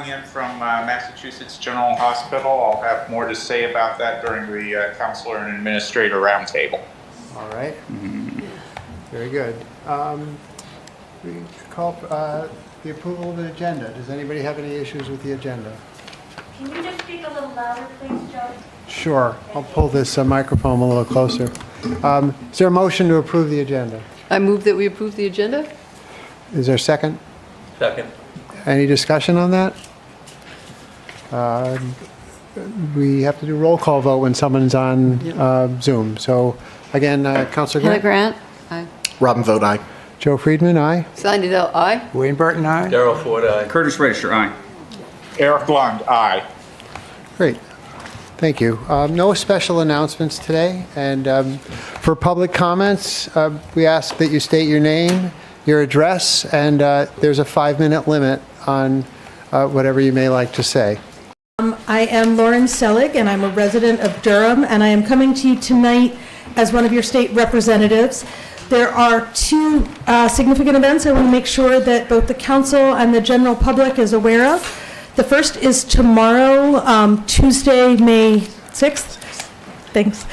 in from Massachusetts General Hospital. I'll have more to say about that during the Counselor and Administrator Roundtable. All right. Very good. We call the approval of the agenda. Does anybody have any issues with the agenda? Can you just speak a little louder, please, Joe? Sure. I'll pull this microphone a little closer. Is there a motion to approve the agenda? I move that we approve the agenda. Is there a second? Second. Any discussion on that? We have to do roll call vote when someone's on Zoom. So again, Councilor Hannah Grant? Grant. Aye. Robin vote aye. Joe Friedman, aye. Signed it out. Aye. Wayne Burton, aye. Darrell Ford, aye. Curtis Register, aye. Eric Lund, aye. Great. Thank you. No special announcements today. And for public comments, we ask that you state your name, your address, and there's a 5-minute limit on whatever you may like to say. I am Lauren Selig, and I'm a resident of Durham, and I am coming to you tonight as one of your state representatives. There are two significant events I want to make sure that both the council and the general public is aware of. The first is tomorrow, Tuesday, May 6th. Thanks.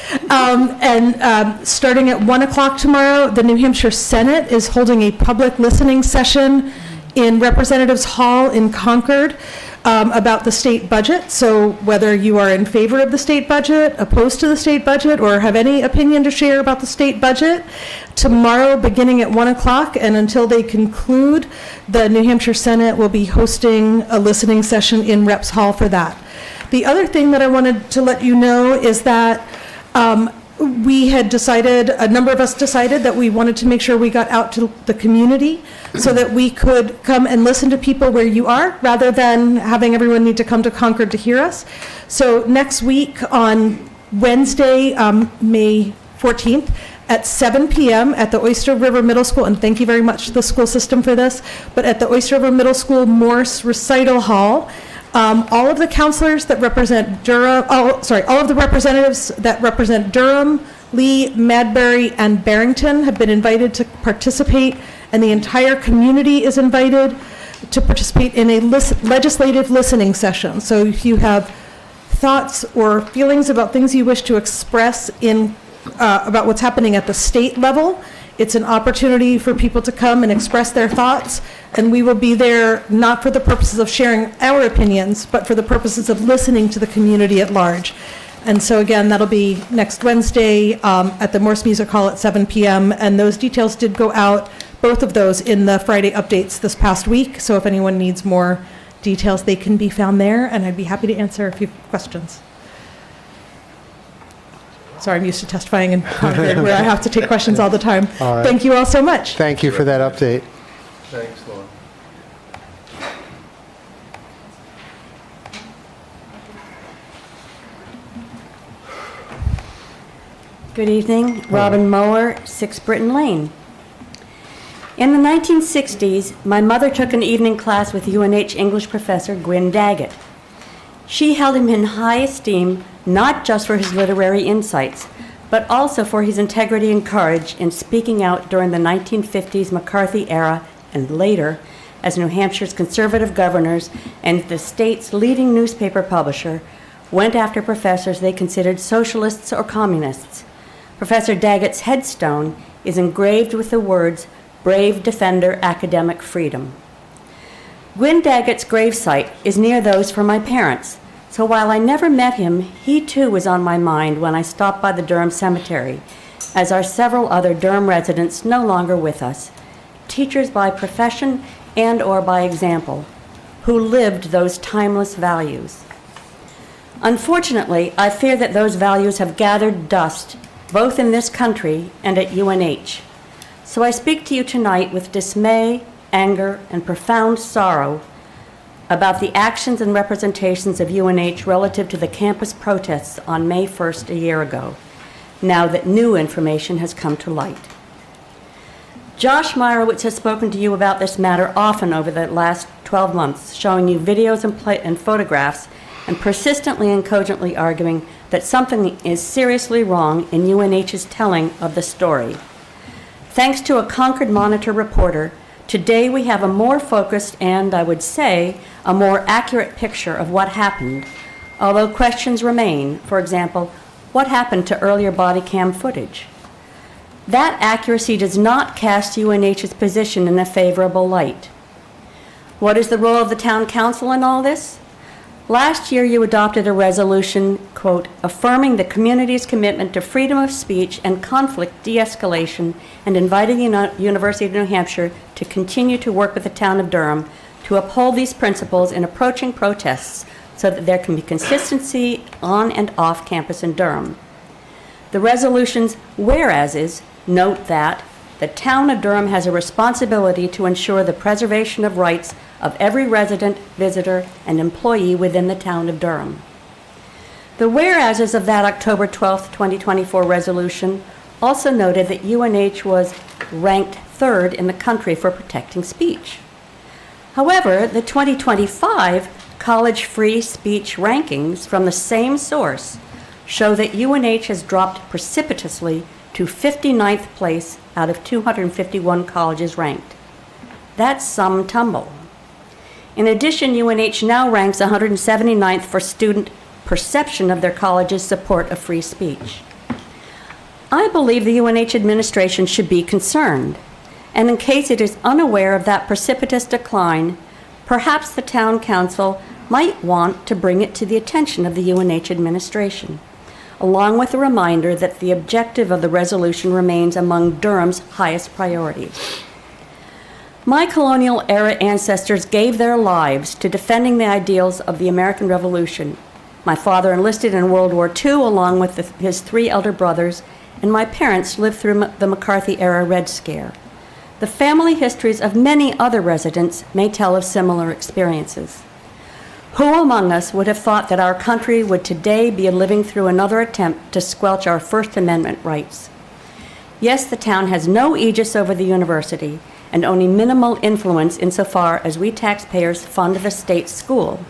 Starting at 1 o'clock tomorrow, the New Hampshire Senate is holding a public listening session in Representatives Hall in Concord about the state budget. So whether you are in favor of the state budget, opposed to the state budget, or have any opinion to share about the state budget, tomorrow beginning at 1 o'clock and until they conclude, the New Hampshire Senate will be hosting a listening session in Reps Hall for that. The other thing that I wanted to let you know is that we had decided, a number of us decided that we wanted to make sure we got out to the community so that we could come and listen to people where you are rather than having everyone need to come to Concord to hear us. So next week on Wednesday, May 14th at 7 p.m. at the Oyster River Middle School, and thank you very much to the school system for this, but at the Oyster River Middle School Morse Recital Hall, all of the counselors that represent Durham, all of the representatives that represent Durham, Lee, Madbury, and Barrington have been invited to participate, and the entire community is invited to participate in a legislative listening session. So if you have thoughts or feelings about things you wish to express in about what's happening at the state level, it's an opportunity for people to come and express their thoughts, and we will be there not for the purposes of sharing our opinions, but for the purposes of listening to the community at large. And so again, that'll be next Wednesday at the Morse Music Hall at 7 p.m. And those details did go out, both of those, in the Friday updates this past week. So if anyone needs more details, they can be found there, and I'd be happy to answer a few questions. Sorry, I'm used to testifying in Concord where I have to take questions all the time. All right. Thank you all so much. Thank you for that update. Thanks, Lauren. Good evening. Robin Mower, 6 Britton Lane. In the 1960s, my mother took an evening class with UNH English professor Gwyn Daggett. She held him in high esteem, not just for his literary insights, but also for his integrity and courage in speaking out during the 1950s McCarthy era and later as New Hampshire's conservative governors and the state's leading newspaper publisher went after professors they considered socialists or communists. Professor Daggett's headstone is engraved with the words, "Brave Defender Academic Freedom." Gwyn Daggett's gravesite is near those for my parents, so while I never met him, he too was on my mind when I stopped by the Durham Cemetery, as are several other Durham residents no longer with us, teachers by profession and or by example, who lived those timeless values. Unfortunately, I fear that those values have gathered dust both in this country and at UNH. So I speak to you tonight with dismay, anger, and profound sorrow about the actions and representations of UNH relative to the campus protests on May 1st a year ago, now that new information has come to light. Josh Meyerowitz has spoken to you about this matter often over the last 12 months, showing you videos and photographs and persistently and cogently arguing that something is seriously wrong in UNH's telling of the story. Thanks to a Concord Monitor reporter, Today we have a more focused and, I would say, a more accurate picture of what happened, although questions remain. For example, what happened to earlier body cam footage? That accuracy does not cast UNH's position in a favorable light. What is the role of the town council in all this? Last year you adopted a resolution, quote, affirming the community's commitment to freedom of speech and conflict de-escalation and inviting the University of New Hampshire to continue to work with the town of Durham to uphold these principles in approaching protests so that there can be consistency on and off campus in Durham. The resolution's whereases note that the town of Durham has a responsibility to ensure the preservation of rights of every resident, visitor, and employee within the town of Durham. The whereases of that October 12, 2024 resolution also noted that UNH was ranked third in the country for protecting speech. However, the 2025 College Free Speech rankings from the same source show that UNH has dropped precipitously to 59th place out of 251 colleges ranked. That's some tumble. In addition, UNH now ranks 179th for student perception of their college's support of free speech. I believe the UNH administration should be concerned, and in case it is unaware of that precipitous decline, perhaps the town council might want to bring it to the attention of the UNH administration, along with a reminder that the objective of the resolution remains among Durham's highest priorities. My colonial-era ancestors gave their lives to defending the ideals of the American Revolution. My father enlisted in World War II along with his 3 elder brothers, and my parents lived through the McCarthy-era Red Scare. The family histories of many other residents may tell of similar experiences. Who among us would have thought that our country would today be living through another attempt to squelch our First Amendment rights? Yes, the town has no aegis over the university, and only minimal influence insofar as we taxpayers fund the state school,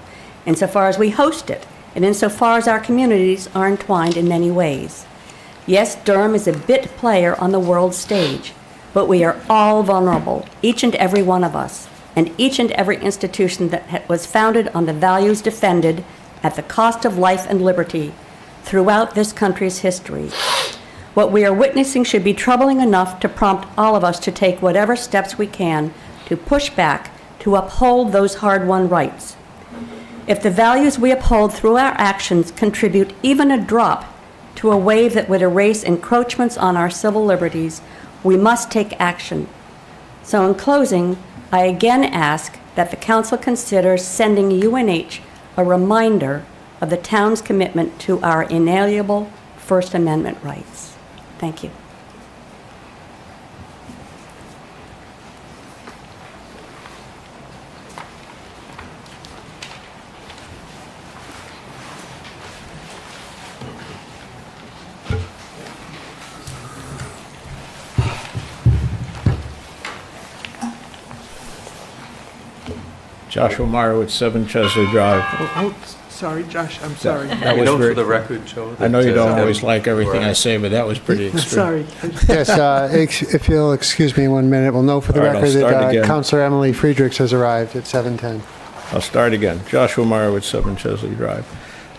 insofar as we host it, and insofar as our communities are entwined in many ways. Yes, Durham is a bit player on the world stage, but we are all vulnerable, each and every one of us, and each and every institution that was founded on the values defended at the cost of life and liberty throughout this country's history. What we are witnessing should be troubling enough to prompt all of us to take whatever steps we can to push back, to uphold those hard-won rights. If the values we uphold through our actions contribute even a drop to a wave that would erase encroachments on our civil liberties, we must take action. So in closing, I again ask that the council consider sending UNH a reminder of the town's commitment to our inalienable First Amendment rights. Thank you. Joshua Meyer with 7 Chesley Drive. Sorry, Josh, I'm sorry. That You was know, for very, the record, Joe. I know you that, don't always like everything I right. say, but that was pretty extreme. Sorry. Yes, if you'll excuse me 1 minute, we'll note for the All right, I'll record start that again. Councilor Emily Friedrichs has arrived at 7:10. I'll start again. Joshua Meyer with 7 Chesley Drive.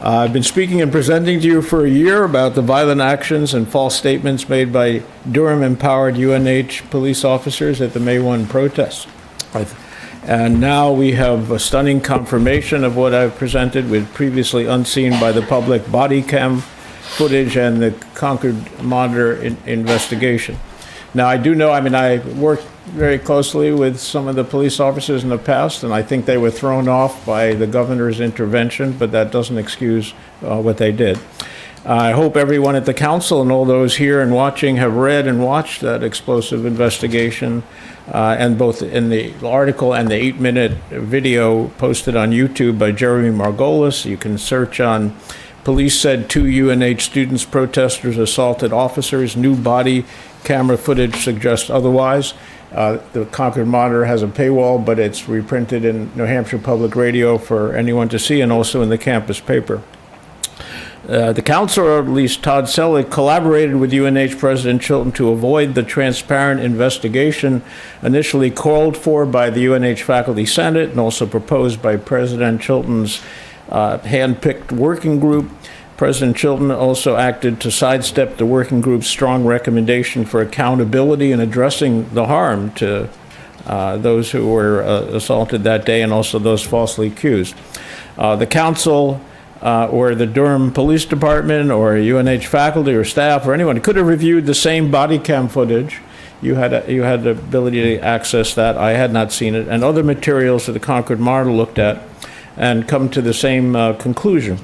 I've been speaking and presenting to you for a year about the violent actions and false statements made by Durham-empowered UNH police officers at the May 1 protests. And now we have a stunning confirmation of what I've presented with previously unseen by the public body cam footage and the Concord Monitor investigation. Now, I do know, I worked very closely with some of the police officers in the past, and I think they were thrown off by the governor's intervention, but that doesn't excuse what they did. I hope everyone at the council and all those here and watching have read and watched that explosive investigation, and both in the article and the 8-minute video posted on YouTube by Jeremy Margolis. You can search on police said 2 UNH students protesters assaulted officers. New body camera footage suggests otherwise. The Concord Monitor has a paywall, but it's reprinted in New Hampshire Public Radio for anyone to see, and also in the campus paper. The council, or at least Todd Selleck, collaborated with UNH President Chilton to avoid the transparent investigation initially called for by the UNH Faculty Senate and also proposed by President Chilton's hand-picked working group. President Chilton also acted to sidestep the working group's strong recommendation for accountability in addressing the harm to those who were assaulted that day and also those falsely accused. The council or the Durham Police Department or UNH faculty or staff or anyone could have reviewed the same body cam footage. You had the ability to access that. I had not seen it. And other materials that the Concord Monitor looked at and come to the same conclusion.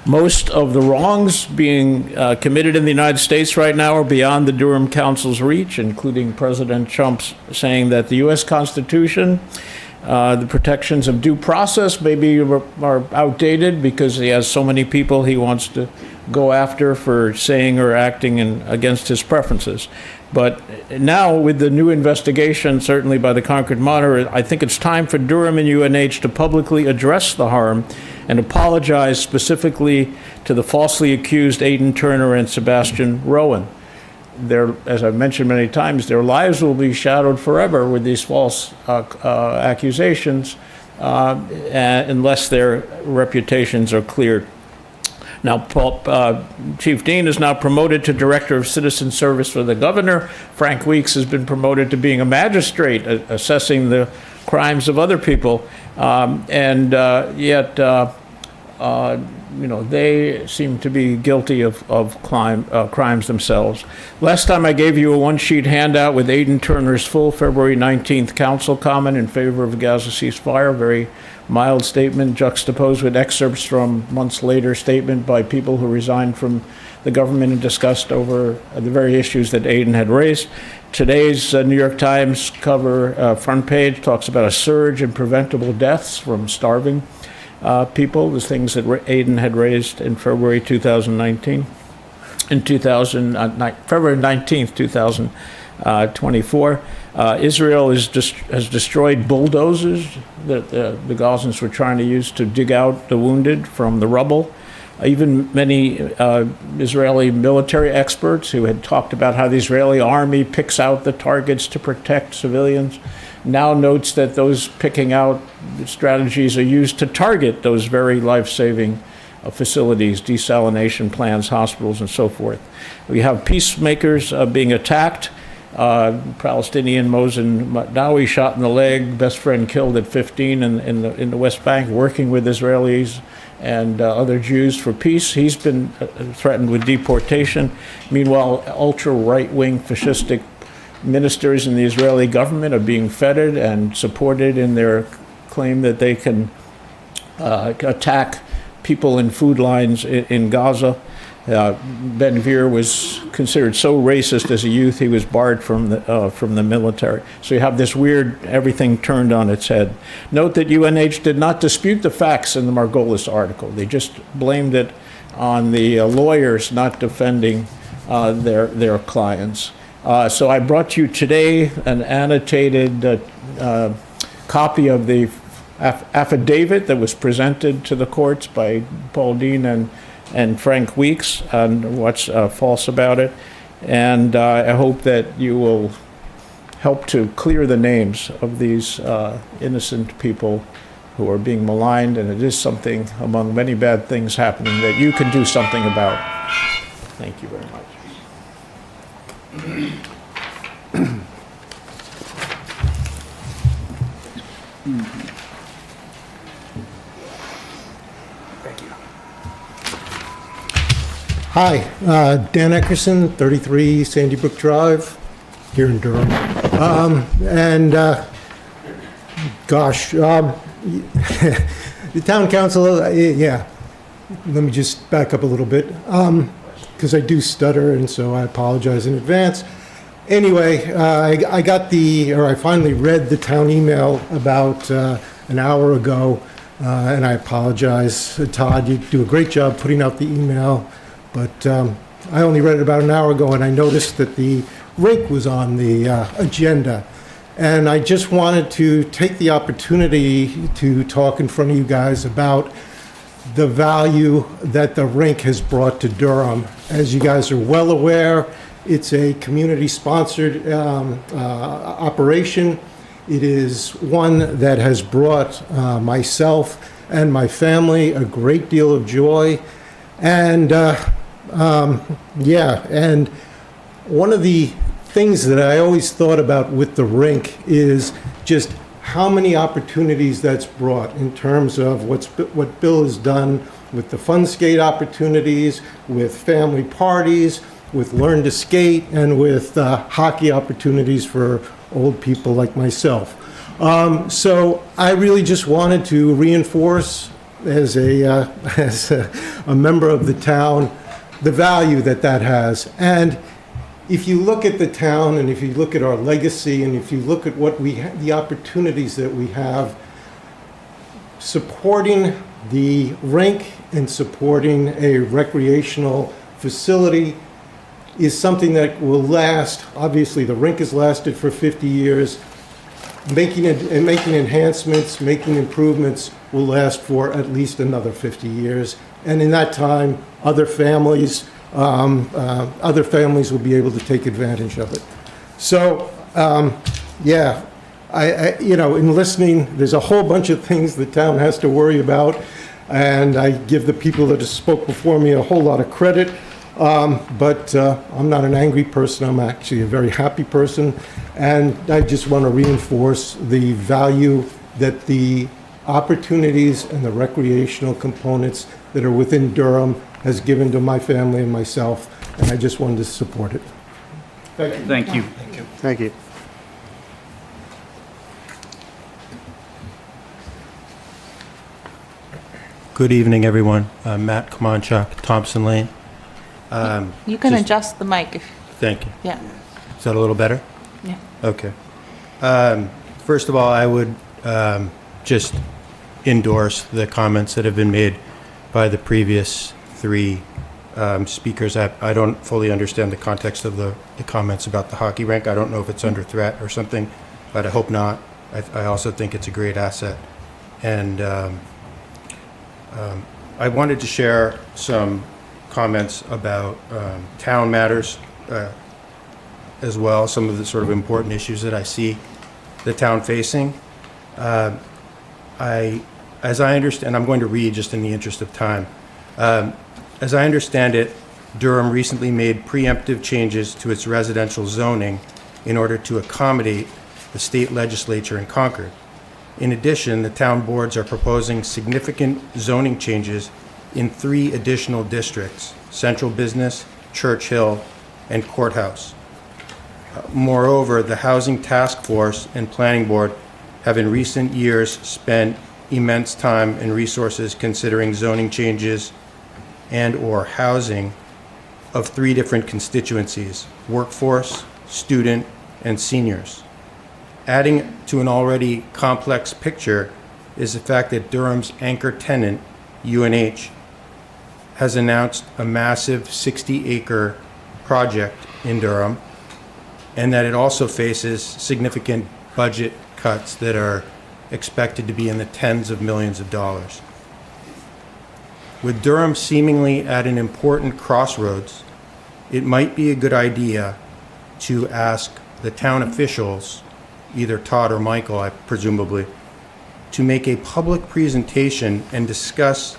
Most of the wrongs being committed in the United States right now are beyond the Durham Council's reach, including President Trump's saying that the U.S. Constitution, the protections of due process maybe are outdated because he has so many people he wants to go after for saying or acting against his preferences. But now with the new investigation, certainly by the Concord Monitor, I think it's time for Durham and UNH to publicly address the harm and apologize specifically to the falsely accused Aiden Turner and Sebastian Rowan. As I've mentioned many times, their lives will be shadowed forever with these false accusations unless their reputations are cleared. Now, Chief Dean is now promoted to Director of Citizen Service for the Governor. Frank Weeks has been promoted to being a magistrate, assessing the crimes of other people. Yet, they seem to be guilty of crimes themselves. Last time I gave you a one-sheet handout with Aiden Turner's full February 19th council comment in favor of Gaza ceasefire, very mild statement juxtaposed with excerpts from months later statement by people who resigned from the government and discussed over the very issues that Aiden had raised. Today's New York Times cover front page talks about a surge in preventable deaths from starving people, the things that Aiden had raised in February 2019. In February 19th, 2024. Israel has destroyed bulldozers that the Gazans were trying to use to dig out the wounded from the rubble. Even many Israeli military experts who had talked about how the Israeli army picks out the targets to protect civilians now notes that those picking out strategies are used to target those very life-saving facilities, desalination plants, hospitals, and so forth. We have peacemakers being attacked. Palestinian Mosen Matnawi shot in the leg, best friend killed at 15 in the West Bank, working with Israelis and other Jews for peace. He's been threatened with deportation. Meanwhile, ultra-right-wing fascistic ministers in the Israeli government are being feted and supported in their claim that they can attack people in food lines in Gaza. Ben-Gvir was considered so racist as a youth, he was barred from the military. So you have this weird, everything turned on its head. Note that UNH did not dispute the facts in the Margolis article. They just blamed it on the lawyers not defending their clients. So I brought you today an annotated copy of the affidavit that was presented to the courts by Paul Dean and Frank Weeks on what's false about it. And I hope that you will help to clear the names of these innocent people who are being maligned. And it is something among many bad things happening that you can do something about. Thank you very much. Hi, Dan Eckerson, 33 Sandy Brook Drive, here in Durham. The town council, yeah, let me just back up a little bit, because I do stutter, and so I apologize in advance. Anyway, I finally read the town email about an hour ago, and I apologize. Todd, you do a great job putting out the email. But I only read it about an hour ago, and I noticed that the rink was on the agenda. And I just wanted to take the opportunity to talk in front of you guys about the value that the rink has brought to Durham. As you guys are well aware, it's a community-sponsored operation. It is one that has brought myself and my family a great deal of joy. And and one of the things that I always thought about with the rink is just how many opportunities that's brought in terms of what Bill has done with the fun skate opportunities, with family parties, with Learn to Skate, and with hockey opportunities for old people like myself. So I really just wanted to reinforce as a member of the town the value that has. And if you look at the town, and if you look at our legacy, and if you look at what the opportunities that we have, supporting the rink and supporting a recreational facility is something that will last. Obviously, the rink has lasted for 50 years. Making enhancements, making improvements will last for at least another 50 years. And in that time, other families will be able to take advantage of it. So, in listening, there's a whole bunch of things the town has to worry about, and I give the people that have spoke before me a whole lot of credit. But I'm not an angry person. I'm actually a very happy person, and I just want to reinforce the value that the opportunities and the recreational components that are within Durham has given to my family and myself, and I just wanted to support it. Thank you. Thank you. Thank you. Good evening, everyone. I'm Matt Kamanchak, Thompson Lane. You can just- adjust the mic if, Thank you. yeah, Is that a little better? yeah. Okay. First of all, I would just endorse the comments that have been made by the previous three speakers. I don't fully understand the context of the comments about the hockey rink. I don't know if it's under threat or something, but I hope not. I also think it's a great asset. And I wanted to share some comments about town matters as well, some of the sort of important issues that I see the town facing. As I understand, I'm going to read just in the interest of time. As I understand it, Durham recently made preemptive changes to its residential zoning in order to accommodate the state legislature in Concord. In addition, the town boards are proposing significant zoning changes in 3 additional districts: Central Business, Church Hill, and Courthouse. Moreover, the Housing Task Force and Planning Board have in recent years spent immense time and resources considering zoning changes and/or housing of 3 different constituencies: workforce, student, and seniors. Adding to an already complex picture is the fact that Durham's anchor tenant, UNH, has announced a massive 60-acre project in Durham, and that it also faces significant budget cuts that are expected to be in the tens of millions of dollars. With Durham seemingly at an important crossroads, it might be a good idea to ask the town officials, either Todd or Michael, presumably, to make a public presentation and discuss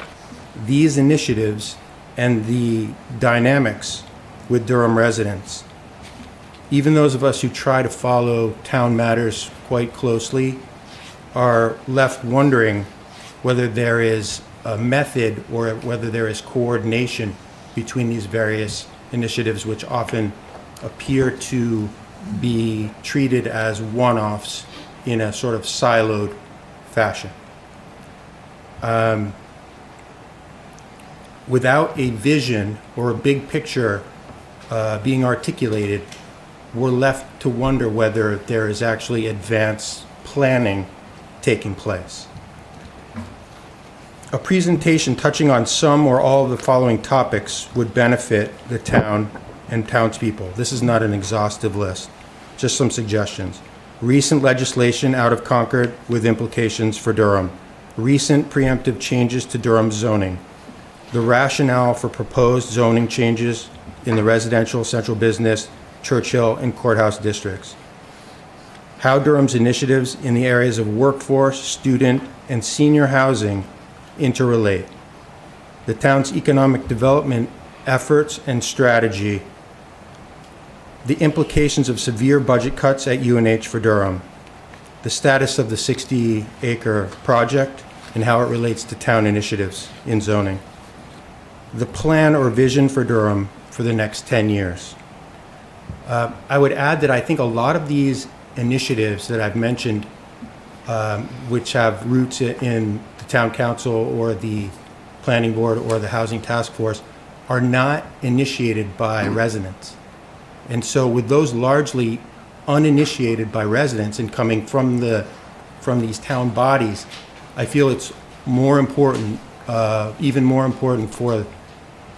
these initiatives and the dynamics with Durham residents. Even those of us who try to follow town matters quite closely are left wondering whether there is a method or whether there is coordination between these various initiatives, which often appear to be treated as one-offs in a sort of siloed fashion. Without a vision or a big picture being articulated, we're left to wonder whether there is actually advanced planning taking place. A presentation touching on some or all of the following topics would benefit the town and townspeople. This is not an exhaustive list, just some suggestions. Recent legislation out of Concord with implications for Durham. recent preemptive changes to Durham zoning, the rationale for proposed zoning changes in the residential, central business, Churchill, and courthouse districts, how Durham's initiatives in the areas of workforce, student, and senior housing interrelate, the town's economic development efforts and strategy, the implications of severe budget cuts at UNH for Durham, the status of the 60-acre project, and how it relates to town initiatives in zoning, the plan or vision for Durham for the next 10 years. I would add that I think a lot of these initiatives that I've mentioned, which have roots in the town council or the planning board or the housing task force, are not initiated by residents. And so with those largely uninitiated by residents and coming from these town bodies, I feel it's more important, even more important for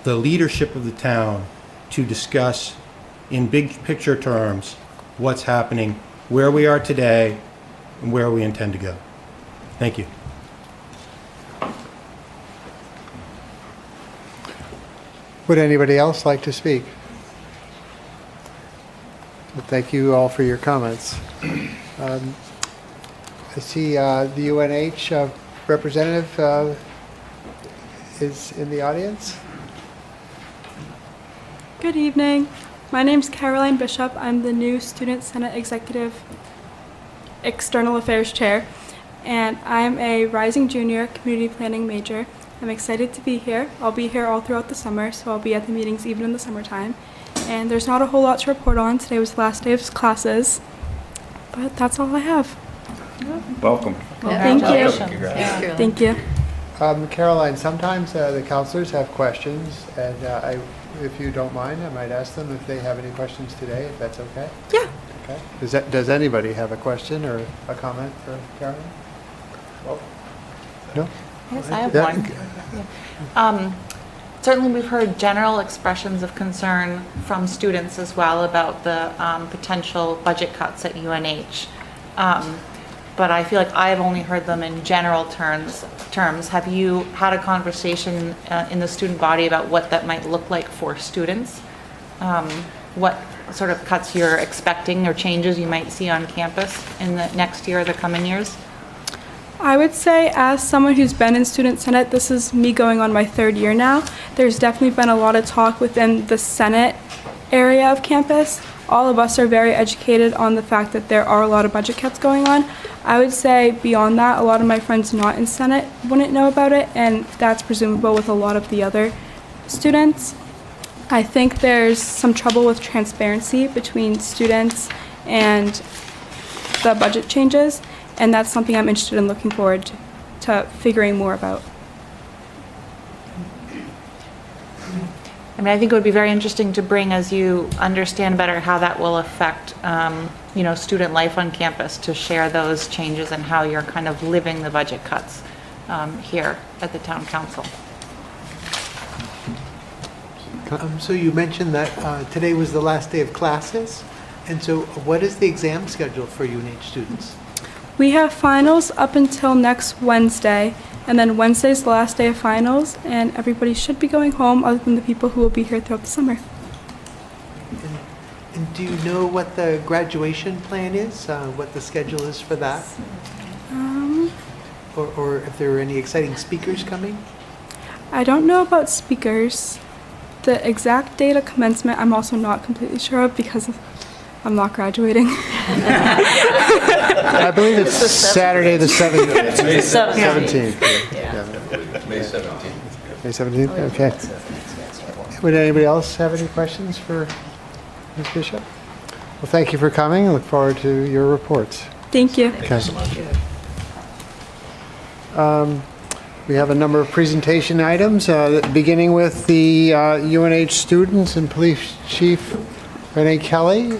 the leadership of the town to discuss in big picture terms what's happening, where we are today, and where we intend to go. Thank you. Would anybody else like to speak? Well, thank you all for your comments. I see the UNH representative is in the audience. Good evening. My name's Caroline Bishop. I'm the new Student Senate Executive External Affairs Chair, and I'm a rising junior community planning major. I'm excited to be here. I'll be here all throughout the summer, so I'll be at the meetings even in the summertime. And there's not a whole lot to report on. Today was the last day of classes, but that's all I have. Welcome. Well, thank you. Thanks, Thank you. Caroline, sometimes the counselors have questions, and if you don't mind, I might ask them if they have any questions today, if that's okay? Yeah. Okay. Does anybody have a question or a comment for Caroline? Well, no? Yes, I have Yeah. one. Yeah. Certainly, we've heard general expressions of concern from students as well about the potential budget cuts at UNH. But I feel like I've only heard them in general terms. Have you had a conversation in the student body about what that might look like for students? What sort of cuts you're expecting or changes you might see on campus in the next year or the coming years? I would say, as someone who's been in Student Senate, this is me going on my 3rd year now. There's definitely been a lot of talk within the Senate area of campus. All of us are very educated on the fact that there are a lot of budget cuts going on. I would say beyond that, a lot of my friends not in Senate wouldn't know about it, and that's presumable with a lot of the other students. I think there's some trouble with transparency between students and the budget changes, and that's something I'm interested in looking forward to figuring more about. I mean, I think it would be very interesting to bring, as you understand better how that will affect, student life on campus, to share those changes and how you're kind of living the budget cuts here at the town council. So you mentioned that today was the last day of classes, and so what is the exam schedule for UNH students? We have finals up until next Wednesday, and then Wednesday's the last day of finals, and everybody should be going home other than the people who will be here throughout the summer. And do you know what the graduation plan is, what the schedule is for that? Or if there are any exciting speakers coming? I don't know about speakers. The exact date of commencement I'm also not completely sure of because I'm not graduating. I believe it's Saturday the 17th. 17th. May 17th. May 17th, okay. Would anybody else have any questions for Ms. Bishop? Well, thank you for coming. I look forward to your reports. Thank you. Okay. We have a number of presentation items, beginning with the UNH students and Police Chief Renee Kelly.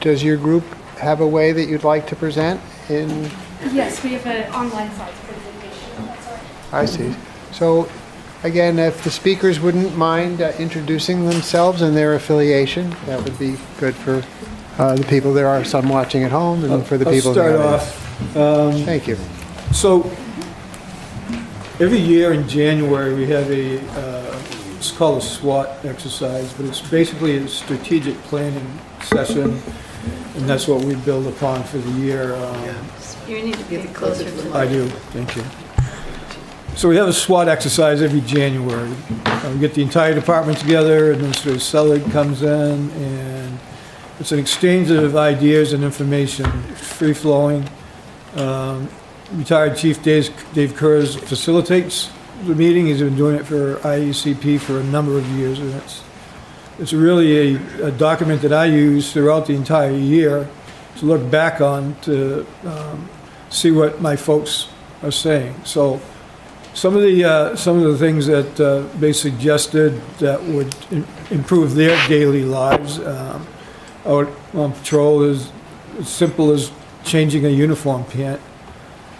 Does your group have a way that you'd like to present in? Yes, we have an online slide presentation. I see. So, again, if the speakers wouldn't mind introducing themselves and their affiliation, that would be good for the people. There are some watching at home and for the people in the audience. I'll start off. Thank you. So every year in January, we have it's called a SWOT exercise, but it's basically a strategic planning session, and that's what we build upon for the year. You need to get closer to the I do, thank you. So we have a SWOT exercise every January. We get the entire department together, Administrator Selig comes in, and it's an exchange of ideas and information, free-flowing. Retired Chief Dave Kurz facilitates the meeting. He's been doing it for IECP for a number of years, and it's really a document that I use throughout the entire year to look back on to see what my folks are saying. So some of the things that they suggested that would improve their daily lives out on patrol is as simple as changing a uniform pant.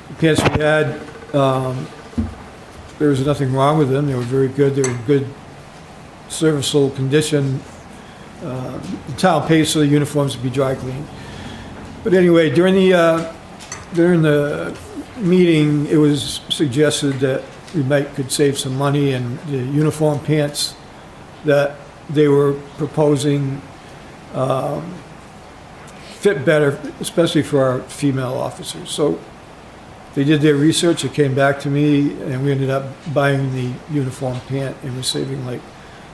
The pants we had, there was nothing wrong with them. They were very good. They were in good serviceable condition. The town pays for the uniforms to be dry cleaned. But anyway, during the meeting, it was suggested that we could save some money, and the uniform pants that they were proposing fit better, especially for our female officers. So they did their research, it came back to me, and we ended up buying the uniform pant, and we're saving like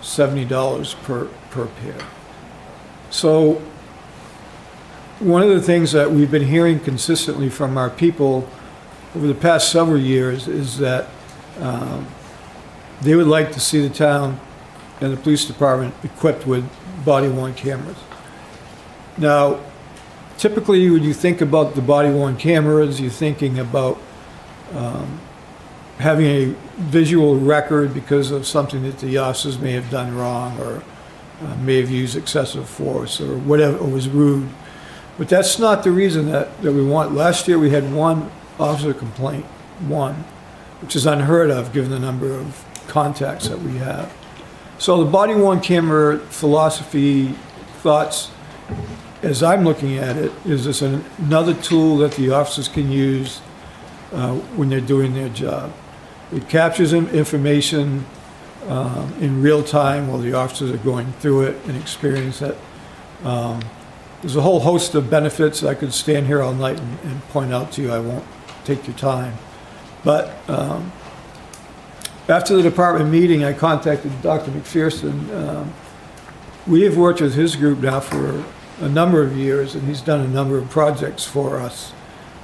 $70 per pair. So one of the things that we've been hearing consistently from our people over the past several years is that they would like to see the town and the police department equipped with body-worn cameras. Now, typically when you think about the body-worn cameras, you're thinking about having a visual record because of something that the officers may have done wrong, or may have used excessive force, or whatever, or was rude. But that's not the reason that we want. Last year we had one officer complaint, one, which is unheard of given the number of contacts that we have. So the body-worn camera philosophy, thoughts, as I'm looking at it, is this another tool that the officers can use when they're doing their job. It captures information in real time while the officers are going through it and experience it. There's a whole host of benefits. I could stand here all night and point out to you. I won't take your time. But after the department meeting, I contacted Dr. McPherson. We have worked with his group now for a number of years, and he's done a number of projects for us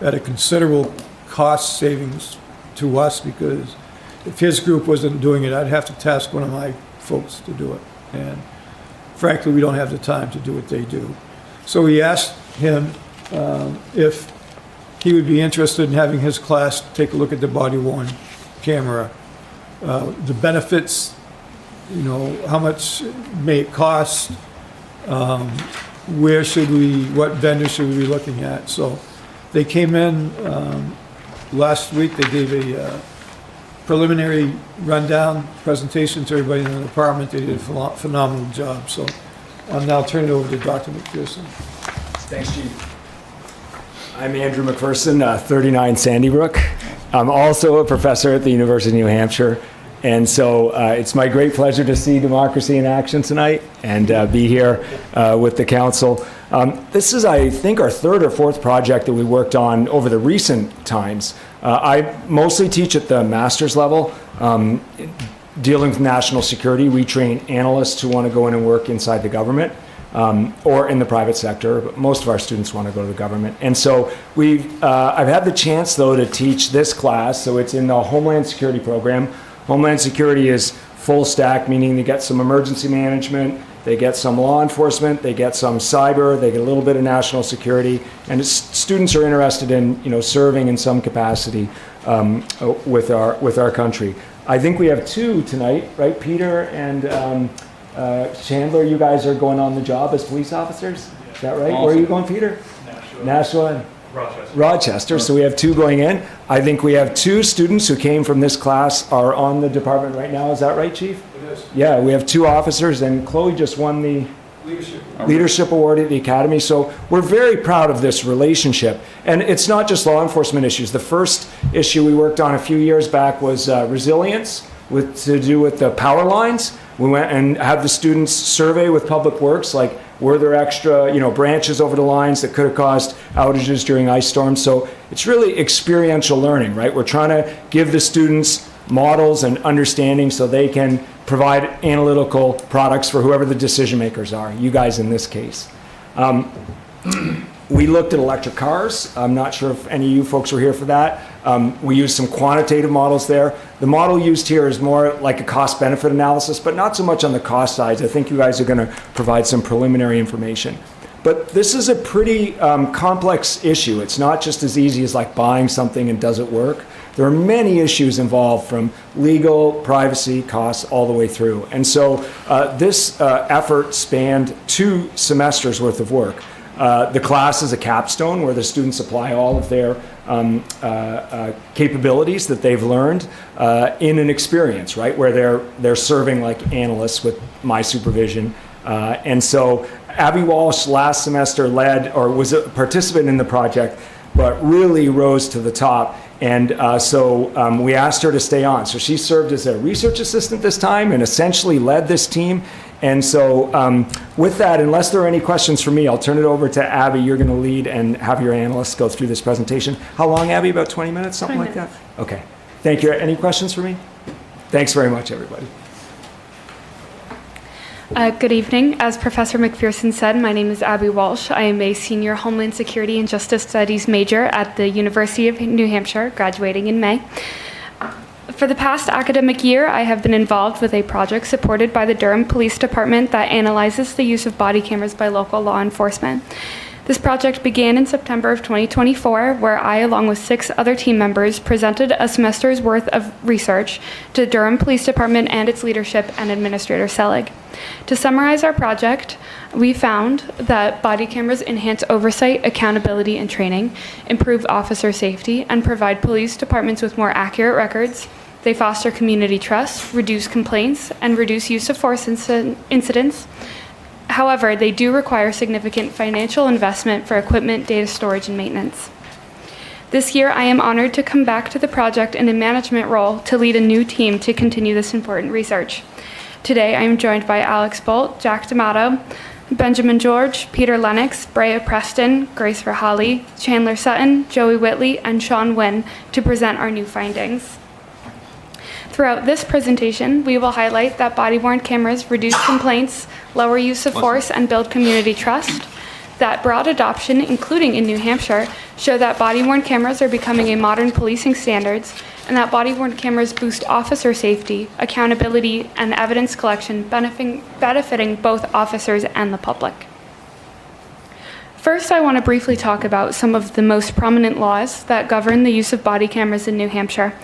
at a considerable cost savings to us, because if his group wasn't doing it, I'd have to task one of my folks to do it. And frankly, we don't have the time to do what they do. So we asked him if he would be interested in having his class take a look at the body-worn camera, the benefits, how much may it cost, what vendor should we be looking at. So they came in last week. They gave a preliminary rundown presentation to everybody in the department. They did a phenomenal job. So I'll now turn it over to Dr. McPherson. Thanks, Chief. I'm Andrew McPherson, 39 Sandy Brook. I'm also a professor at the University of New Hampshire. And so it's my great pleasure to see democracy in action tonight and be here with the council. This is, I think, our third or fourth project that we worked on over the recent times. I mostly teach at the master's level, dealing with national security. We train analysts who want to go in and work inside the government or in the private sector, but most of our students want to go to the government. And so I've had the chance, though, to teach this class. So it's in the Homeland Security program. Homeland Security is full stack, meaning they get some emergency management, they get some law enforcement, they get some cyber, they get a little bit of national security, and students are interested in serving in some capacity with our country. I think we have two tonight, right? Peter and Chandler, you guys are going on the job as police officers? Is that right? Where are you going, Peter? Nashua and Rochester. So we have two going in. I think we have two students who came from this class are on the department right now. Is that right, Chief? It is. Yeah, we have two officers, and Chloe just won the Leadership Award at the Academy. So we're very proud of this relationship. And it's not just law enforcement issues. The first issue we worked on a few years back was resilience to do with the power lines. We went and had the students survey with Public Works, like were there extra, branches over the lines that could have caused outages during ice storms. So it's really experiential learning, right? We're trying to give the students models and understanding so they can provide analytical products for whoever the decision makers are, you guys in this case. We looked at electric cars. I'm not sure if any of you folks were here for that. We used some quantitative models there. The model used here is more like a cost-benefit analysis, but not so much on the cost side. I think you guys are going to provide some preliminary information. But this is a pretty complex issue. It's not just as easy as like buying something and does it work. There are many issues involved, from legal, privacy, costs, all the way through. And so this effort spanned 2 semesters worth of work. The class is a capstone where the students apply all of their capabilities that they've learned in an experience, right, where they're serving like analysts with my supervision. And so Abby Walsh last semester led, or was a participant in the project, but really rose to the top. And so we asked her to stay on. So she served as a research assistant this time and essentially led this team. And so with that, unless there are any questions for me, I'll turn it over to Abby. You're going to lead and have your analysts go through this presentation. How long, Abby? About 20 minutes, something like that? Okay. Thank you. Any questions for me? Thanks very much, everybody. Good evening. As Professor McPherson said, my name is Abby Walsh. I am a senior Homeland Security and Justice Studies major at the University of New Hampshire, graduating in May. For the past academic year, I have been involved with a project supported by the Durham Police Department that analyzes the use of body cameras by local law enforcement. This project began in September of 2024, where I, along with 6 other team members, presented a semester's worth of research to Durham Police Department and its leadership and Administrator Selig. To summarize our project, we found that body cameras enhance oversight, accountability, and training, improve officer safety, and provide police departments with more accurate records. They foster community trust, reduce complaints, and reduce use of force incidents. However, they do require significant financial investment for equipment, data storage, and maintenance. This year, I am honored to come back to the project in a management role to lead a new team to continue this important research. Today, I am joined by Alex Bolt, Jack D'Amato, Benjamin George, Peter Lennox, Brea Preston, Grace Rahali, Chandler Sutton, Joey Whitley, and Sean Wynn to present our new findings. Throughout this presentation, we will highlight that body-worn cameras reduce complaints, lower use of force, and build community trust. That broad adoption, including in New Hampshire, show that body-worn cameras are becoming a modern policing standards, and that body-worn cameras boost officer safety, accountability, and evidence collection, benefiting both officers and the public. First, I want to briefly talk about some of the most prominent laws that govern the use of body cameras in New Hampshire.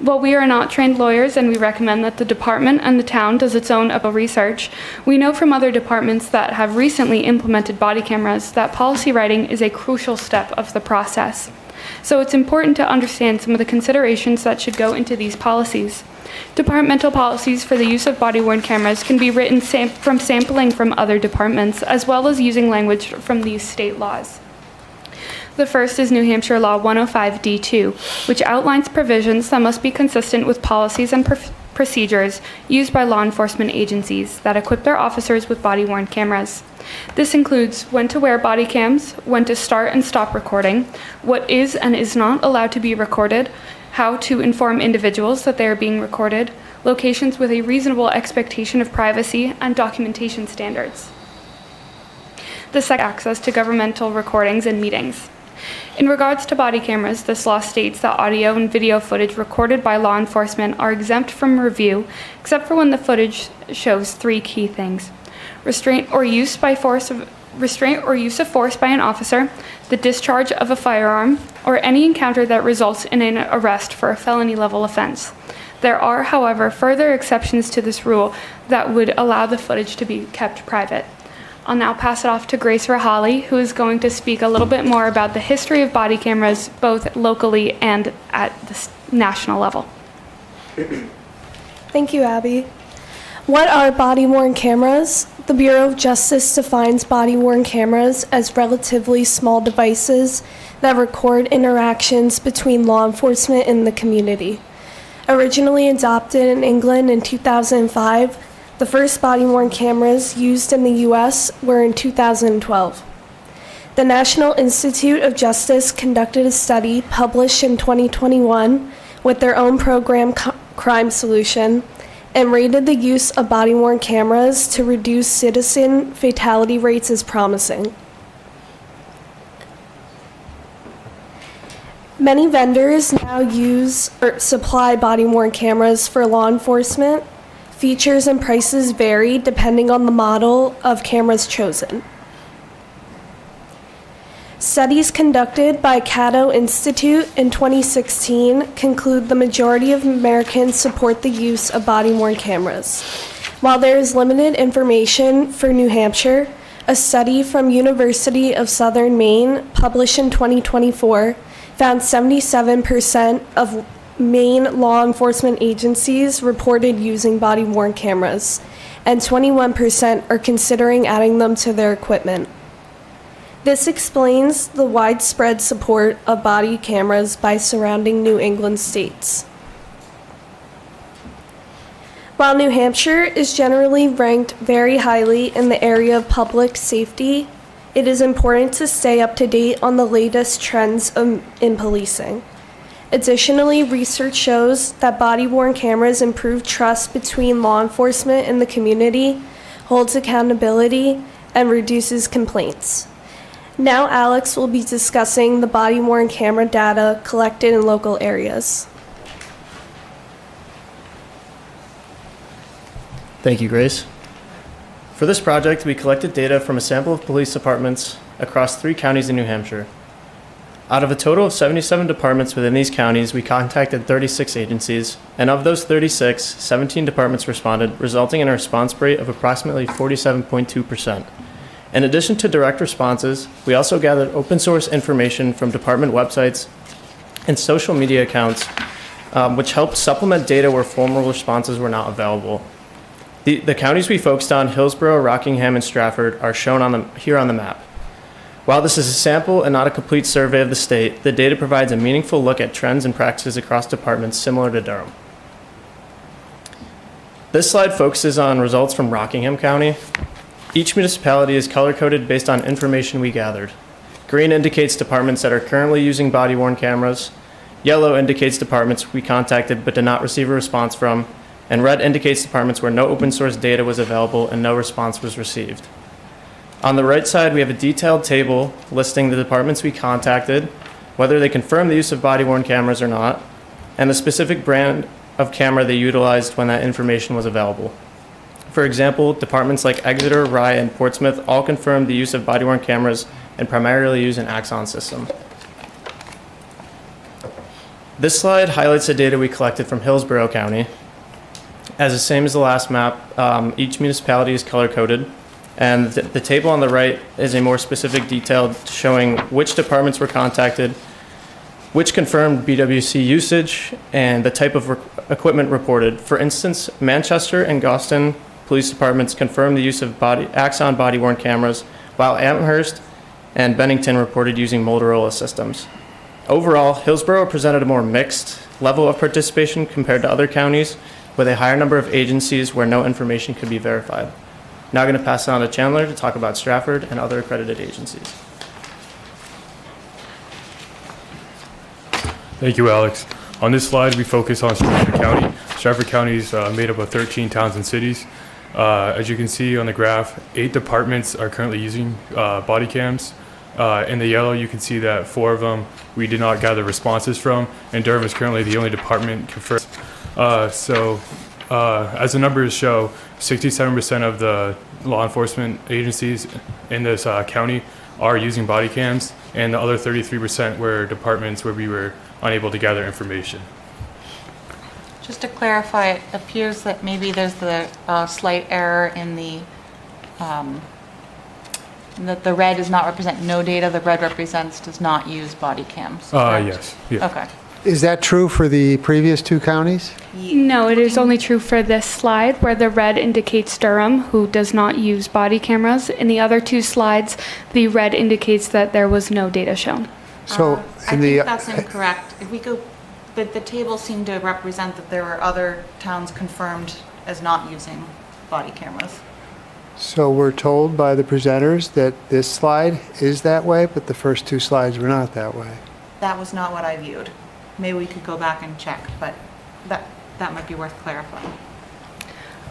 While we are not trained lawyers and we recommend that the department and the town does its own research, we know from other departments that have recently implemented body cameras that policy writing is a crucial step of the process. So it's important to understand some of the considerations that should go into these policies. Departmental policies for the use of body-worn cameras can be written from sampling from other departments, as well as using language from these state laws. The first is New Hampshire Law 105 D2, which outlines provisions that must be consistent with policies and procedures used by law enforcement agencies that equip their officers with body-worn cameras. This includes when to wear body cams, when to start and stop recording, what is and is not allowed to be recorded, how to inform individuals that they are being recorded, locations with a reasonable expectation of privacy, and documentation standards. The second, access to governmental recordings and meetings. In regards to body cameras, this law states that audio and video footage recorded by law enforcement are exempt from review, except for when the footage shows 3 key things: restraint or use of force by an officer, the discharge of a firearm, or any encounter that results in an arrest for a felony-level offense. There are, however, further exceptions to this rule that would allow the footage to be kept private. I'll now pass it off to Grace Rahali, who is going to speak a little bit more about the history of body cameras, both locally and at the national level. Thank you, Abby. What are body-worn cameras? The Bureau of Justice defines body-worn cameras as relatively small devices that record interactions between law enforcement and the community. Originally adopted in England in 2005, the first body-worn cameras used in the U.S. were in 2012. The National Institute of Justice conducted a study published in 2021 with their own program, Crime Solution, and rated the use of body-worn cameras to reduce citizen fatality rates as promising. Many vendors now use or supply body-worn cameras for law enforcement. Features and prices vary depending on the model of cameras chosen. Studies conducted by Cato Institute in 2016 conclude the majority of Americans support the use of body-worn cameras. While there is limited information for New Hampshire, a study from University of Southern Maine, published in 2024, found 77% of Maine law enforcement agencies reported using body-worn cameras, and 21% are considering adding them to their equipment. This explains the widespread support of body cameras by surrounding New England states. While New Hampshire is generally ranked very highly in the area of public safety, it is important to stay up to date on the latest trends in policing. Additionally, research shows that body-worn cameras improve trust between law enforcement and the community, holds accountability, and reduces complaints. Now Alex will be discussing the body-worn camera data collected in local areas. Thank you, Grace. For this project, we collected data from a sample of police departments across 3 counties in New Hampshire. Out of a total of 77 departments within these counties, we contacted 36 agencies, and of those 36, 17 departments responded, resulting in a response rate of approximately 47.2%. In addition to direct responses, we also gathered open source information from department websites and social media accounts, which helped supplement data where formal responses were not available. The counties we focused on, Hillsborough, Rockingham, and Stratford, are shown here on the map. While this is a sample and not a complete survey of the state, the data provides a meaningful look at trends and practices across departments similar to Durham. This slide focuses on results from Rockingham County. Each municipality is color-coded based on information we gathered. Green indicates departments that are currently using body-worn cameras. Yellow indicates departments we contacted but did not receive a response from. And red indicates departments where no open source data was available and no response was received. On the right side, we have a detailed table listing the departments we contacted, whether they confirmed the use of body-worn cameras or not, and the specific brand of camera they utilized when that information was available. For example, departments like Exeter, Rye, and Portsmouth all confirmed the use of body-worn cameras and primarily use an Axon system. This slide highlights the data we collected from Hillsborough County. As the same as the last map, each municipality is color-coded, and the table on the right is a more specific detail showing which departments were contacted, which confirmed BWC usage, and the type of equipment reported. For instance, Manchester and Goston police departments confirmed the use of Axon body-worn cameras, while Amherst and Bennington reported using Motorola systems. Overall, Hillsborough presented a more mixed level of participation compared to other counties, with a higher number of agencies where no information could be verified. Now I'm going to pass it on to Chandler to talk about Stratford and other accredited agencies. Thank you, Alex. On this slide, we focus on Stratford County. Stratford County is made up of 13 towns and cities. As you can see on the graph, 8 departments are currently using body cams. In the yellow, you can see that 4 of them we did not gather responses from, and Durham is currently the only department confirmed. As the numbers show, 67% of the law enforcement agencies in this county are using body cams, and the other 33% were departments where we were unable to gather information. Just to clarify, it appears that maybe there's the slight error in that the red does not represent no data, the red represents does not use body cams. Yes. Yeah. Okay. Is that true for the previous two counties? No, it is only true for this slide where the red indicates Durham, who does not use body cameras. In the other two slides, the red indicates that there was no data shown. So I in think the, that's incorrect. If we go, the table seemed to represent that there were other towns confirmed as not using body cameras. so we're told by the presenters that this slide is that way, but the first two slides were not that way. That was not what I viewed. Maybe we could go back and check, but that might be worth clarifying.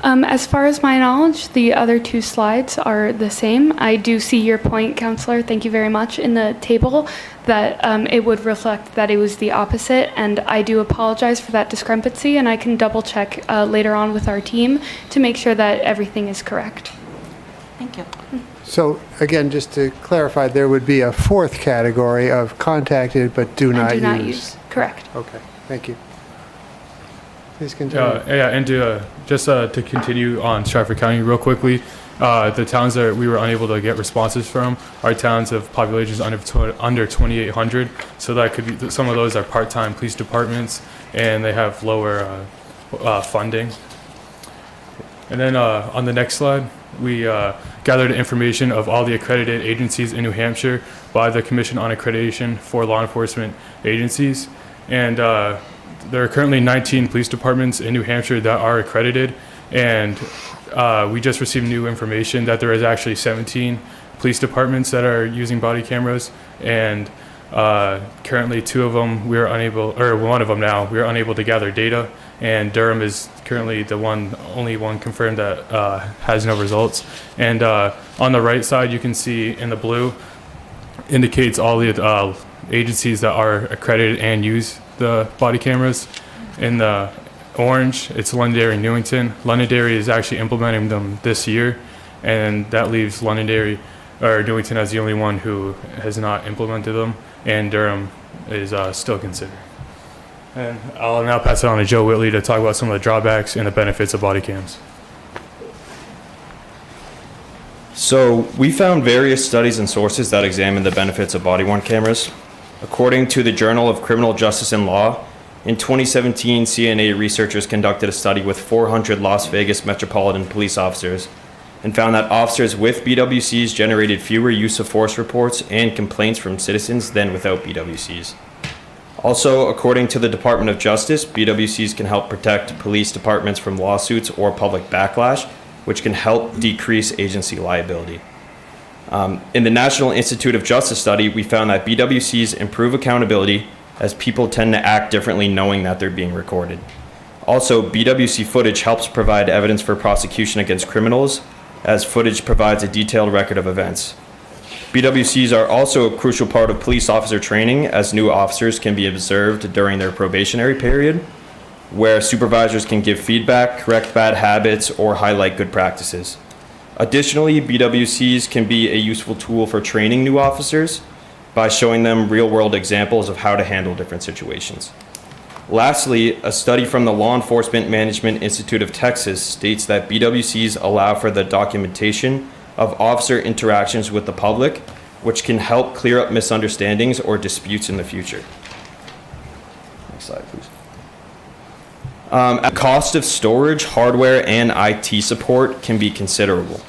As far as my knowledge, the other two slides are the same. I do see your point, Counselor. Thank you very much. In the table, that it would reflect that it was the opposite, and I do apologize for that discrepancy, and I can double check later on with our team to make sure that everything is correct. Thank you. So again, just to clarify, there would be a fourth category of contacted but do not use. Do not use. Correct. Okay, thank you. Please continue. And to continue on Stratford County real quickly, the towns that we were unable to get responses from are towns of populations under 2,800. So that could be, some of those are part-time police departments and they have lower funding. And then on the next slide, we gathered information of all the accredited agencies in New Hampshire by the Commission on Accreditation for Law Enforcement Agencies. And there are currently 19 police departments in New Hampshire that are accredited. And we just received new information that there is actually 17 police departments that are using body cameras. And currently two of them, one of them now, we are unable to gather data. And Durham is currently the only one confirmed that has no results. And on the right side, you can see in the blue indicates all the agencies that are accredited and use the body cameras. In the orange, it's Londonderry and Newington. Londonderry is actually implementing them this year, and that leaves Newington as the only one who has not implemented them, and Durham is still considered. And I'll now pass it on to Joe Whitley to talk about some of the drawbacks and the benefits of body cams. So we found various studies and sources that examine the benefits of body-worn cameras. According to the Journal of Criminal Justice and Law, in 2017, CNA researchers conducted a study with 400 Las Vegas Metropolitan Police officers and found that officers with BWCs generated fewer use of force reports and complaints from citizens than without BWCs. Also, according to the Department of Justice, BWCs can help protect police departments from lawsuits or public backlash, which can help decrease agency liability. In the National Institute of Justice study, we found that BWCs improve accountability as people tend to act differently knowing that they're being recorded. Also, BWC footage helps provide evidence for prosecution against criminals, as footage provides a detailed record of events. BWCs are also a crucial part of police officer training, as new officers can be observed during their probationary period, where supervisors can give feedback, correct bad habits, or highlight good practices. Additionally, BWCs can be a useful tool for training new officers by showing them real-world examples of how to handle different situations. Lastly, a study from the Law Enforcement Management Institute of Texas states that BWCs allow for the documentation of officer interactions with the public, which can help clear up misunderstandings or disputes in the future. Next slide, please. Cost of storage, hardware, and IT support can be considerable.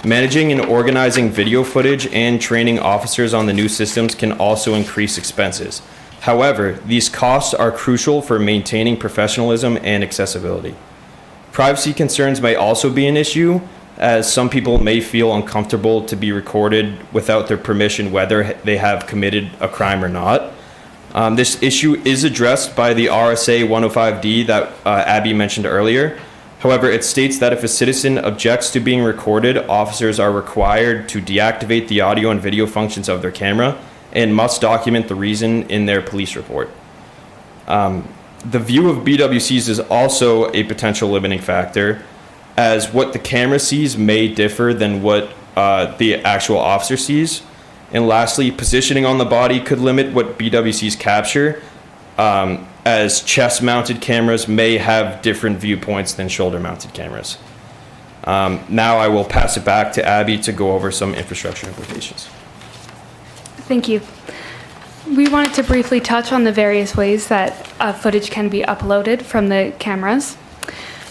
Managing and organizing video footage and training officers on the new systems can also increase expenses. However, these costs are crucial for maintaining professionalism and accessibility. Privacy concerns may also be an issue, as some people may feel uncomfortable to be recorded without their permission, whether they have committed a crime or not. This issue is addressed by the RSA 105D that Abby mentioned earlier. However, it states that if a citizen objects to being recorded, officers are required to deactivate the audio and video functions of their camera and must document the reason in their police report. The view of BWCs is also a potential limiting factor, as what the camera sees may differ than what the actual officer sees. And lastly, positioning on the body could limit what BWCs capture, as chest-mounted cameras may have different viewpoints than shoulder-mounted cameras. Now I will pass it back to Abby to go over some infrastructure implications. Thank you. We wanted to briefly touch on the various ways that footage can be uploaded from the cameras.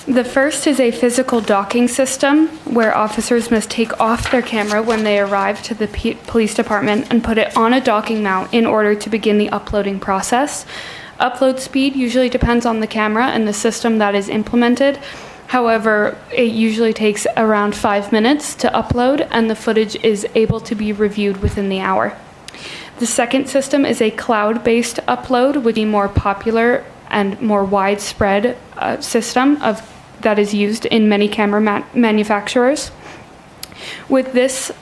The first is a physical docking system where officers must take off their camera when they arrive to the police department and put it on a docking mount in order to begin the uploading process. Upload speed usually depends on the camera and the system that is implemented. However, it usually takes around 5 minutes to upload, and the footage is able to be reviewed within the hour. The second system is a cloud-based upload, which is a more popular and more widespread system that is used in many camera manufacturers. With this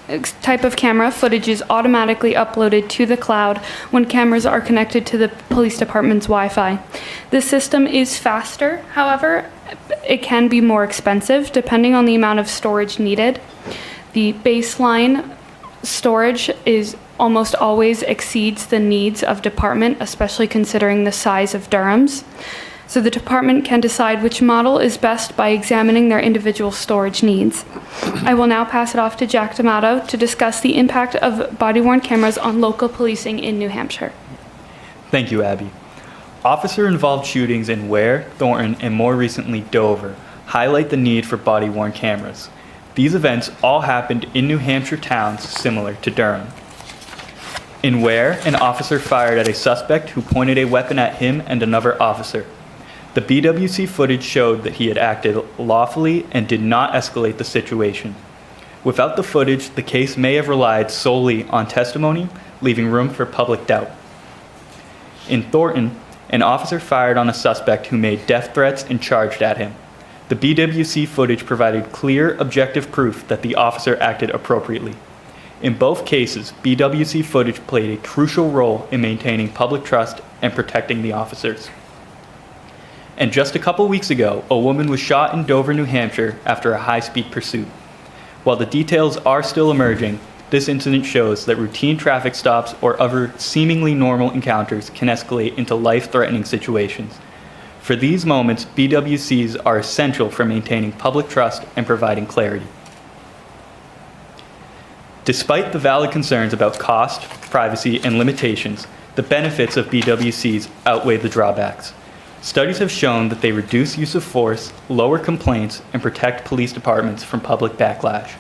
type of camera, footage is automatically uploaded to the cloud when cameras are connected to the police department's Wi-Fi. This system is faster, however, it can be more expensive depending on the amount of storage needed. The baseline storage is almost always exceeds the needs of department, especially considering the size of Durham's. So the department can decide which model is best by examining their individual storage needs. I will now pass it off to Jack D'Amato to discuss the impact of body-worn cameras on local policing in New Hampshire. Thank you, Abby. Officer-involved shootings in Ware, Thornton, and more recently Dover highlight the need for body-worn cameras. These events all happened in New Hampshire towns similar to Durham. In Ware, an officer fired at a suspect who pointed a weapon at him and another officer. The BWC footage showed that he had acted lawfully and did not escalate the situation. Without the footage, the case may have relied solely on testimony, leaving room for public doubt. In Thornton, an officer fired on a suspect who made death threats and charged at him. The BWC footage provided clear, objective proof that the officer acted appropriately. In both cases, BWC footage played a crucial role in maintaining public trust and protecting the officers. And just a couple weeks ago, a woman was shot in Dover, New Hampshire after a high-speed pursuit. While the details are still emerging, this incident shows that routine traffic stops or other seemingly normal encounters can escalate into life-threatening situations. For these moments, BWCs are essential for maintaining public trust and providing clarity. Despite the valid concerns about cost, privacy, and limitations, the benefits of BWCs outweigh the drawbacks. Studies have shown that they reduce use of force, lower complaints, and protect police departments from public backlash.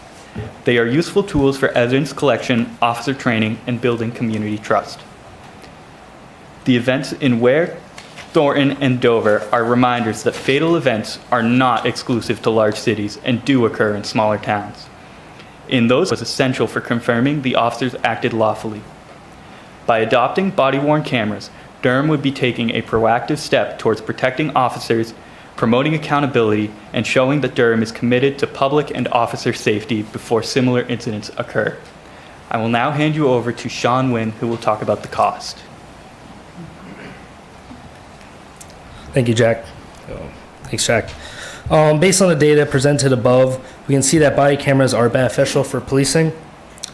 They are useful tools for evidence collection, officer training, and building community trust. The events in Ware, Thornton, and Dover are reminders that fatal events are not exclusive to large cities and do occur in smaller towns. In those, it was essential for confirming the officers acted lawfully. By adopting body-worn cameras, Durham would be taking a proactive step towards protecting officers, promoting accountability, and showing that Durham is committed to public and officer safety before similar incidents occur. I will now hand you over to Sean Wynn, who will talk about the cost. Thank you, Jack. Thanks, Jack. Based on the data presented above, we can see that body cameras are beneficial for policing.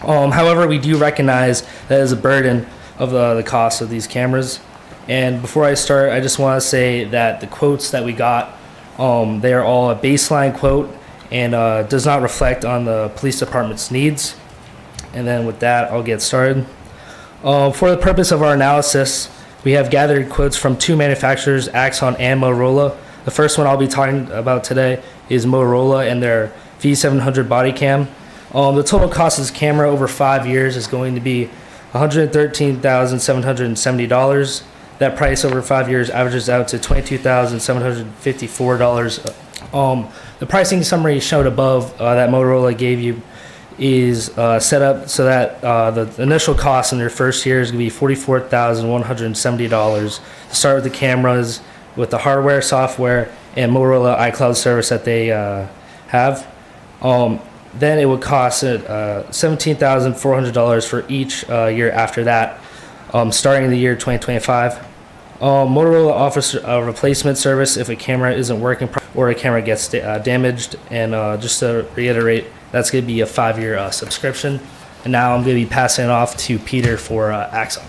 However, we do recognize that is a burden of the cost of these cameras. And before I start, I just want to say that the quotes that we got, they are all a baseline quote and does not reflect on the police department's needs. And then with that, I'll get started. For the purpose of our analysis, we have gathered quotes from two manufacturers, Axon and Motorola. The first one I'll be talking about today is Motorola and their V700 body cam. The total cost of this camera over 5 years is going to be $113,770. That price over 5 years averages out to $22,754. The pricing summary shown above that Motorola gave you is set up so that the initial cost in their first year is going to be $44,170 to start with the cameras, with the hardware, software, and Motorola iCloud service that they have. Then it would cost $17,400 for each year after that, starting in the year 2025. Motorola offers a replacement service if a camera isn't working or a camera gets damaged. And just to reiterate, that's going to be a 5-year subscription. And now I'm going to be passing it off to Peter for Axon.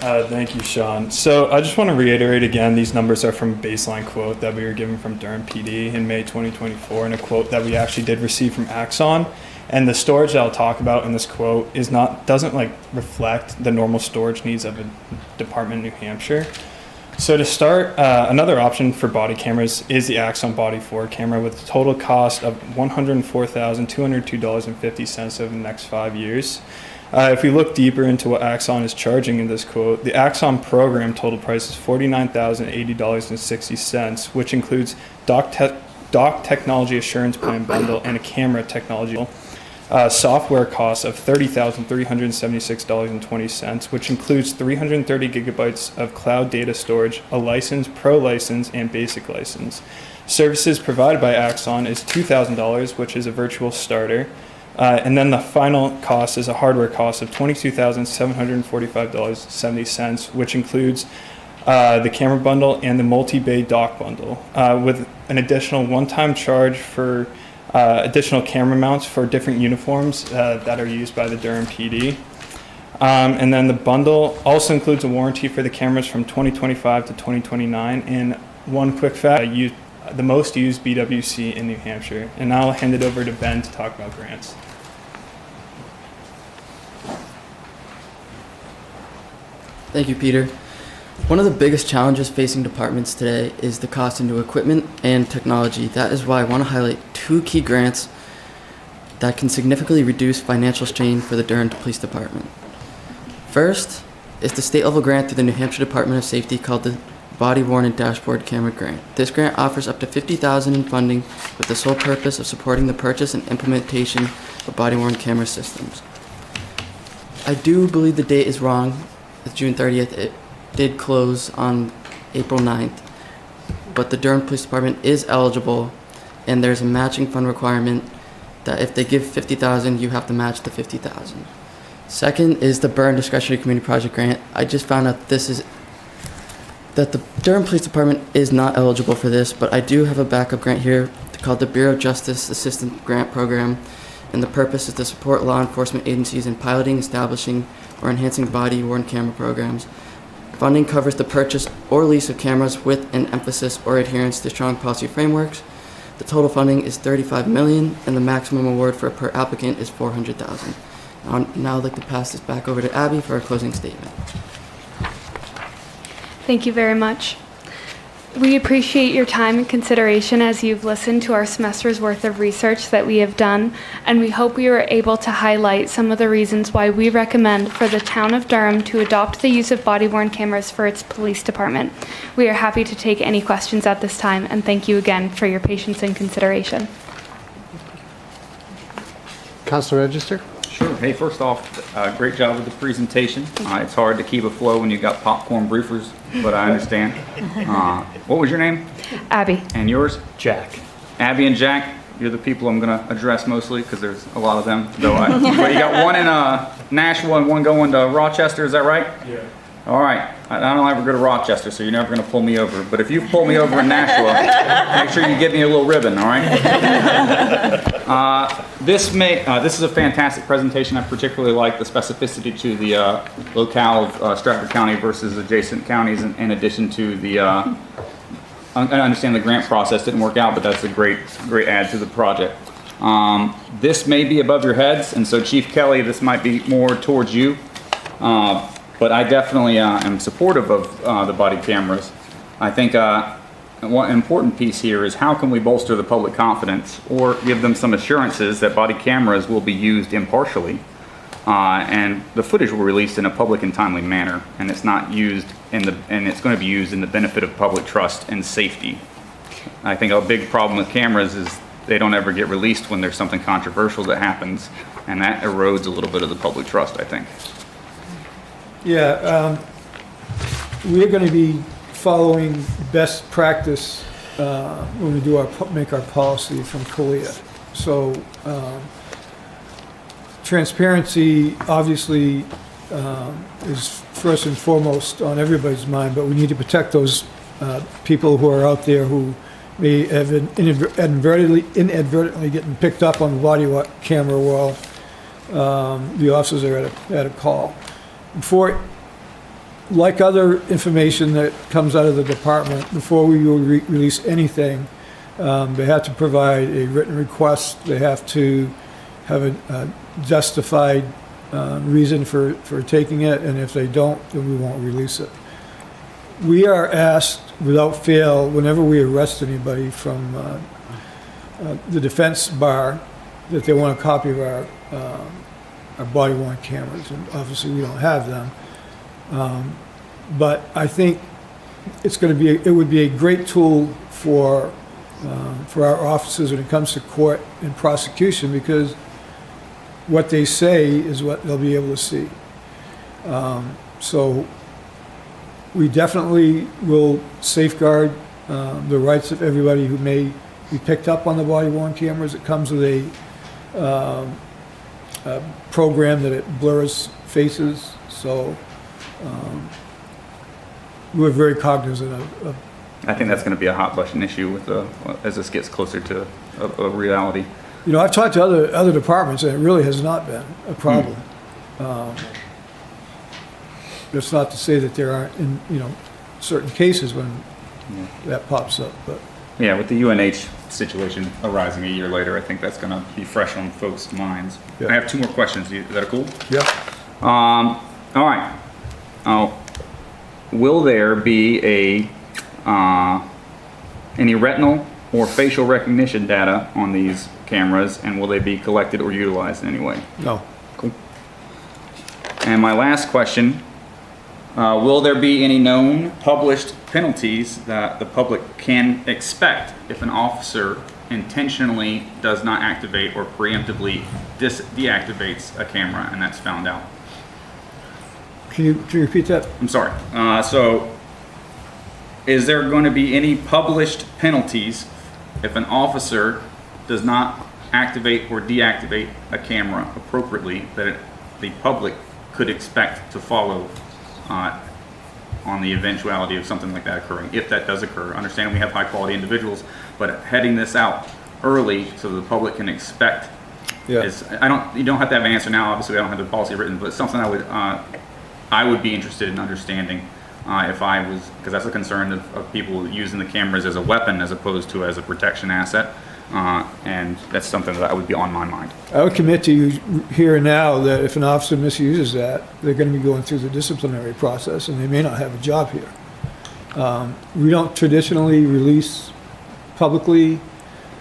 Thank you, Sean. So I just want to reiterate again, these numbers are from a baseline quote that we were given from Durham PD in May 2024 and a quote that we actually did receive from Axon. And the storage that I'll talk about in this quote doesn't like reflect the normal storage needs of a department in New Hampshire. So to start, another option for body cameras is the Axon Body 4 camera with a total cost of $104,202.50 over the next 5 years. If we look deeper into what Axon is charging in this quote, the Axon program total price is $49,080.60, which includes dock technology assurance plan bundle and a camera technology software cost of $30,376.20, which includes 330 gigabytes of cloud data storage, a license, pro license, and basic license. Services provided by Axon is $2,000, which is a virtual starter. And then the final cost is a hardware cost of $22,745.70, which includes the camera bundle and the multi-bay dock bundle, with an additional one-time charge for additional camera mounts for different uniforms that are used by the Durham PD. And then the bundle also includes a warranty for the cameras from 2025 to 2029. And one quick fact, the most used BWC in New Hampshire. And now I'll hand it over to Ben to talk about grants. Thank you, Peter. One of the biggest challenges facing departments today is the cost into equipment and technology. That is why I want to highlight 2 key grants that can significantly reduce financial strain for the Durham Police Department. First is the state level grant through the New Hampshire Department of Safety called the Body Worn and Dashboard Camera Grant. This grant offers up to $50,000 in funding with the sole purpose of supporting the purchase and implementation of body worn camera systems. I do believe the date is wrong. It's June 30th. It did close on April 9th, but the Durham Police Department is eligible, and there's a matching fund requirement that if they give $50,000, you have to match the $50,000. Second is the Burn Discretionary Community Project Grant. I just found out that the Durham Police Department is not eligible for this, but I do have a backup grant here called the Bureau of Justice Assistant Grant Program, and the purpose is to support law enforcement agencies in piloting, establishing, or enhancing body-worn camera programs. Funding covers the purchase or lease of cameras with an emphasis or adherence to strong policy frameworks. The total funding is $35 million, and the maximum award for per applicant is $400,000. Now I'd like to pass this back over to Abby for a closing statement. Thank you very much. We appreciate your time and consideration as you've listened to our semester's worth of research that we have done, and we hope we were able to highlight some of the reasons why we recommend for the town of Durham to adopt the use of body-worn cameras for its police department. We are happy to take any questions at this time, and thank you again for your patience and consideration. Council Register? Sure. Hey, first off, great job with the presentation. It's hard to keep a flow when you've got popcorn briefers, but I understand. What was your name? Abby. And yours? Jack. Abby and Jack, you're the people I'm going to address mostly because there's a lot of them. But you got one in Nashville and one going to Rochester, is that right? Yeah. All right. I don't ever go to Rochester, so you're never going to pull me over. But if you pull me over in Nashville, make sure you give me a little ribbon, all right? This is a fantastic presentation. I particularly like the specificity to the locale of Stratford County versus adjacent counties, in addition to the, I understand the grant process didn't work out, but that's a great add to the project. This may be above your heads, and so Chief Kelly, this might be more towards you. But I definitely am supportive of the body cameras. I think one important piece here is how can we bolster the public confidence or give them some assurances that body cameras will be used impartially and the footage will be released in a public and timely manner, and it's not used and it's going to be used in the benefit of public trust and safety. I think a big problem with cameras is they don't ever get released when there's something controversial that happens, and that erodes a little bit of the public trust, I think. Yeah, we're going to be following best practice when we do make our policy from CALEA. So transparency obviously is first and foremost on everybody's mind, but we need to protect those people who are out there who may have inadvertently getting picked up on the body camera while the officers are at a call. Like other information that comes out of the department, before we will release anything, they have to provide a written request. They have to have a justified reason for taking it, and if they don't, then we won't release it. We are asked without fail, whenever we arrest anybody from the defense bar, that they want a copy of our body-worn cameras, and obviously we don't have them. But I think it would be a great tool for our officers when it comes to court and prosecution, because what they say is what they'll be able to see. So we definitely will safeguard the rights of everybody who may be picked up on the body-worn cameras. It comes with a program that it blurs faces, so we're very cognizant of I think that's going to be a hot button issue with as this gets closer to a reality. You know, I've talked to other departments, and it really has not been a problem. That's not to say that there aren't, certain cases when that pops up, but. Yeah, with the UNH situation arising a year later, I think that's going to be fresh on folks' minds. Yeah. I have two more questions. Is that cool? Yeah. All right. Will there be any retinal or facial recognition data on these cameras, and will they be collected or utilized in any way? No. Cool. And my last question, will there be any known published penalties that the public can expect if an officer intentionally does not activate or preemptively deactivates a camera and that's found out? Can you repeat that? I'm sorry. So is there going to be any published penalties if an officer does not activate or deactivate a camera appropriately that the public could expect to follow on the eventuality of something like that occurring, if that does occur? Understanding we have high quality individuals, but heading this out early so the public can expect is, you don't have to have an answer now, obviously I don't have the policy written, but it's something I would be interested in understanding if I was, because that's a concern of people using the cameras as a weapon as opposed to as a protection asset. And that's something that would be on my mind. I would commit to you here and now that if an officer misuses that, they're going to be going through the disciplinary process, and they may not have a job here. We don't traditionally release publicly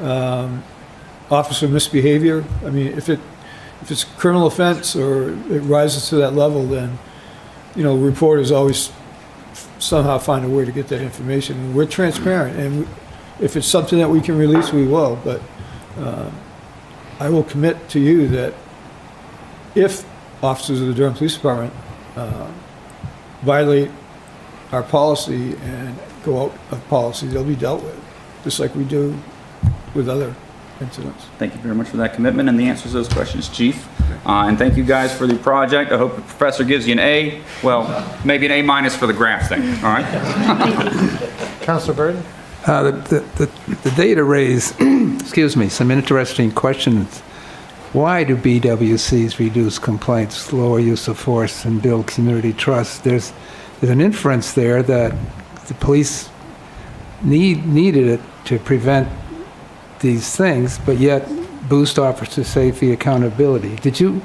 officer misbehavior. I mean, if it's a criminal offense or it rises to that level, then reporters always somehow find a way to get that information. And we're transparent, and if it's something that we can release, we will. But I will commit to you that if officers of the Durham Police Department violate our policy and go out of policy, they'll be dealt with, just like we do with other incidents. Thank you very much for that commitment and the answers to those questions, Chief. And thank you guys for the project. I hope the professor gives you an A. Well, maybe an A- for the graph thing. All right. Councilor Burton? The data raise, excuse me, some interesting questions. Why do BWCs reduce complaints, lower use of force, and build community trust? There's an inference there that the police needed it to prevent these things, but yet boost officer safety, accountability. Did you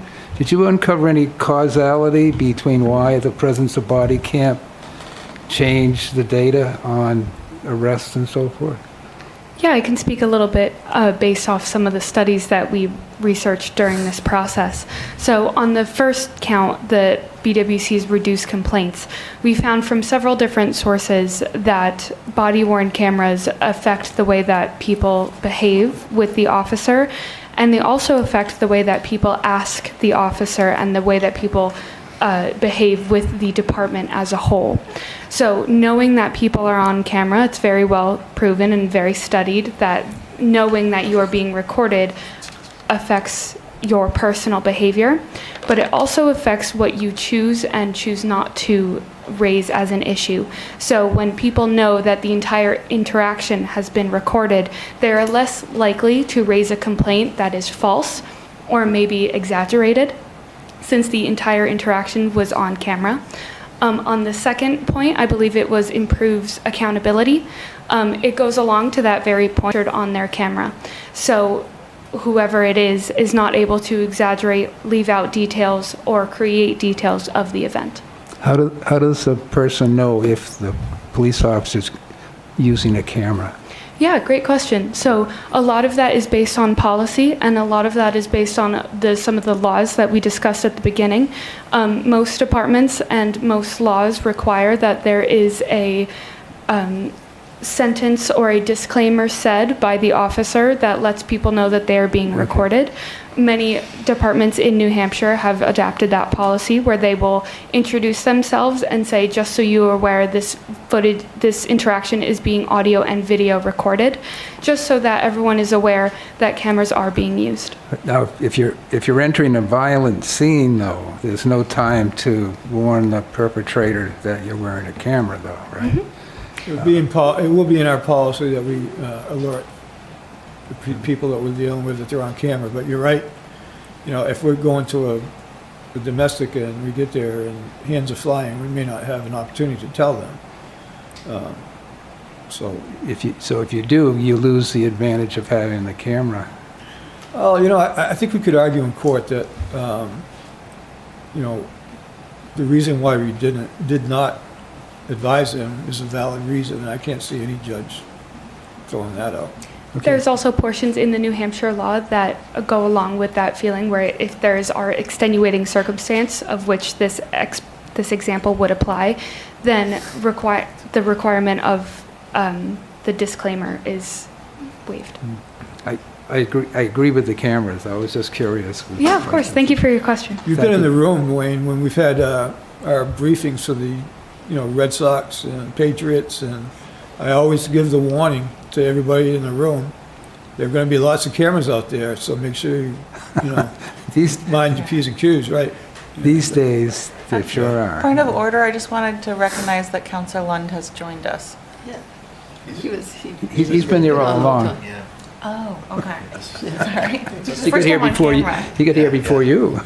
uncover any causality between why the presence of body cam changed the data on arrests and so forth? Yeah, I can speak a little bit based off some of the studies that we researched during this process. So on the first count, the BWC's reduced complaints, we found from several different sources that body-worn cameras affect the way that people behave with the officer, and they also affect the way that people ask the officer and the way that people behave with the department as a whole. So knowing that people are on camera, it's very well proven and very studied that knowing that you are being recorded affects your personal behavior, but it also affects what you choose and choose not to raise as an issue. So when people know that the entire interaction has been recorded, they are less likely to raise a complaint that is false or maybe exaggerated, since the entire interaction was on camera. On the second point, I believe it was improves accountability. It goes along to that very point on their camera. So whoever it is not able to exaggerate, leave out details, or create details of the event. How does a person know if the police officer's using a camera? Yeah, great question. So a lot of that is based on policy, and a lot of that is based on some of the laws that we discussed at the beginning. Most departments and most laws require that there is a sentence or a disclaimer said by the officer that lets people know that they are being recorded. Many departments in New Hampshire have adapted that policy where they will introduce themselves and say, just so you are aware, this footage, this interaction is being audio and video recorded, just so that everyone is aware that cameras are being used. Now, if you're entering a violent scene, though, there's no time to warn the perpetrator that you're wearing a camera, though, right? Mm-hmm. It will be in our policy that we alert the people that we're dealing with that they're on camera. But you're right. You know, if we're going to a domestic and we get there and hands are flying, we may not have an opportunity to tell them. So if you do, you lose the advantage of having the camera. Oh, you know, I think we could argue in court that, you know, the reason why we did not advise them is a valid reason, and I can't see any judge throwing that out. Okay. There's also portions in the New Hampshire law that go along with that feeling, where if there's our extenuating circumstance of which this example would apply, then the requirement of the disclaimer is waived. I agree with the cameras. I was just curious. Yeah, of course. Thank you for your question. You've been in the room, Wayne, when we've had our briefings for the, you know, Red Sox and Patriots, and I always give the warning to everybody in the room. There are going to be lots of cameras out there, so make sure you know, mind your P's and Q's, right? These days, there sure are. Point of order, I just wanted to recognize that Councillor Lund has joined us. Yeah. He's been here all along. Oh, okay. Sorry. He got here before you. He got here before you.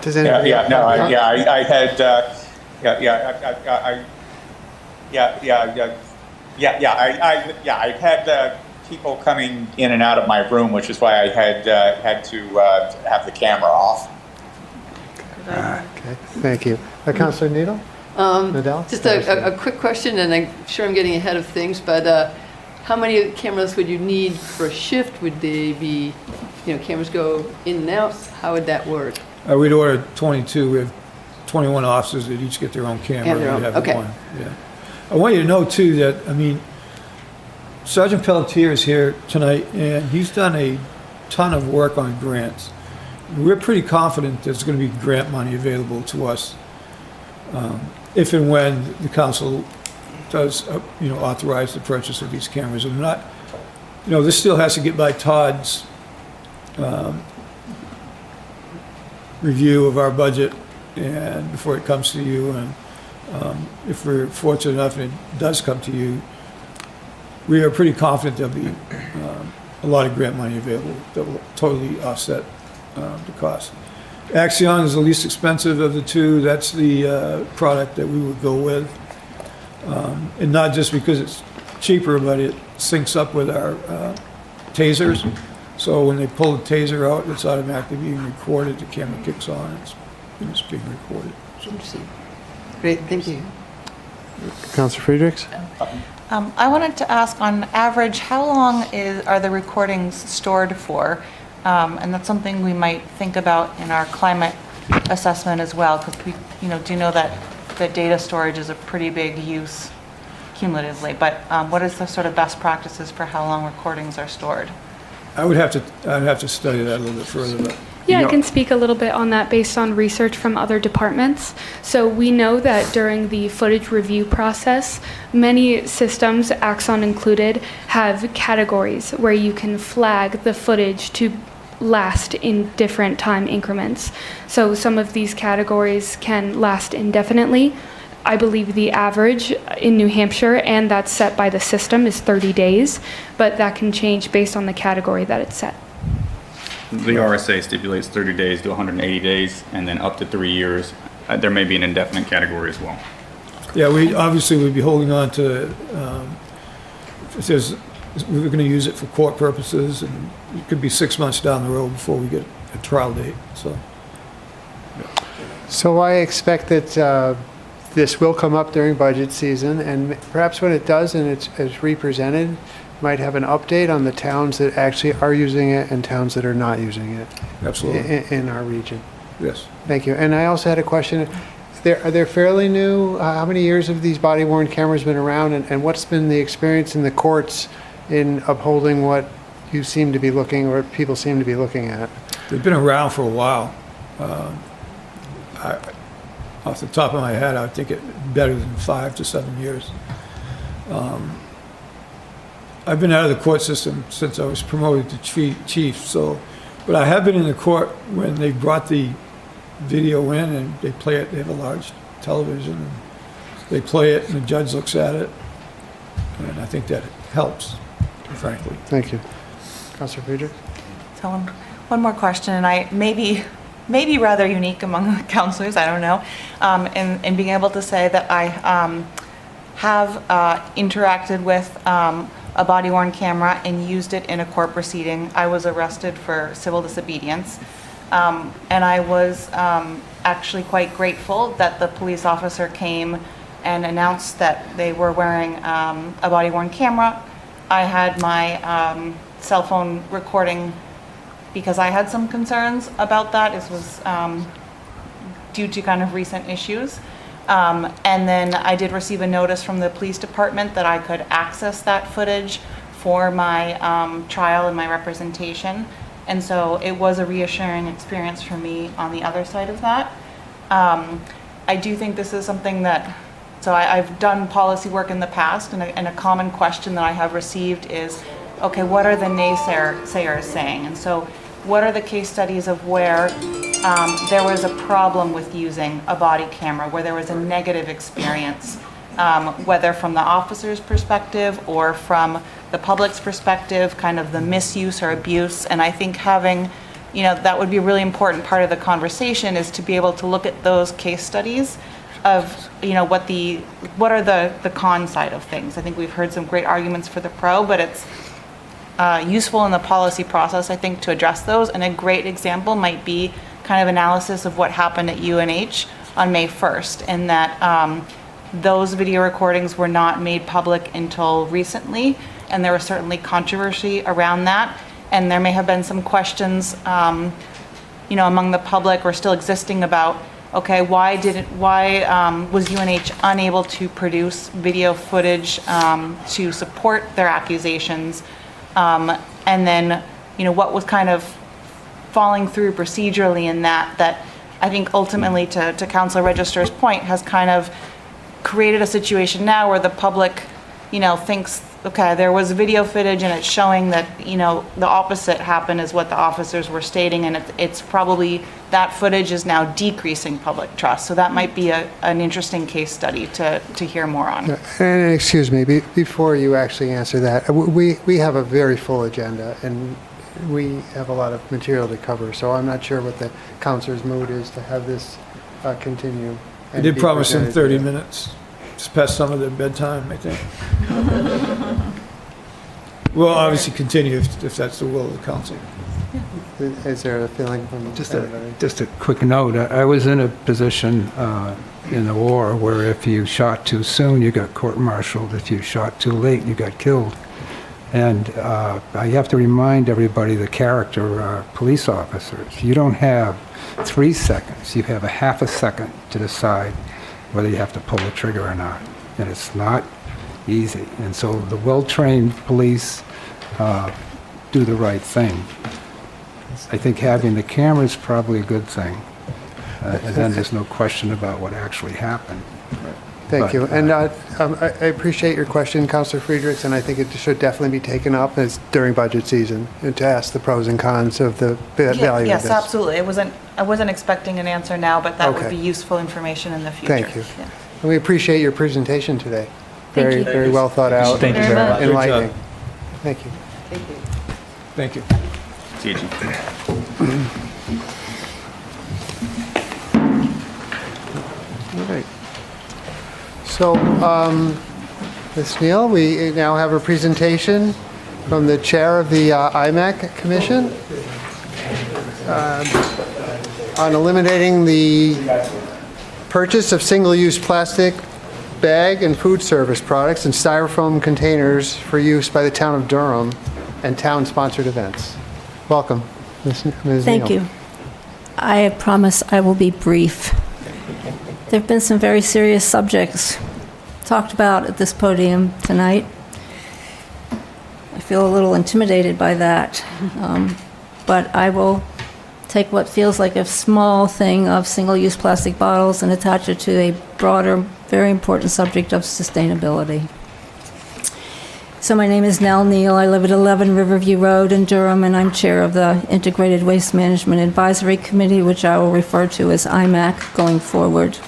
Does anybody? I've had people coming in and out of my room, which is why I had to have the camera off. Okay, thank you. Councilor Needle? Nadell? Just a quick question, and I'm sure I'm getting ahead of things, but how many cameras would you need for a shift? Would they be, you know, cameras go in and out? How would that work? We'd order 22. We have 21 officers that each get their own camera. We'd have okay. One. Yeah. I want you to know, too, that, I mean, Sergeant Pelletier is here tonight, and he's done a ton of work on grants. We're pretty confident there's going to be grant money available to us if and when the council does, you know, authorize the purchase of these cameras. And not, you know, this still has to get by Todd's review of our budget, and before it comes to you, and if we're fortunate enough and it does come to you, we are pretty confident there'll be a lot of grant money available that will totally offset the cost. Axion is the least expensive of the two. That's the product that we would go with. And not just because it's cheaper, but it syncs up with our tasers. So when they pull the taser out, it's automatically being recorded. The camera kicks on, and it's being recorded. Interesting. Great, thank you. Councilor Friedrichs? I wanted to ask, on average, how long are the recordings stored for? And that's something we might think about in our climate assessment as well, because we, you know, do know that the data storage is a pretty big use cumulatively. But what is the sort of best practices for how long recordings are stored? I'd have to study that a little bit further. But Yeah, I can speak a little bit on that based on research from other departments. So we know that during the footage review process, many systems, Axon included, have categories where you can flag the footage to last in different time increments. So some of these categories can last indefinitely. I believe the average in New Hampshire, and that's set by the system, is 30 days, but that can change based on the category that it's set. The RSA stipulates 30 days to 180 days, and then up to 3 years. There may be an indefinite category as well. yeah, we obviously would be holding on to if there's we're going to use it for court purposes, and it could be 6 months down the road before we get a trial date, so. So I expect that this will come up during budget season, and perhaps when it does and it's represented, might have an update on the towns that actually are using it and towns that are not using it. Absolutely. In our region. Yes. Thank you. And I also had a question. Are they fairly new? How many years have these body-worn cameras been around, and what's been the experience in the courts in upholding what you seem to be looking, or people seem to be looking at? They've been around for a while. Off the top of my head, I think it better than 5 to 7 years. I've been out of the court system since I was promoted to chief, so, but I have been in the court when they brought the video in and they play it. They have a large television, and they play it, and the judge looks at it, and I think that helps, frankly. Thank you. Councilor Friedrich? So one more question, and I maybe rather unique among the counselors, I don't know, in being able to say that I have interacted with a body-worn camera and used it in a court proceeding. I was arrested for civil disobedience, and I was actually quite grateful that the police officer came and announced that they were wearing a body-worn camera. I had my cell phone recording because I had some concerns about that. This was due to kind of recent issues. And then I did receive a notice from the police department that I could access that footage for my trial and my representation. And so it was a reassuring experience for me on the other side of that. I do think this is something that, so I've done policy work in the past, and a common question that I have received is, okay, what are the naysayers saying? And so what are the case studies of where there was a problem with using a body camera, where there was a negative experience, whether from the officer's perspective or from the public's perspective, kind of the misuse or abuse. And I think having, that would be a really important part of the conversation, is to be able to look at those case studies of, what are the con side of things. I think we've heard some great arguments for the pro, but it's useful in the policy process, I think, to address those. And a great example might be kind of analysis of what happened at UNH on May 1st, in that those video recordings were not made public until recently, and there was certainly controversy around that. And there may have been some questions, among the public or still existing about, okay, why was UNH unable to produce video footage to support their accusations? And then, what was kind of falling through procedurally in that I think ultimately, to Councilor Register's point, has kind of created a situation now where the public, thinks, okay, there was video footage and it's showing that, the opposite happened is what the officers were stating, and it's probably that footage is now decreasing public trust. So that might be an interesting case study to hear more on. And excuse me, before you actually answer that, we have a very full agenda, and we have a lot of material to cover, so I'm not sure what the councilor's mood is to have this continue. I did promise them 30 minutes. Just past some of their bedtime, I think. We'll obviously continue if that's the will of the council. Is there a feeling from just a quick note? I was in a position in the war where if you shot too soon, you got court-martialed. If you shot too late, you got killed. And I have to remind everybody the character of police officers. You don't have 3 seconds. You have a half a second to decide whether you have to pull the trigger or not. And it's not easy. And so the well-trained police do the right thing. I think having the camera is probably a good thing. And then there's no question about what actually happened. Thank you. And I appreciate your question, Councilor Friedrichs, and I think it should definitely be taken up during budget season, and to ask the pros and cons of the value of this. Yes, absolutely. I wasn't expecting an answer now, but that would Okay. be useful information in the future. Thank you. Yeah. And we appreciate your presentation today. Thank Very, you. very well thought out. Thank you very much. Enlightening. Thank you. Thank you. See you, Chief. All right. So, Ms. Neal, we now have a presentation from the chair of the IMAC Commission on eliminating the purchase of single-use plastic bag and food service products in styrofoam containers for use by the town of Durham and town-sponsored events. Welcome, Ms. Thank Neal. you. I promise I will be brief. There have been some very serious subjects talked about at this podium tonight. I feel a little intimidated by that, but I will take what feels like a small thing of single-use plastic bottles and attach it to a broader, very important subject of sustainability. So my name is Nell Neal. I live at 11 Riverview Road in Durham, and I'm chair of the Integrated Waste Management Advisory Committee, which I will refer to as IMAC going forward.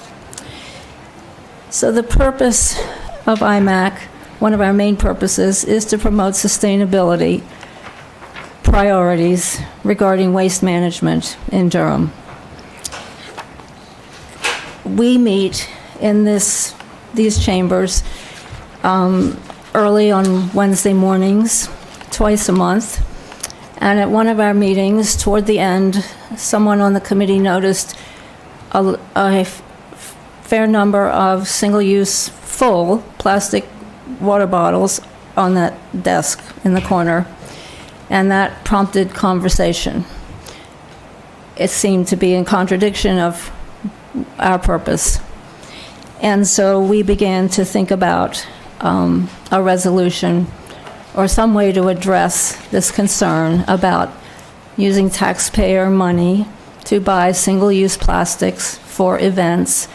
So the purpose of IMAC, one of our main purposes, is to promote sustainability priorities regarding waste management in Durham. We meet in these chambers early on Wednesday mornings, twice a month. And at one of our meetings, toward the end, someone on the committee noticed a fair number of single-use full plastic water bottles on that desk in the corner. And that prompted conversation. It seemed to be in contradiction of our purpose. And so we began to think about a resolution or some way to address this concern about using taxpayer money to buy single-use plastics for events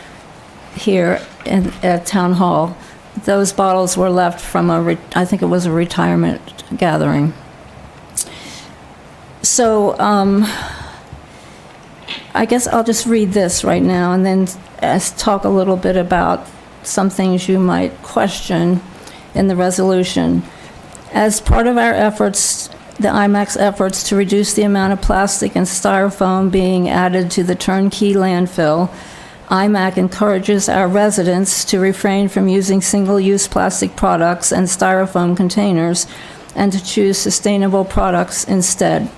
here at Town Hall. Those bottles were left from I think it was a retirement gathering. So I guess I'll just read this right now and then talk a little bit about some things you might question in the resolution. As part of our efforts, the IMAC's efforts to reduce the amount of plastic and styrofoam being added to the turnkey landfill, IMAC encourages our residents to refrain from using single-use plastic products and styrofoam containers and to choose sustainable products instead.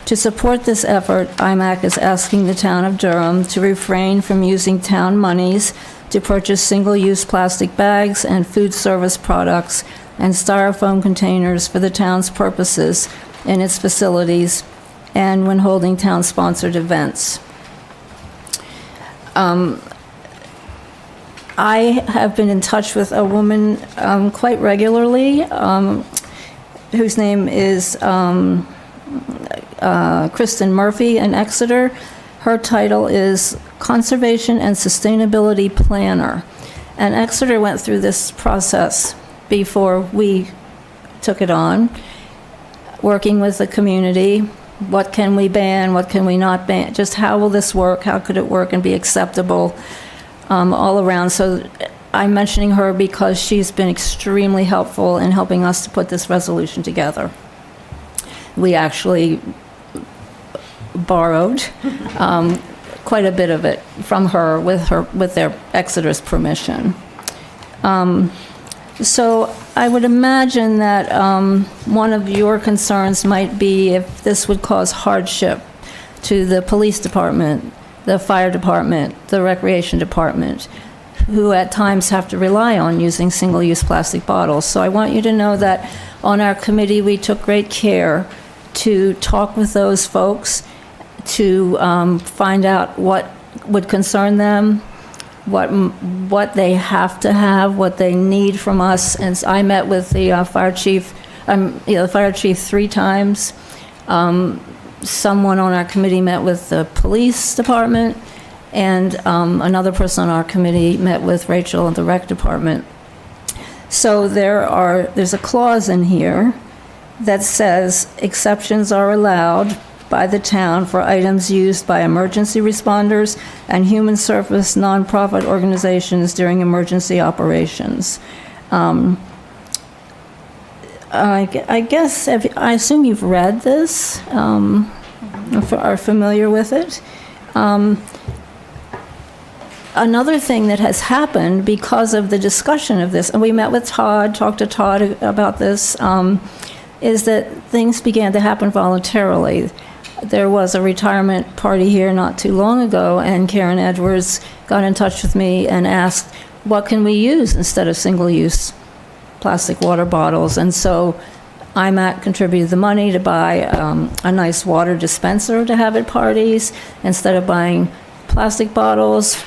To support this effort, IMAC is asking the town of Durham to refrain from using town monies to purchase single-use plastic bags and food service products and styrofoam containers for the town's purposes in its facilities and when holding town-sponsored events. I have been in touch with a woman quite regularly whose name is Kristen Murphy in Exeter. Her title is Conservation and Sustainability Planner. And Exeter went through this process before we took it on, working with the community. What can we ban? What can we not ban? Just how will this work? How could it work and be acceptable all around? So I'm mentioning her because she's been extremely helpful in helping us to put this resolution together. We actually borrowed quite a bit of it from her with their Exeter's permission. So I would imagine that one of your concerns might be if this would cause hardship to the police department, the fire department, the recreation department, who at times have to rely on using single-use plastic bottles. So I want you to know that on our committee, we took great care to talk with those folks, to find out what would concern them, what they have to have, what they need from us. And I met with the fire chief, the fire chief 3 times. Someone on our committee met with the police department, and another person on our committee met with Rachel at the rec department. So there's a clause in here that says exceptions are allowed by the town for items used by emergency responders and human service nonprofit organizations during emergency operations. I guess, I assume you've read this, are familiar with it. Another thing that has happened because of the discussion of this, and we met with Todd, talked to Todd about this, is that things began to happen voluntarily. There was a retirement party here not too long ago, and Karen Edwards got in touch with me and asked, what can we use instead of single-use plastic water bottles? And so IMAC contributed the money to buy a nice water dispenser to have at parties. Instead of buying plastic bottles,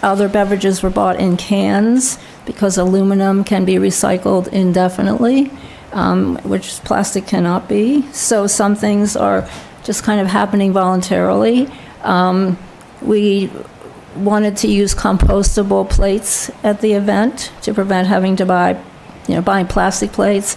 other beverages were bought in cans because aluminum can be recycled indefinitely, which plastic cannot be. So some things are just kind of happening voluntarily. We wanted to use compostable plates at the event to prevent having to buying plastic plates.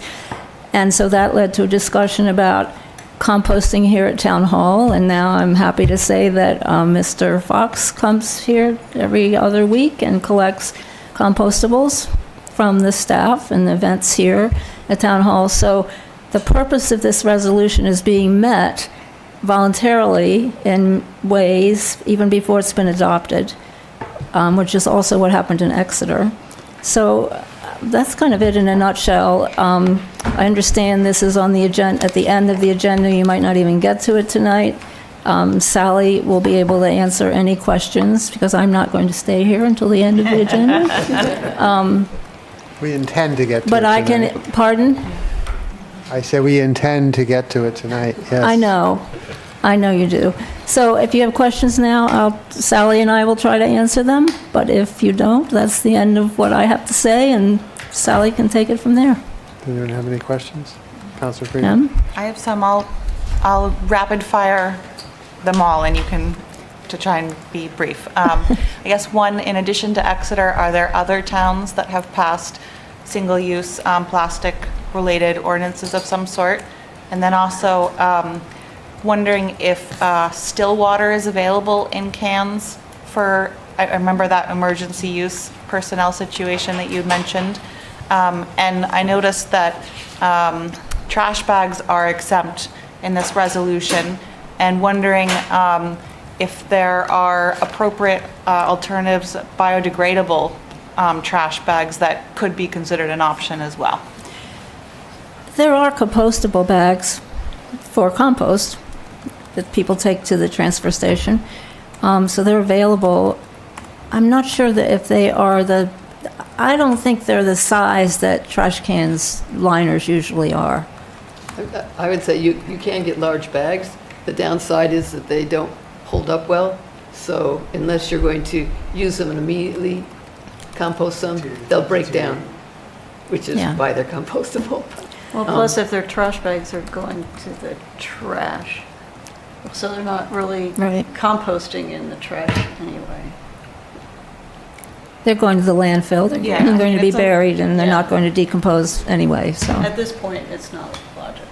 And so that led to a discussion about composting here at Town Hall. And now I'm happy to say that Mr. Fox comes here every other week and collects compostables from the staff and events here at Town Hall. So the purpose of this resolution is being met voluntarily in ways even before it's been adopted, which is also what happened in Exeter. So that's kind of it in a nutshell. I understand this is on the agenda, at the end of the agenda. You might not even get to it tonight. Sally will be able to answer any questions because I'm not going to stay here until the end of the agenda. We intend to get to it But I tonight. can, pardon? I said we intend to get to it tonight, yes. I know you do. So if you have questions now, Sally and I will try to answer them. But if you don't, that's the end of what I have to say, and Sally can take it from there. Does anyone have any questions? Councilor Freeman? I have some. I'll rapid fire them all, and you can to try and be brief. I guess one, in addition to Exeter, are there other towns that have passed single-use plastic-related ordinances of some sort? And then also wondering if still water is available in cans for, I remember that emergency use personnel situation that you mentioned. And I noticed that trash bags are exempt in this resolution, and wondering if there are appropriate alternatives, biodegradable trash bags that could be considered an option as well. There are compostable bags for compost that people take to the transfer station. So they're available. I'm not sure that if they are I don't think they're the size that trash cans liners usually are. I would say you can get large bags. The downside is that they don't hold up well. So unless you're going to use them and immediately compost them, they'll break down, which is why they're compostable. Well, plus if their trash bags are going to the trash, so they're not really composting in the trash anyway. They're going to the landfill. They're going to be buried, and they're not going to decompose anyway, so. At this point, it's not logical.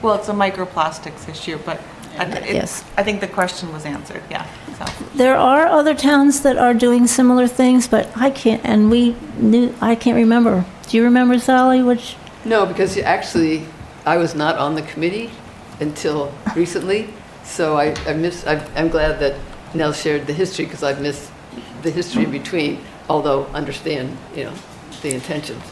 Well, it's a microplastics issue, but Yes. I think the question was answered, yeah. So. There are other towns that are doing similar things, but I can't, and I can't remember. Do you remember, Sally, which? No, because actually, I was not on the committee until recently, so I'm glad that Nell shared the history, because I've missed the history in between, although understand, the intentions.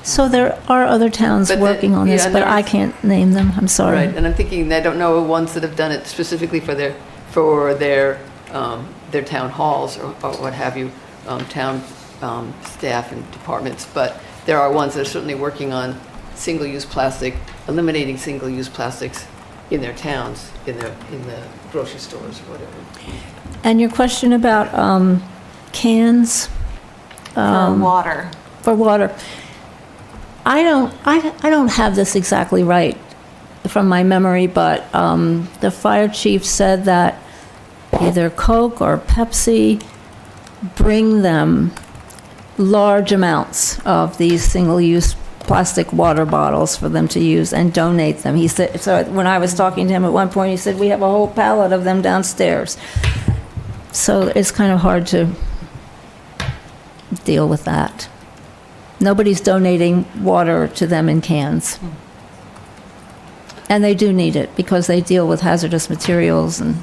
So there are other towns working on this, but I can't name them, I'm sorry. Right, and I'm thinking, I don't know ones that have done it specifically for their town halls or what have you, town staff and departments, but there are ones that are certainly working on single-use plastic, eliminating single-use plastics in their towns, in the grocery stores or whatever. And your question about cans? For water. For water. I don't have this exactly right from my memory, but the fire chief said that either Coke or Pepsi bring them large amounts of these single-use plastic water bottles for them to use and donate them. He said, so when I was talking to him at one point, he said, we have a whole pallet of them downstairs. So it's kind of hard to deal with that. Nobody's donating water to them in cans. And they do need it because they deal with hazardous materials and,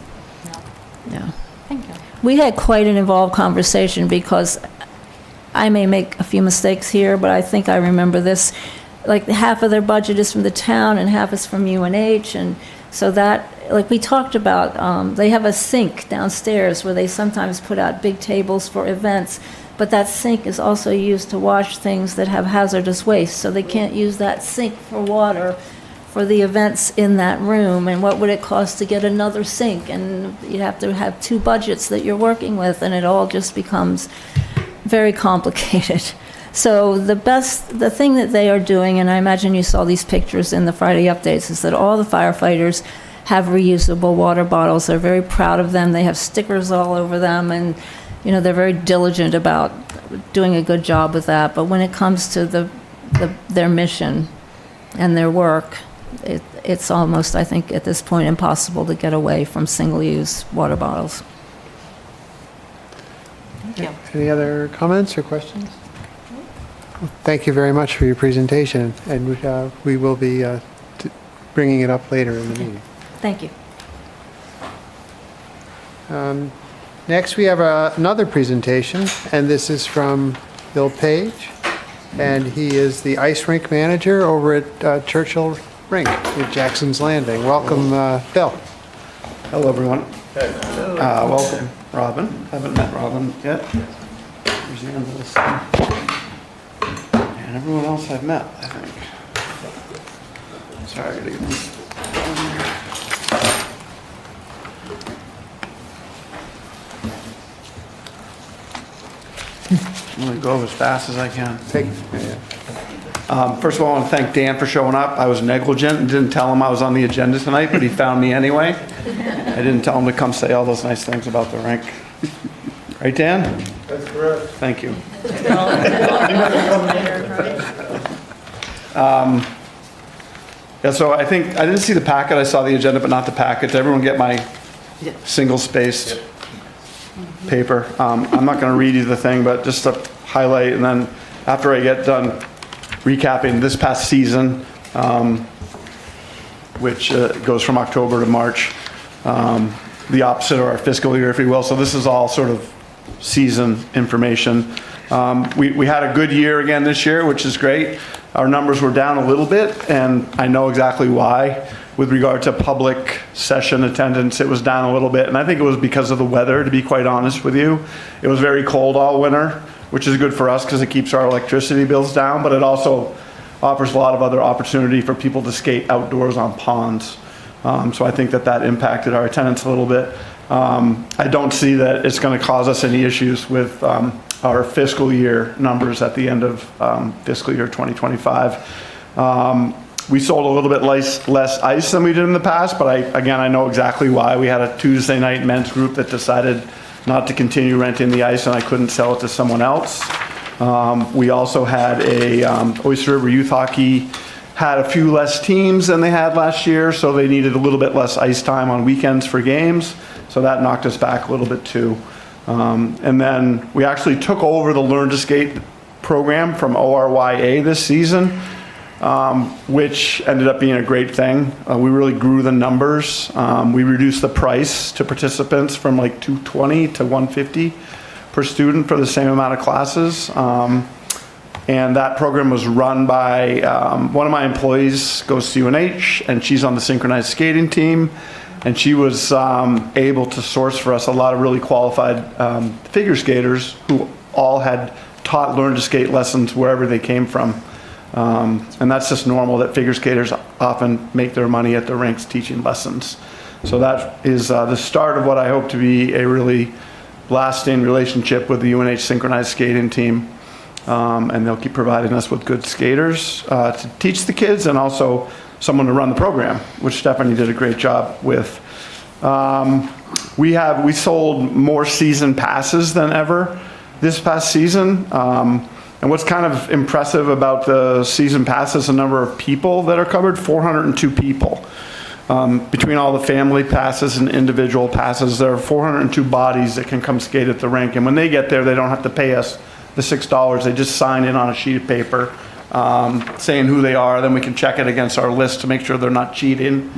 yeah. Thank you. We had quite an involved conversation because I may make a few mistakes here, but I think I remember this. like half of their budget is from the town and half is from UNH, and so that, like we talked about, they have a sink downstairs where they sometimes put out big tables for events, but that sink is also used to wash things that have hazardous waste, so they can't use that sink for water for the events in that room. And what would it cost to get another sink? And you'd have to have two budgets that you're working with, and it all just becomes very complicated. So the thing that they are doing, and I imagine you saw these pictures in the Friday updates, is that all the firefighters have reusable water bottles. They're very proud of them. They have stickers all over them, and they're very diligent about doing a good job with that. But when it comes to their mission and their work, it's almost, I think, at this point, impossible to get away from single-use water bottles. Thank you. Any other comments or questions? Thank you very much for your presentation, and we will be bringing it up later in the meeting. Thank you. Next, we have another presentation, and this is from Bill Page, and he is the ice rink manager over at Churchill Rink at Jackson's Landing. Welcome, Bill. Hello, everyone. Welcome, Robin. Haven't met Robin yet. Here's the end of this thing. And everyone else I've met, I think. Sorry, I gotta get this. I'm gonna go as fast as I can. First of all, I want to thank Dan for showing up. I was negligent and didn't tell him I was on the agenda tonight, but he found me anyway. I didn't tell him to come say all those nice things about the rink. Right, Dan? That's correct. Thank you. Yeah, so I think, I didn't see the packet. I saw the agenda, but not the packet. Did everyone get my single-spaced paper? I'm not going to read you the thing, but just to highlight, and then after I get done recapping this past season, which goes from October to March, the opposite of our fiscal year, if you will. So this is all sort of season information. We had a good year again this year, which is great. Our numbers were down a little bit, and I know exactly why. With regard to public session attendance, it was down a little bit, and I think it was because of the weather, to be quite honest with you. It was very cold all winter, which is good for us because it keeps our electricity bills down, but it also offers a lot of other opportunity for people to skate outdoors on ponds. So I think that impacted our attendance a little bit. I don't see that it's going to cause us any issues with our fiscal year numbers at the end of fiscal year 2025. We sold a little bit less ice than we did in the past, but I know exactly why. We had a Tuesday night men's group that decided not to continue renting the ice, and I couldn't sell it to someone else. We also had Oyster River Youth Hockey had a few less teams than they had last year, so they needed a little bit less ice time on weekends for games. So that knocked us back a little bit too. And then we actually took over the Learn to Skate program from ORYA this season, which ended up being a great thing. We really grew the numbers. We reduced the price to participants from like $220 to $150 per student for the same amount of classes. And that program was run by one of my employees, goes to UNH, and she's on the synchronized skating team. And she was able to source for us a lot of really qualified figure skaters who all had taught Learn to Skate lessons wherever they came from. And that's just normal that figure skaters often make their money at the rinks teaching lessons. So that is the start of what I hope to be a really lasting relationship with the UNH synchronized skating team. And they'll keep providing us with good skaters to teach the kids, and also someone to run the program, which Stephanie did a great job with. We sold more season passes than ever this past season. And what's kind of impressive about the season pass is the number of people that are covered, 402 people. Between all the family passes and individual passes, there are 402 bodies that can come skate at the rink. And when they get there, they don't have to pay us the $6. They just sign in on a sheet of paper saying who they are. Then we can check it against our list to make sure they're not cheating,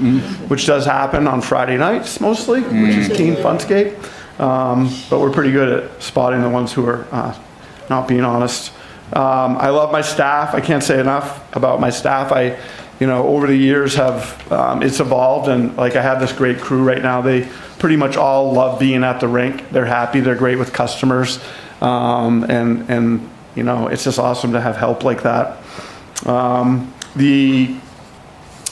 which does happen on Friday nights mostly, which is Keen Funskate. But we're pretty good at spotting the ones who are not being honest. I love my staff. I can't say enough about my staff. Over the years it's evolved, and like I have this great crew right now. They pretty much all love being at the rink. They're happy. They're great with customers, and it's just awesome to have help like that. The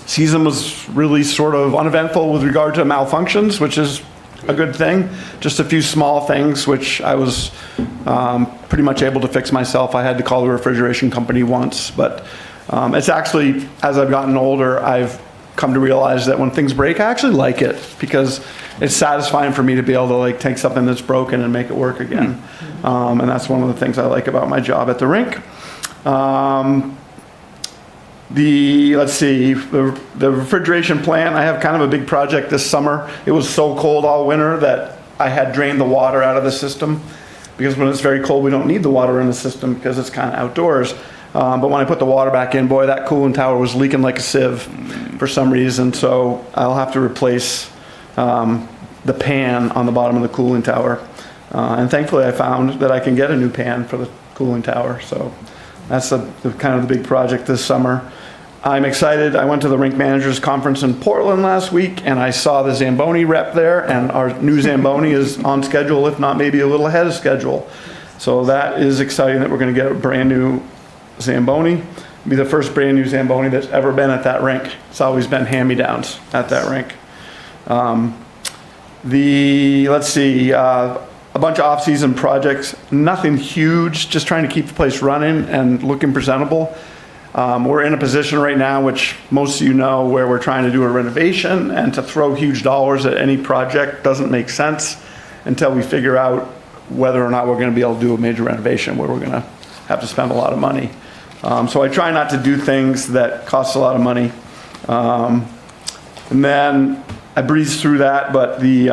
season was really sort of uneventful with regard to malfunctions, which is a good thing. Just a few small things, which I was pretty much able to fix myself. I had to call the refrigeration company once, but it's actually, as I've gotten older, I've come to realize that when things break, I actually like it, because it's satisfying for me to be able to like take something that's broken and make it work again. And that's one of the things I like about my job at the rink. The refrigeration plant, I have kind of a big project this summer. It was so cold all winter that I had drained the water out of the system, because when it's very cold, we don't need the water in the system because it's kind of outdoors. But when I put the water back in, boy, that cooling tower was leaking like a sieve for some reason. So I'll have to replace the pan on the bottom of the cooling tower. And thankfully I found that I can get a new pan for the cooling tower. So that's kind of the big project this summer. I'm excited. I went to the Rink Managers Conference in Portland last week, and I saw the Zamboni rep there, and our new Zamboni is on schedule, if not maybe a little ahead of schedule. So that is exciting that we're going to get a brand new Zamboni. It'll be the first brand new Zamboni that's ever been at that rink. It's always been hand-me-downs at that rink. A bunch of off-season projects, nothing huge, just trying to keep the place running and looking presentable. We're in a position right now, which most of you know, where we're trying to do a renovation, and to throw huge dollars at any project doesn't make sense until we figure out whether or not we're going to be able to do a major renovation where we're going to have to spend a lot of money. So I try not to do things that cost a lot of money. And then I breeze through that, but the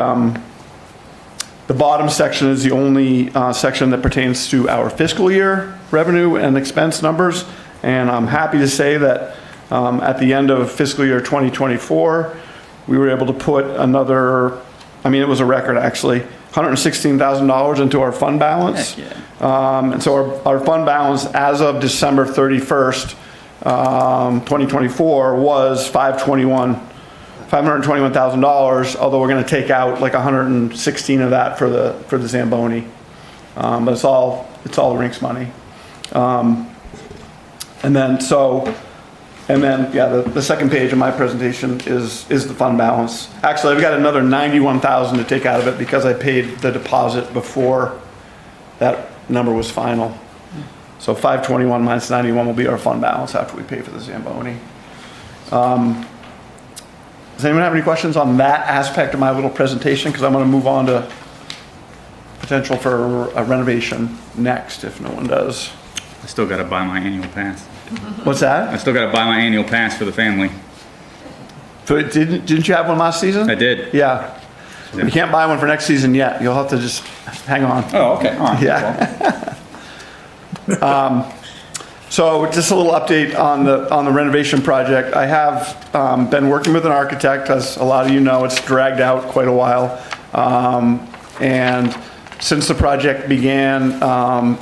bottom section is the only section that pertains to our fiscal year revenue and expense numbers. And I'm happy to say that at the end of fiscal year 2024, we were able to put another, it was a record actually, $116,000 into our fund balance. Heck yeah. And so our fund balance as of December 31st, 2024 was $521,000, although we're going to take out like 116 of that for the Zamboni. But it's all the rink's money. The second page of my presentation is the fund balance. Actually, I've got another $91,000 to take out of it because I paid the deposit before that number was final. So 521 minus 91 will be our fund balance after we pay for the Zamboni. Does anyone have any questions on that aspect of my little presentation? Because I'm going to move on to potential for a renovation next, if no one does. I still got to buy my annual pass. What's that? I still got to buy my annual pass for the family. So didn't you have one last season? I did. Yeah. You can't buy one for next season yet. You'll have to just hang on. Oh, okay. All right. Yeah. So just a little update on the renovation project. I have been working with an architect. As a lot of you know, it's dragged out quite a while. And since the project began,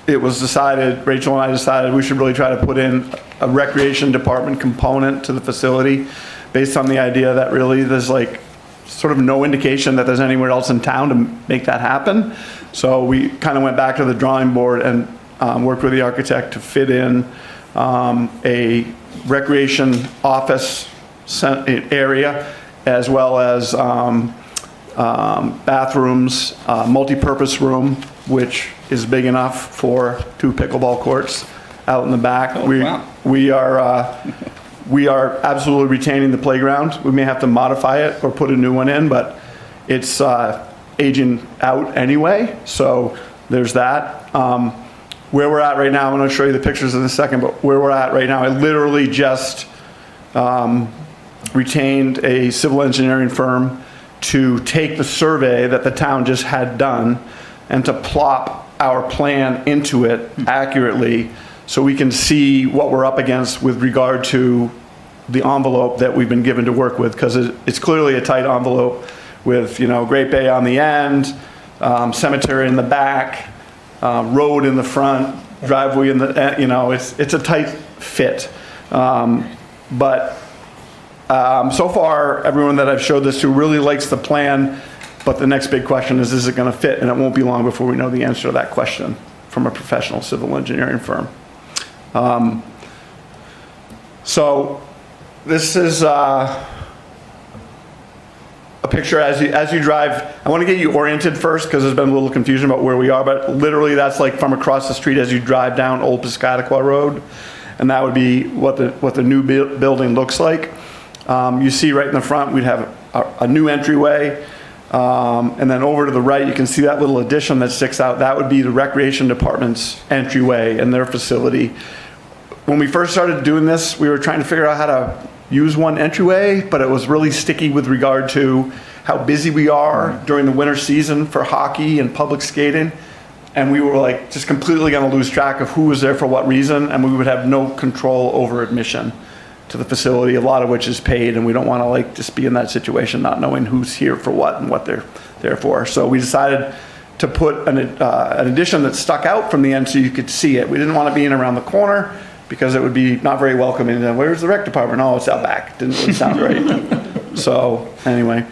it was decided, Rachel and I decided we should really try to put in a recreation department component to the facility based on the idea that really there's like sort of no indication that there's anywhere else in town to make that happen. So we kind of went back to the drawing board and worked with the architect to fit in a recreation office area, as well as bathrooms, multi-purpose room, which is big enough for 2 pickleball courts out in the back. Oh, wow. We are absolutely retaining the playground. We may have to modify it or put a new one in, but it's aging out anyway. So there's that. Where we're at right now, I'm going to show you the pictures in a second, but where we're at right now, I literally just retained a civil engineering firm to take the survey that the town just had done and to plop our plan into it accurately so we can see what we're up against with regard to the envelope that we've been given to work with, because it's clearly a tight envelope with, Great Bay on the end, cemetery in the back, road in the front, driveway in the, it's a tight fit. But so far, everyone that I've showed this to really likes the plan, but the next big question is it going to fit? And it won't be long before we know the answer to that question from a professional civil engineering firm. So this is a picture as you drive. I want to get you oriented first because there's been a little confusion about where we are, but literally that's like from across the street as you drive down Old Piscataqua Road. And that would be what the new building looks like. You see right in the front, we'd have a new entryway. And then over to the right, you can see that little addition that sticks out. That would be the recreation department's entryway and their facility. When we first started doing this, we were trying to figure out how to use one entryway, but it was really sticky with regard to how busy we are during the winter season for hockey and public skating. And we were like just completely going to lose track of who was there for what reason, and we would have no control over admission to the facility, a lot of which is paid, and we don't want to like just be in that situation not knowing who's here for what and what they're there for. So we decided to put an addition that stuck out from the end so you could see it. We didn't want to be in around the corner because it would be not very welcoming. And where's the rec department? Oh, it's out back. Didn't really sound right. So anyway,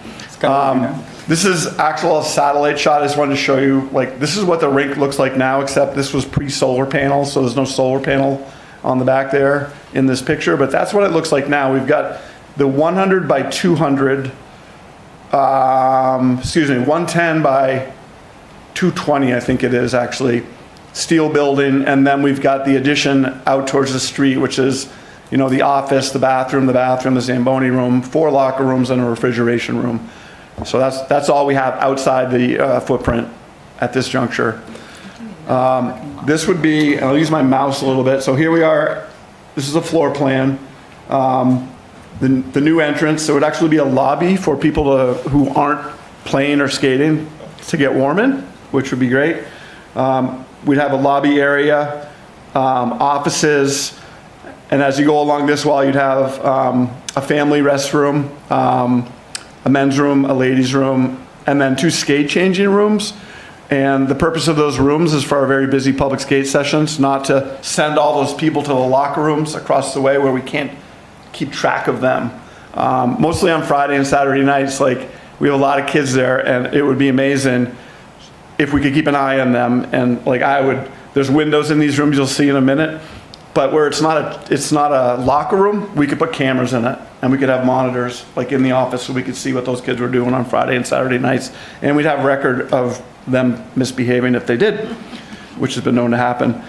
this is actual satellite shot. I just wanted to show you, like, this is what the rink looks like now, except this was pre-solar panels, so there's no solar panel on the back there in this picture, but that's what it looks like now. We've got the 100 by 200, 110 by 220, I think it is actually, steel building, and then we've got the addition out towards the street, which is, the office, the bathroom, the Zamboni room, 4 locker rooms, and a refrigeration room. So that's all we have outside the footprint at this juncture. This would be, I'll use my mouse a little bit. So here we are. This is a floor plan. The new entrance, there would actually be a lobby for people who aren't playing or skating to get warm in, which would be great. We'd have a lobby area, offices, and as you go along this wall, you'd have a family restroom, a men's room, a ladies' room, and then 2 skate changing rooms. And the purpose of those rooms is for our very busy public skate sessions, not to send all those people to the locker rooms across the way where we can't keep track of them. Mostly on Friday and Saturday nights, like, we have a lot of kids there, and it would be amazing if we could keep an eye on them. And like there's windows in these rooms you'll see in a minute, but where it's not a locker room, we could put cameras in it, and we could have monitors like in the office so we could see what those kids were doing on Friday and Saturday nights, and we'd have record of them misbehaving if they did, which has been known to happen.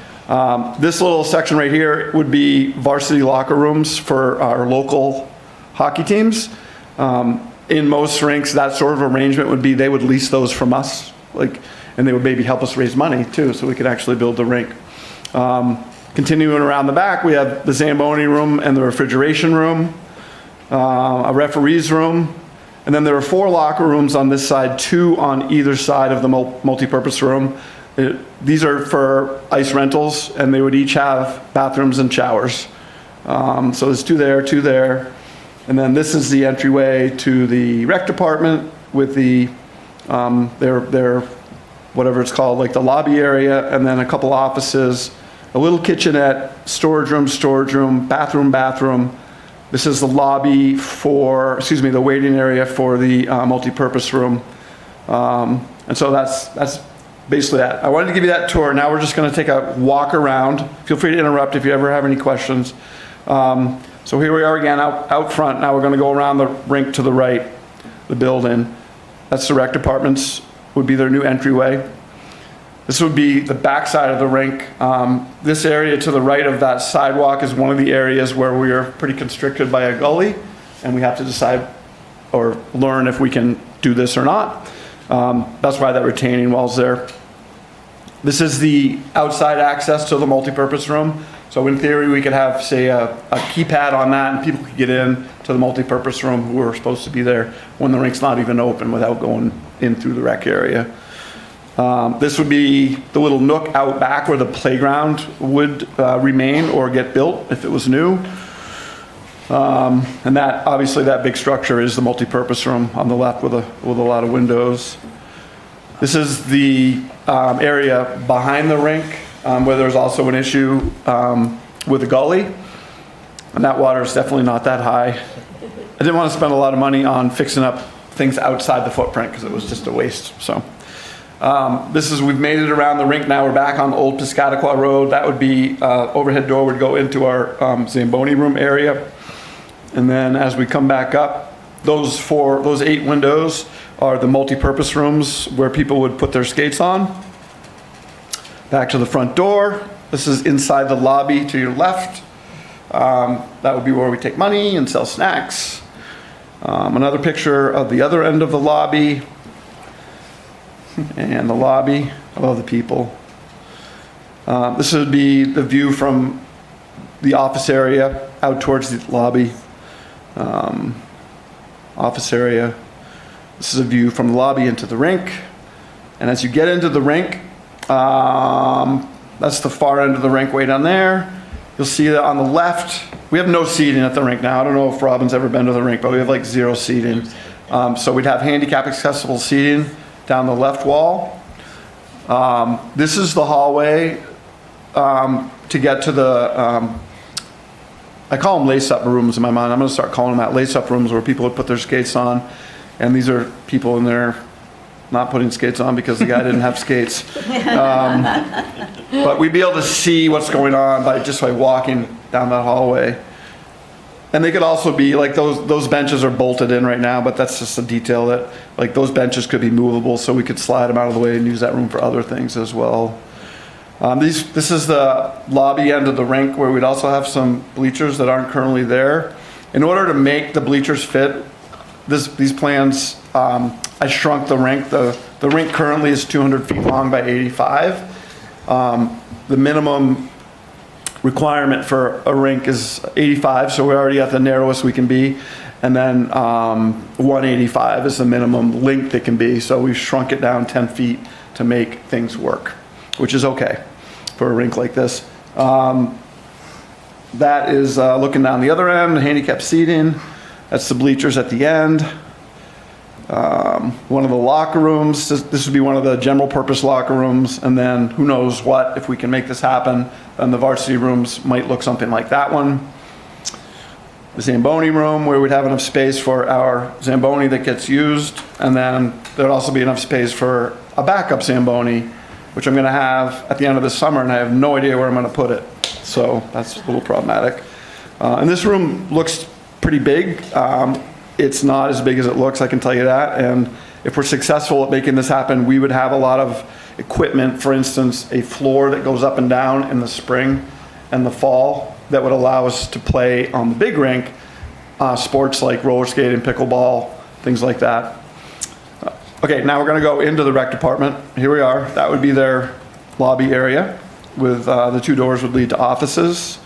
This little section right here would be varsity locker rooms for our local hockey teams. In most rinks, that sort of arrangement would be they would lease those from us, and they would maybe help us raise money too, so we could actually build the rink. Continuing around the back, we have the Zamboni room and the refrigeration room, a referee's room, and then there are 4 locker rooms on this side, 2 on either side of the multi-purpose room. These are for ice rentals, and they would each have bathrooms and showers. So there's 2 there, 2 there. And then this is the entryway to the rec department with the, their whatever it's called, like the lobby area, and then a couple offices, a little kitchenette, storage room, bathroom. This is the lobby the waiting area for the multi-purpose room. And so that's basically that. I wanted to give you that tour. Now we're just going to take a walk around. Feel free to interrupt if you ever have any questions. So here we are again out front. Now we're going to go around the rink to the right, the building. That's the rec departments, would be their new entryway. This would be the back side of the rink. This area to the right of that sidewalk is one of the areas where we are pretty constricted by a gully, and we have to decide or learn if we can do this or not. That's why that retaining wall's there. This is the outside access to the multipurpose room. So in theory, we could have, say, a keypad on that, and people could get in to the multipurpose room who are supposed to be there when the rink's not even open without going in through the rec area. This would be the little nook out back where the playground would remain or get built if it was new. And that, obviously, that big structure is the multipurpose room on the left with a lot of windows. This is the area behind the rink. where there's also an issue with the gully. And that water is definitely not that high. I didn't want to spend a lot of money on fixing up things outside the footprint because it was just a waste. So we've made it around the rink now. We're back on Old Piscataqua Road. That would be, overhead door would go into our Zamboni room area. And then as we come back up, those 8 windows are the multi-purpose rooms where people would put their skates on. Back to the front door. This is inside the lobby to your left. That would be where we take money and sell snacks. Another picture of the other end of the lobby. And the lobby, I love the people. This would be the view from the office area out towards the lobby. Office area. This is a view from the lobby into the rink. And as you get into the rink, that's the far end of the rink way down there. You'll see that on the left, we have no seating at the rink now. I don't know if Robin's ever been to the rink, but we have like 0 seating. So we'd have handicap accessible seating down the left wall. This is the hallway to get to the, I call them lace-up rooms in my mind. I'm going to start calling them that, lace-up rooms where people would put their skates on. And these are people in there not putting skates on because the guy didn't have skates. But we'd be able to see what's going on by walking down that hallway. And they could also be, like those benches are bolted in right now, but that's just a detail that, like those benches could be movable so we could slide them out of the way and use that room for other things as well. This is the lobby end of the rink where we'd also have some bleachers that aren't currently there. In order to make the bleachers fit, these plans, I shrunk the rink. The rink currently is 200 feet long by 85. The minimum requirement for a rink is 85, so we're already at the narrowest we can be. And then 185 is the minimum length it can be. So we've shrunk it down 10 feet to make things work, which is okay for a rink like this. That is looking down the other end, handicap seating. That's the bleachers at the end. One of the locker rooms, this would be one of the general purpose locker rooms, and then who knows what, if we can make this happen, then the varsity rooms might look something like that one. The Zamboni room, where we'd have enough space for our Zamboni that gets used, and then there'd also be enough space for a backup Zamboni, which I'm gonna have at the end of the summer, and I have no idea where I'm gonna put it. So that's a little problematic. And this room looks pretty big. It's not as big as it looks, I can tell you that. And if we're successful at making this happen, we would have a lot of equipment, for instance, a floor that goes up and down in the spring and the fall that would allow us to play on the big rink, sports like roller skating, pickleball, things like that. Okay, now we're gonna go into the rec department. Here we are. That would be their lobby area with the 2 doors would lead to offices.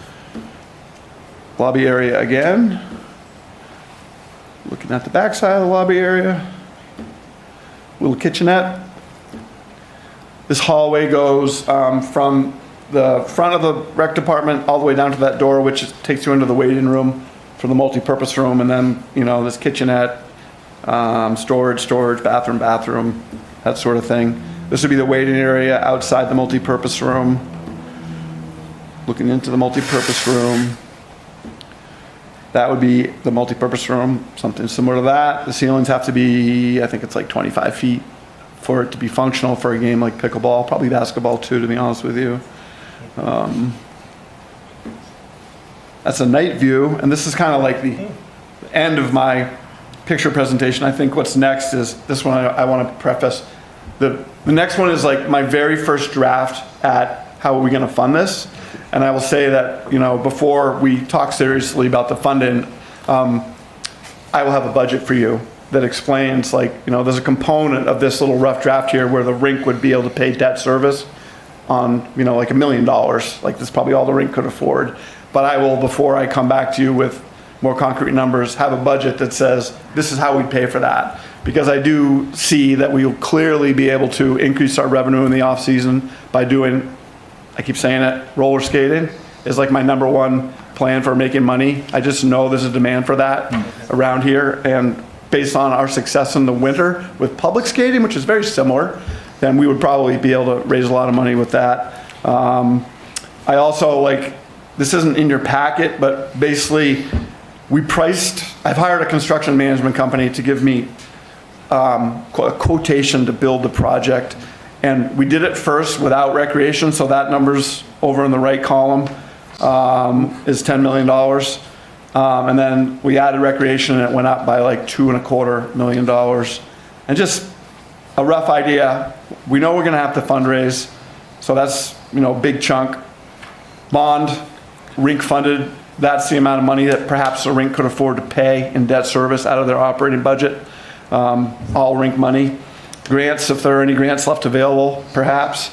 Lobby area again. Looking at the back side of the lobby area. Little kitchenette. This hallway goes from the front of the rec department all the way down to that door, which takes you into the waiting room for the multi-purpose room, and then, you know, this kitchenette, storage, bathroom, that sort of thing. This would be the waiting area outside the multi-purpose room. Looking into the multi-purpose room. That would be the multi-purpose room, something similar to that. The ceilings have to be, I think it's like 25 feet for it to be functional for a game like pickleball, probably basketball too, to be honest with you. That's a night view, and this is kind of like the end of my picture presentation. I think what's next is this one. I want to preface. The next one is like my very first draft at how are we going to fund this. And I will say that, you know, before we talk seriously about the funding, I will have a budget for you that explains, like, you know, there's a component of this little rough draft here where the rink would be able to pay debt service on, you know, like $1 million. Like, that's probably all the rink could afford. But I will, before I come back to you with more concrete numbers, have a budget that says this is how we pay for that. Because I do see that we will clearly be able to increase our revenue in the off season by doing, I keep saying it, roller skating is like my #1 plan for making money. I just know there's a demand for that around here. And based on our success in the winter with public skating, which is very similar, then we would probably be able to raise a lot of money with that. I also, this isn't in your packet, but basically, I've hired a construction management company to give me a quotation to build the project. And we did it first without recreation, so that number's over in the right column, is $10 million. And then we added recreation and it went up by like $2.25 million. And just a rough idea, we know we're gonna have to fundraise, so that's, big chunk. Bond, rink funded, that's the amount of money that perhaps the rink could afford to pay in debt service out of their operating budget, all rink money. Grants, if there are any grants left available, perhaps.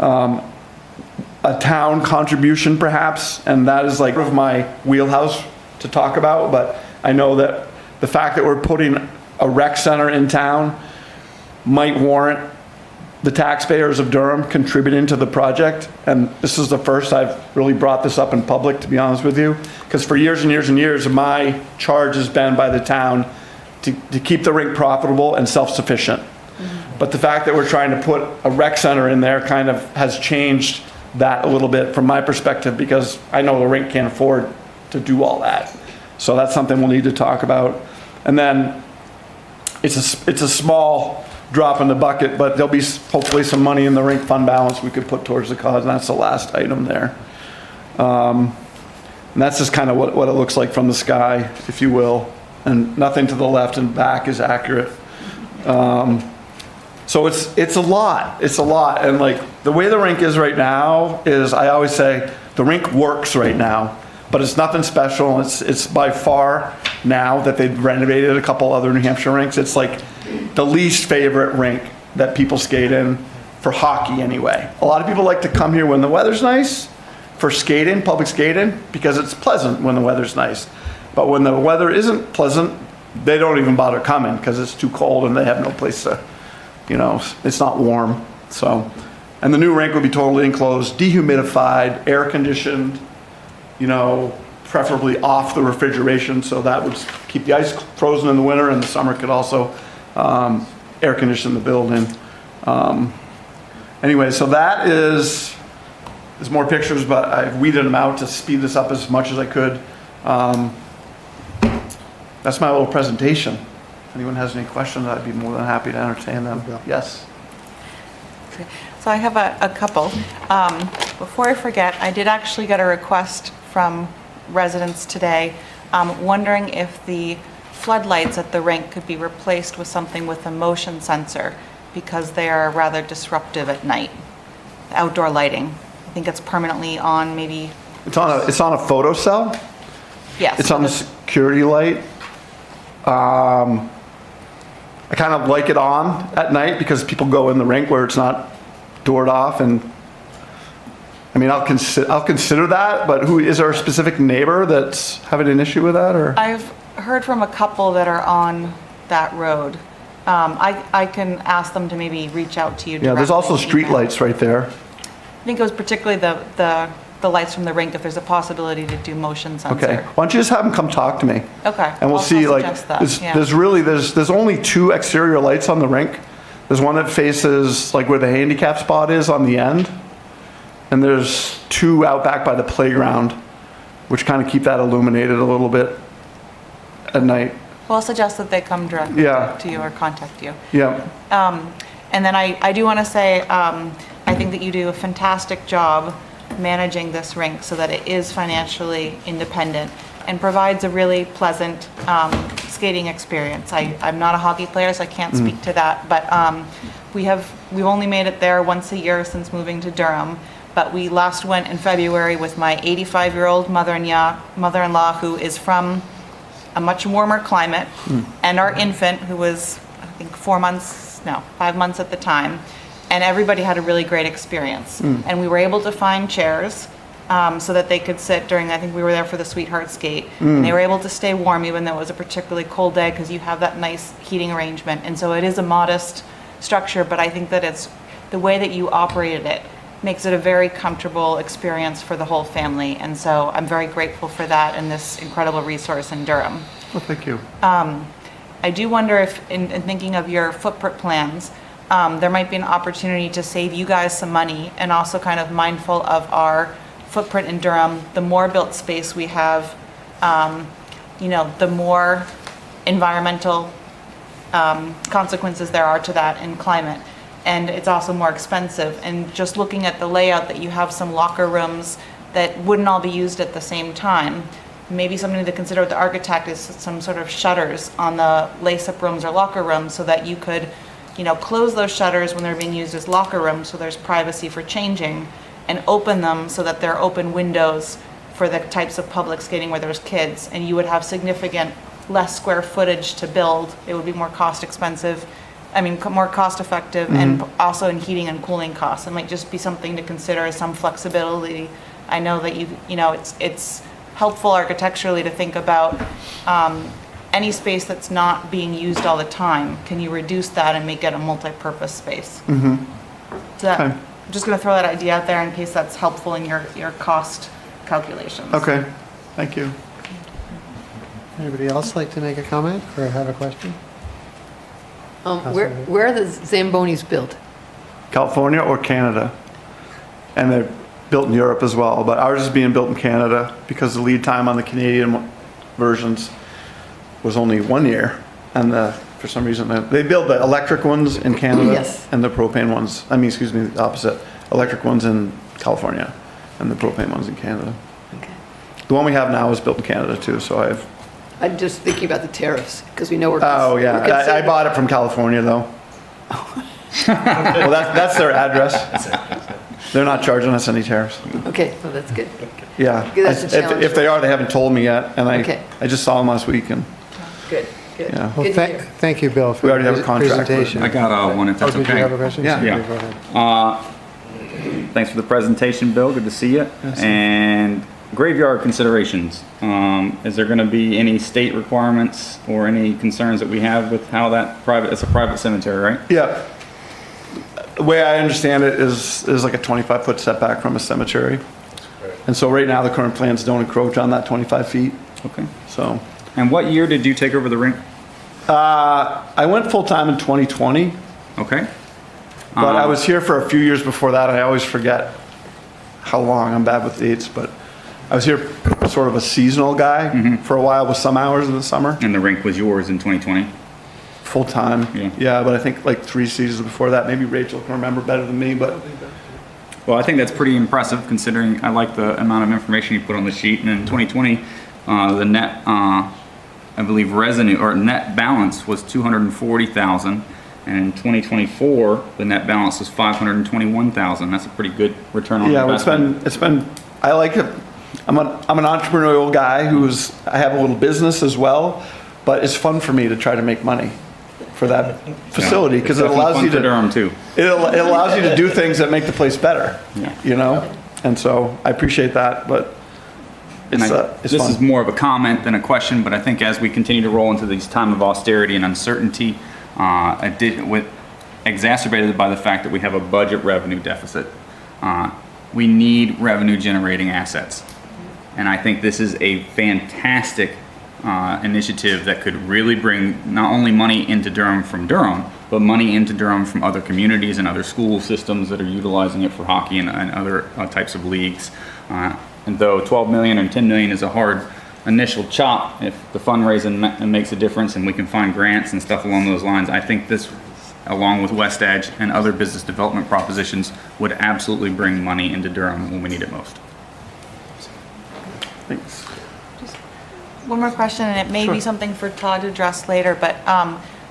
A town contribution, perhaps, and that is like of my wheelhouse to talk about, but I know that the fact that we're putting a rec center in town might warrant the taxpayers of Durham contributing to the project. And this is the first I've really brought this up in public, to be honest with you, because for years and years and years, my charge has been by the town to keep the rink profitable and self-sufficient. But the fact that we're trying to put a rec center in there kind of has changed that a little bit from my perspective, because I know the rink can't afford to do all that. So that's something we'll need to talk about. And then it's a small drop in the bucket, but there'll be hopefully some money in the rink fund balance we could put towards the cause, and that's the last item there. And that's just kind of what it looks like from the sky, if you will. And nothing to the left and back is accurate. So it's a lot. It's a lot. And the way the rink is right now is, I always say, the rink works right now, but it's nothing special. It's by far, now that they've renovated a couple other New Hampshire rinks, it's like the least favorite rink that people skate in, for hockey anyway. A lot of people like to come here when the weather's nice for skating, public skating, because it's pleasant when the weather's nice. But when the weather isn't pleasant, they don't even bother coming because it's too cold and they have no place to, it's not warm. So, and the new rink would be totally enclosed, dehumidified, air conditioned, preferably off the refrigeration, so that would keep the ice frozen in the winter, and the summer could also air condition the building. Anyway, so that is, there's more pictures, but I've weeded them out to speed this up as much as I could. That's my little presentation. If anyone has any questions, I'd be more than happy to entertain them. Yes? Okay. So I have a couple. Before I forget, I did actually get a request from residents today, wondering if the floodlights at the rink could be replaced with something with a motion sensor, because they are rather disruptive at night. The outdoor lighting. I think it's permanently on, maybe. It's on a photo cell? Yes. It's on the security light. I kind of like it on at night because people go in the rink where it's not doored off, and I'll consider that, but is there a specific neighbor that's having an issue with that, or? I've heard from a couple that are on that road. I can ask them to maybe reach out to you directly. Yeah, there's also street lights right there. I think it was particularly the lights from the rink, if there's a possibility to do motion sensor. Okay, why don't you just have them come talk to me? Okay. And we'll see, there's only 2 exterior lights on the rink. There's one that faces where the handicap spot is on the end, and there's 2 out back by the playground, which kind of keep that illuminated a little bit at night. Well, I'll suggest that they come directly to you or contact you. Yeah. And then I do want to say, I think that you do a fantastic job managing this rink so that it is financially independent and provides a really pleasant skating experience. I'm not a hockey player, so I can't speak to that, but we've only made it there once a year since moving to Durham. But we last went in February with my 85-year-old mother-in-law, who is from a much warmer climate, and our infant, who was, I think, 5 months at the time. And everybody had a really great experience. And we were able to find chairs so that they could sit during, I think we were there for the Sweetheart Skate. And they were able to stay warm even though it was a particularly cold day, because you have that nice heating arrangement. And so it is a modest structure, but I think that it's the way that you operated it makes it a very comfortable experience for the whole family. And so I'm very grateful for that and this incredible resource in Durham. Well, thank you. I do wonder if, in thinking of your footprint plans, there might be an opportunity to save you guys some money and also kind of mindful of our footprint in Durham. The more built space we have, the more environmental consequences there are to that in climate. And it's also more expensive. And just looking at the layout, that you have some locker rooms that wouldn't all be used at the same time. Maybe something to consider with the architect is some sort of shutters on the lace-up rooms or locker rooms, so that you could, close those shutters when they're being used as locker rooms, so there's privacy for changing, and open them so that they're open windows for the types of public skating where there's kids, and you would have significant less square footage to build. It would be more cost effective, and also in heating and cooling costs. It might just be something to consider as some flexibility. I know that it's helpful architecturally to think about any space that's not being used all the time. Can you reduce that and make it a multi-purpose space? So Okay. I'm just going to throw that idea out there in case that's helpful in your cost calculations. Okay, thank you. Anybody else like to make a comment or have a question? Where are the Zambonis built? California or Canada? And they're built in Europe as well, but ours is being built in Canada because the lead time on the Canadian versions was only 1 year. And for some reason, they build the electric ones in Canada Yes. and the propane ones, the opposite. Electric ones in California and the propane ones in Canada. Okay. The one we have now is built in Canada too, so I'm just thinking about the tariffs, because we know we're. Oh, yeah. we're concerned- I bought it from California, though. Well, that's their address. They're not charging us any tariffs. Okay, well, that's good. Yeah. Because that's a challenge. If they are, they haven't told me yet, and Okay. I just saw them last week, and Good, good. Yeah. Well, Good to hear. thank you, Bill, for We already have a the contract with it. presentation. I got one if that's Did you okay. have a question? Yeah. Okay, Yeah. go ahead. Thanks for the presentation, Bill. Good to see you. Yes. And graveyard considerations. Is there going to be any state requirements or any concerns that we have with how it's a private cemetery, right? yeah. The way I understand it is like a 25-foot setback from a cemetery. And so right now, the current plans don't encroach on that 25 feet, Okay. so. And what year did you take over the rink? I went full-time in 2020, Okay. but I was here for a few years before that. I always forget how long. I'm bad with dates, but I was here sort of a seasonal guy for a while with some hours in the summer. And the rink was yours in 2020? Full-time. Yeah. But I think like 3 seasons before that. Maybe Rachel can remember better than me, but Well, I think that's pretty impressive considering I like the amount of information you put on the sheet. And in 2020, the net, I believe revenue or net balance was 240,000. And in 2024, the net balance was 521,000. That's a pretty good return on yeah, investment. it's been, I like it. I'm an entrepreneurial guy I have a little business as well, but it's fun for me to try to make money for that facility because it allows you to Durham too. It allows you to do things that make the place better. Yeah. And so I appreciate that, but And it's this fun. is more of a comment than a question, but I think as we continue to roll into these time of austerity and uncertainty, exacerbated by the fact that we have a budget revenue deficit, we need revenue generating assets. And I think this is a fantastic initiative that could really bring not only money into Durham from Durham, but money into Durham from other communities and other school systems that are utilizing it for hockey and other types of leagues. And though 12 million and 10 million is a hard initial chop, if the fundraising makes a difference and we can find grants and stuff along those lines, I think this, along with West Edge and other business development propositions, would absolutely bring money into Durham when we need it most. Thanks. One more question, and it may be something for Todd to address later, but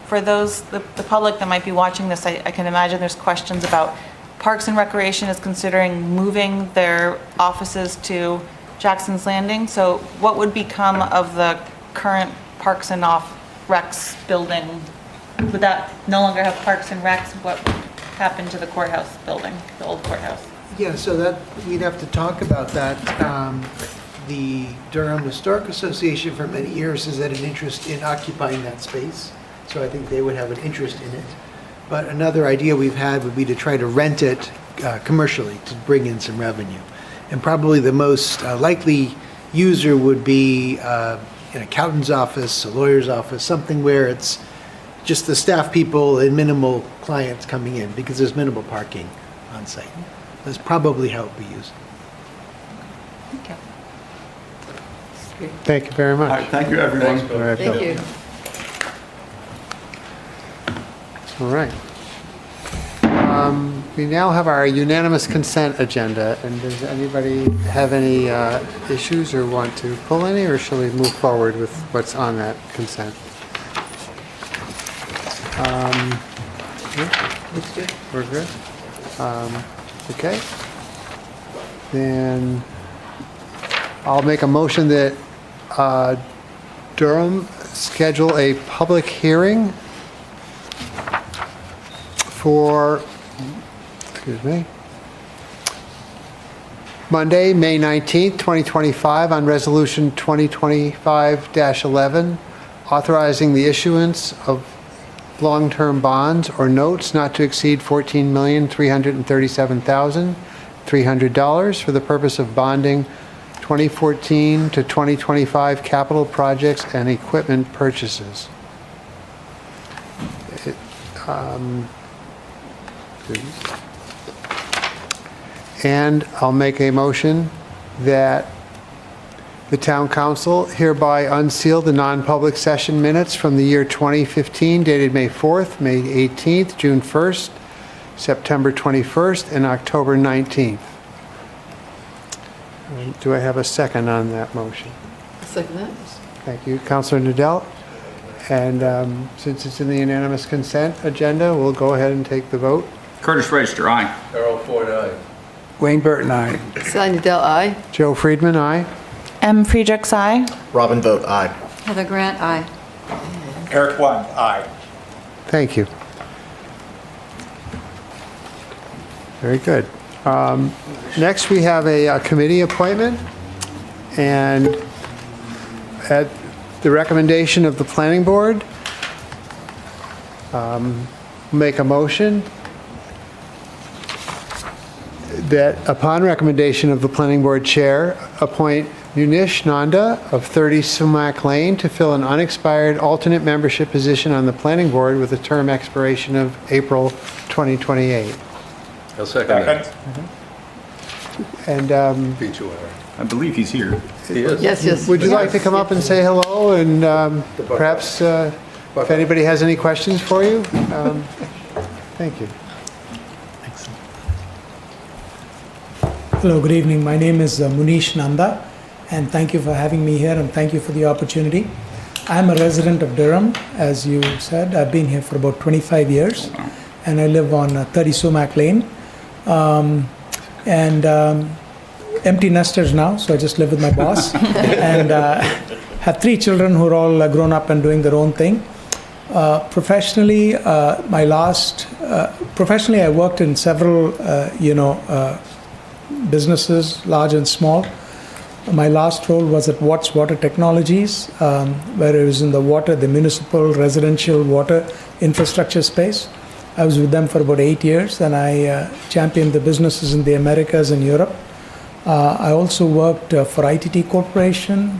for those, the public that might be watching this, I can imagine there's questions about Parks and Recreation is considering moving their offices to Jackson's Landing. So what would become of the current Parks and Recs building? Would that no longer have Parks and Recs? What would happen to the courthouse building, the old courthouse? Yeah, so that, we'd have to talk about that. The Durham Historic Association for many years has had an interest in occupying that space, so I think they would have an interest in it. But another idea we've had would be to try to rent it commercially to bring in some revenue. And probably the most likely user would be an accountant's office, a lawyer's office, something where it's just the staff people and minimal clients coming in because there's minimal parking on site. That's probably how it will be used. Thank you very much. All right, thank you, everyone. All right, Thank Bill. you. All right. We now have our unanimous consent agenda, and does anybody have any issues or want to pull any, or shall we move forward with what's on that consent? Looks good. We're good? Okay. Then I'll make a motion that Durham schedule a public hearing for, excuse me, Monday, May 19th, 2025, on Resolution 2025-11, authorizing the issuance of long-term bonds or notes not to exceed $14,337,300 for the purpose of bonding 2014 to 2025 capital projects and equipment purchases. And I'll make a motion that the town council hereby unseal the non-public session minutes from the year 2015 dated May 4th, May 18th, June 1st, September 21st, and October 19th. Do I have a second on that motion? Second that. Thank you, Councilor Nadell. And since it's in the unanimous consent agenda, we'll go ahead and take the vote. Curtis Register, aye. Harold Ford, aye. Wayne Burton, aye. Sally Nadell, aye. Joe Friedman, aye. M. Friedrichs, aye. Robin Vogt, aye. Heather Grant, aye. Eric Lund, aye. Thank you. Very good. Next, we have a committee appointment, and at the recommendation of the planning board, make a motion that upon recommendation of the planning board chair, appoint Munish Nanda of 30 Sumac Lane to fill an unexpired alternate membership position on the planning board with a term expiration of April 2028. I'll second that. And Beat you, Eric. I believe he's here. He is? Yes, yes. would you like to come up and say hello, and perhaps if anybody has any questions for you? Thank you. Hello, good evening. My name is Munish Nanda, and thank you for having me here, and thank you for the opportunity. I'm a resident of Durham, as you said. I've been here for about 25 years, and I live on 30 Sumac Lane. Empty nesters now, so I just live with my boss, and have 3 children who are all grown up and doing their own thing. Professionally, professionally, I worked in several, businesses, large and small. My last role was at Watts Water Technologies, where I was in the municipal residential water infrastructure space. I was with them for about 8 years, and I championed the businesses in the Americas and Europe. I also worked for ITT Corporation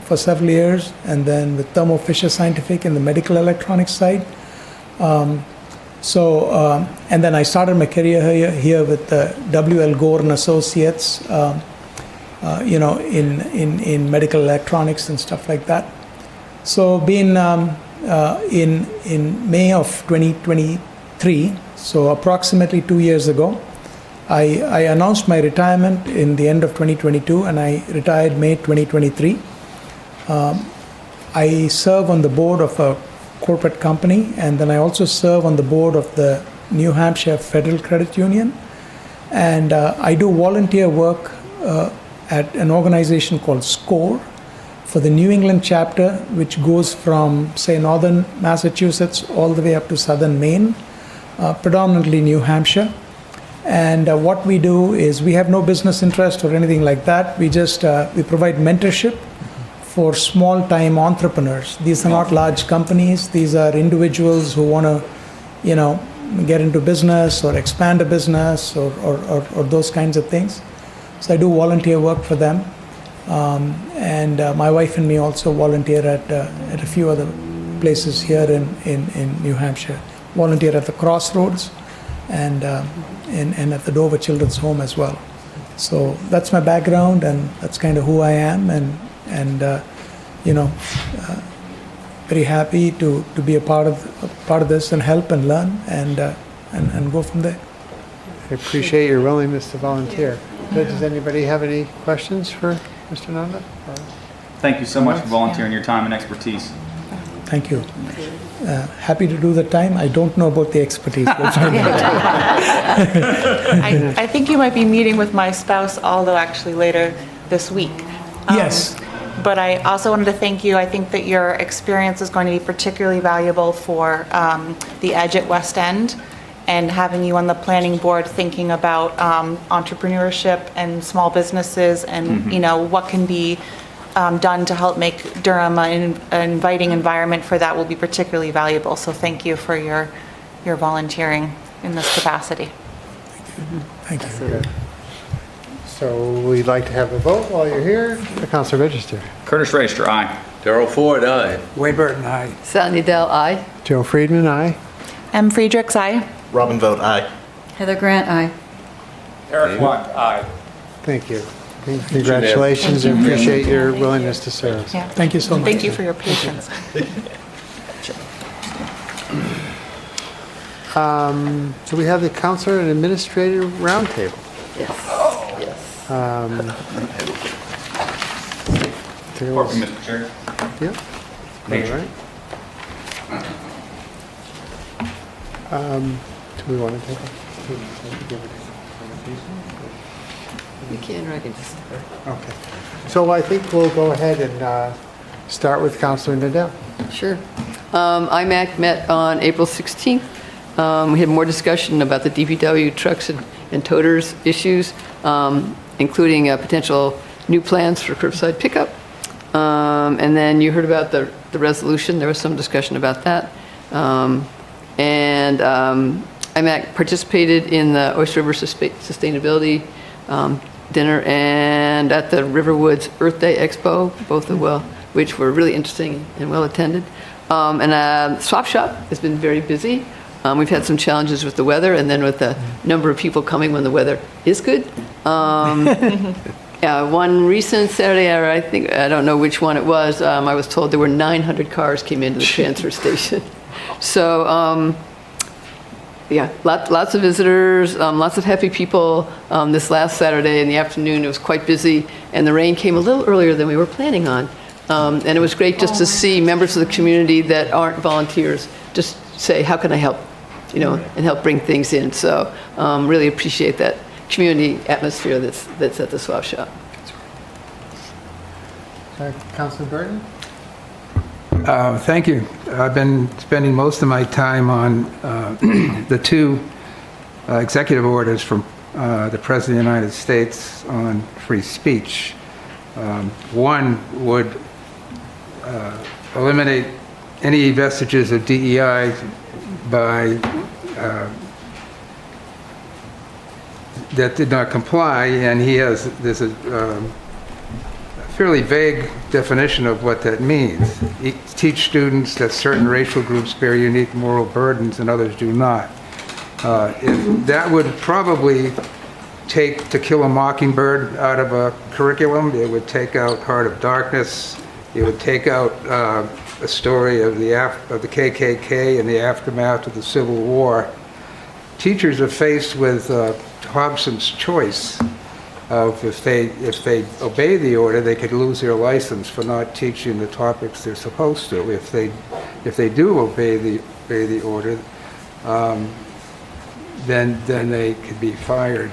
for several years, and then with Thermo Fisher Scientific in the medical electronics side. And then I started my career here with W.L. Gore and Associates, in medical electronics and stuff like that. So, in May of 2023, so approximately 2 years ago, I announced my retirement in the end of 2022, and I retired May 2023. I serve on the board of a corporate company, and then I also serve on the board of the New Hampshire Federal Credit Union, and I do volunteer work at an organization called SCORE for the New England chapter, which goes from, say, northern Massachusetts all the way up to southern Maine, predominantly New Hampshire. And what we do is, we have no business interest or anything like that. We just we provide mentorship for small-time entrepreneurs. These are not large companies. These are individuals who want to, get into business or expand a business or those kinds of things. So I do volunteer work for them, and my wife and me also volunteer at a few other places here in New Hampshire. Volunteer at the Crossroads and at the Dover Children's Home as well. So that's my background, and that's kind of who I am, and very happy to be a part of this and help and learn and go from there. I appreciate your willingness to volunteer. Does anybody have any questions for Mr. Nanda? Thank you so much for volunteering your time and expertise. Thank you. Happy to do the time. I don't know about the expertise. We'll find out. I think you might be meeting with my spouse, Aldo, actually later this week. Yes. But I also wanted to thank you. I think that your experience is going to be particularly valuable for the Edge at West End, and having you on the planning board thinking about entrepreneurship and small businesses and what can be done to help make Durham an inviting environment for that will be particularly valuable. So thank you for your volunteering in this capacity. Thank you. So we'd like to have a vote while you're here. The council register. Curtis Raster, aye. Darrell Ford, aye. Wade Burton, aye. Sally Dell, aye. Joe Friedman, aye. M. Friedrichs, aye. Robin Vogt, aye. Heather Grant, aye. Eric Lunt, aye. Thank you. Congratulations, and appreciate your willingness to serve. Yeah. Thank you so much. Thank you for your patience. So we have the councilor and administrator roundtable. Yes, yes. Report from Mr. Chair. Yep. Thank you. All right. Do we want to take You can, or I can just. Okay. So I think we'll go ahead and start with Councilor Nadell. Sure. IMAC met on April 16th. We had more discussion about the DPW trucks and toters issues, including potential new plans for curbside pickup. And then you heard about the resolution. There was some discussion about that. And IMAC participated in the Oyster River Sustainability dinner and at the Riverwoods Earth Day Expo, both of which were really interesting and well attended. And Swap Shop has been very busy. We've had some challenges with the weather, and then with the number of people coming when the weather is good. One recent Saturday, or I don't know which one it was, I was told there were 900 cars came into the transfer station. So, lots of visitors, lots of happy people. This last Saturday in the afternoon, it was quite busy, and the rain came a little earlier than we were planning on. And it was great just to see members of the community that aren't volunteers just say, how can I help? And help bring things in. So really appreciate that community atmosphere that's at the Swap Shop. Councilor Burton? Thank you. I've been spending most of my time on the two executive orders from the President of the United States on free speech. One would eliminate any vestiges of DEI by that did not comply, and there's a fairly vague definition of what that means. Teach students that certain racial groups bear unique moral burdens and others do not. That would probably take To Kill a Mockingbird out of a curriculum. It would take out Heart of Darkness. It would take out a story of the KKK and the aftermath of the Civil War. Teachers are faced with Hobson's choice of if they obey the order, they could lose their license for not teaching the topics they're supposed to. If they do obey the order, then they could be fired.